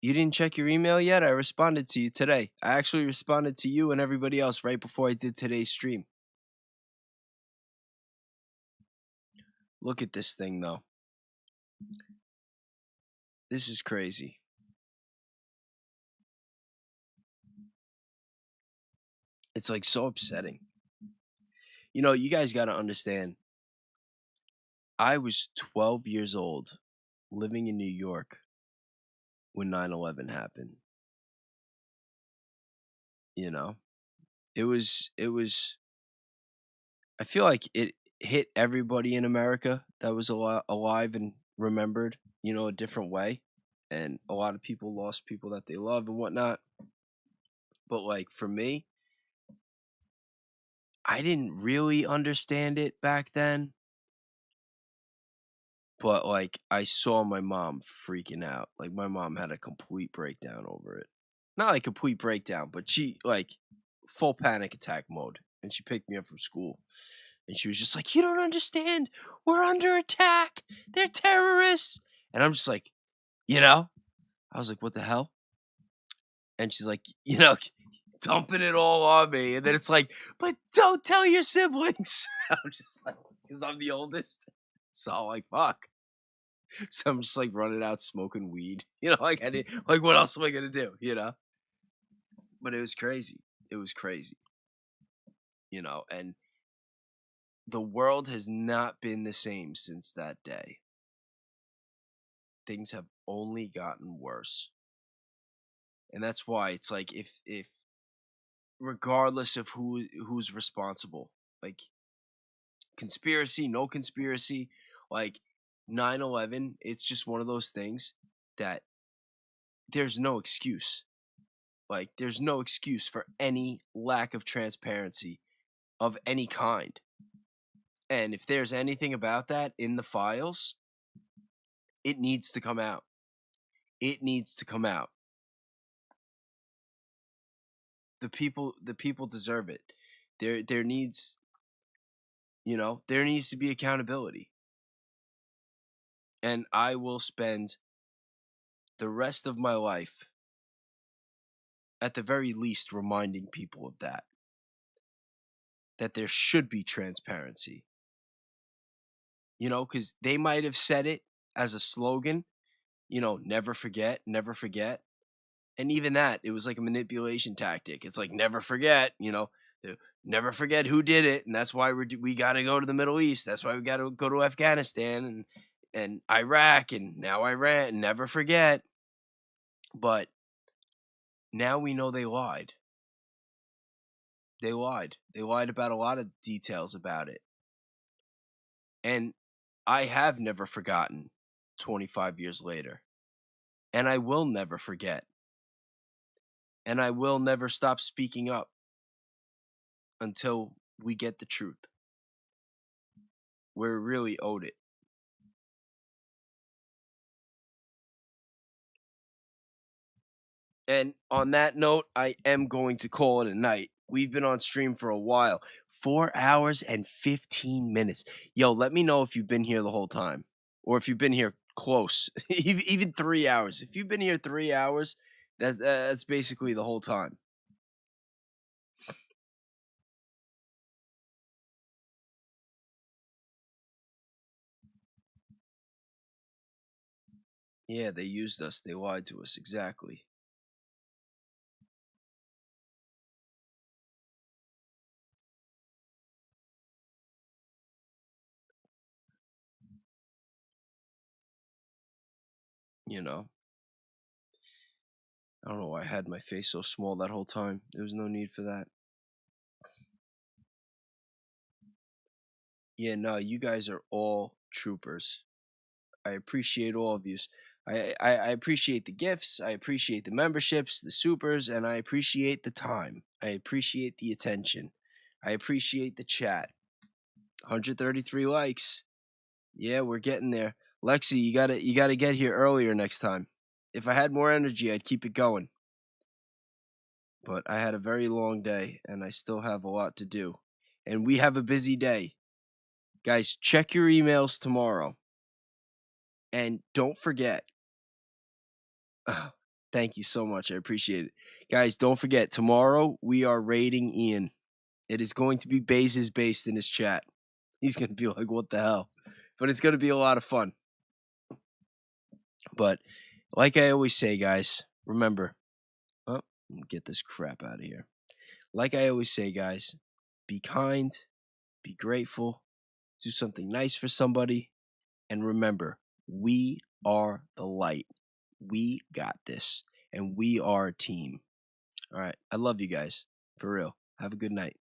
you didn't check your email yet? I responded to you today. I actually responded to you and everybody else right before I did today's stream. Look at this thing, though. This is crazy. It's like so upsetting. You know, you guys got to understand. I was 12 years old living in New York when 9/11 happened. You know, it was, I feel like it hit everybody in America that was alive and remembered, you know, a different way. And a lot of people lost people that they love and whatnot. But like for me, I didn't really understand it back then. But like I saw my mom freaking out. Like my mom had a complete breakdown over it. Not like complete breakdown, but she like full panic attack mode. And she picked me up from school. And she was just like, "You don't understand. We're under attack. They're terrorists." And I'm just like, you know, I was like, "What the hell?" And she's like, you know, dumping it all on me. And then it's like, "But don't tell your siblings." I'm just like, because I'm the oldest. So I'm like, fuck. So I'm just like running out smoking weed. You know, like like what else am I gonna do? You know? But it was crazy. It was crazy. You know, and the world has not been the same since that day. Things have only gotten worse. And that's why it's like if regardless of who's responsible, like conspiracy, no conspiracy, like 9/11, it's just one of those things that there's no excuse. Like there's no excuse for any lack of transparency of any kind. And if there's anything about that in the files, it needs to come out. It needs to come out. The people deserve it. There needs, there needs to be accountability. And I will spend the rest of my life, at the very least, reminding people of that. That there should be transparency. Because they might have said it as a slogan, never forget, never forget. And even that, it was like a manipulation tactic. It's like, never forget, never forget who did it. And that's why we got to go to the Middle East. That's why we got to go to Afghanistan and Iraq and now Iran. Never forget. But now we know they lied. They lied. They lied about a lot of details about it. And I have never forgotten 25 years later. And I will never forget. And I will never stop speaking up until we get the truth. We're really owed it. And on that note, I am going to call it a night. We've been on stream for a while. 4 hours and 15 minutes. Yo, let me know if you've been here the whole time. Or if you've been here close. Even 3 hours. If you've been here 3 hours, that's basically the whole time. Yeah, they used us. They lied to us. Exactly. I don't know why I had my face so small that whole time. There was no need for that. Yeah, no, you guys are all troopers. I appreciate all of you. I appreciate the gifts. I appreciate the memberships, the supers, and I appreciate the time. I appreciate the attention. I appreciate the chat. 133 likes. Yeah, we're getting there. Lexi, you gotta get here earlier next time. If I had more energy, I'd keep it going. But I had a very long day, and I still have a lot to do. And we have a busy day. Guys, check your emails tomorrow. And don't forget. Thank you so much. I appreciate it. Guys, don't forget, tomorrow we are raiding Ian. It is going to be Bases based in his chat. He's going to be like, what the hell? But it's going to be a lot of fun. But like I always say, guys, remember, get this crap out of here. Like I always say, guys, be kind, be grateful, do something nice for somebody, and remember, we are the light. We got this, and we are a team. All right, I love you guys, for real. Have a good night.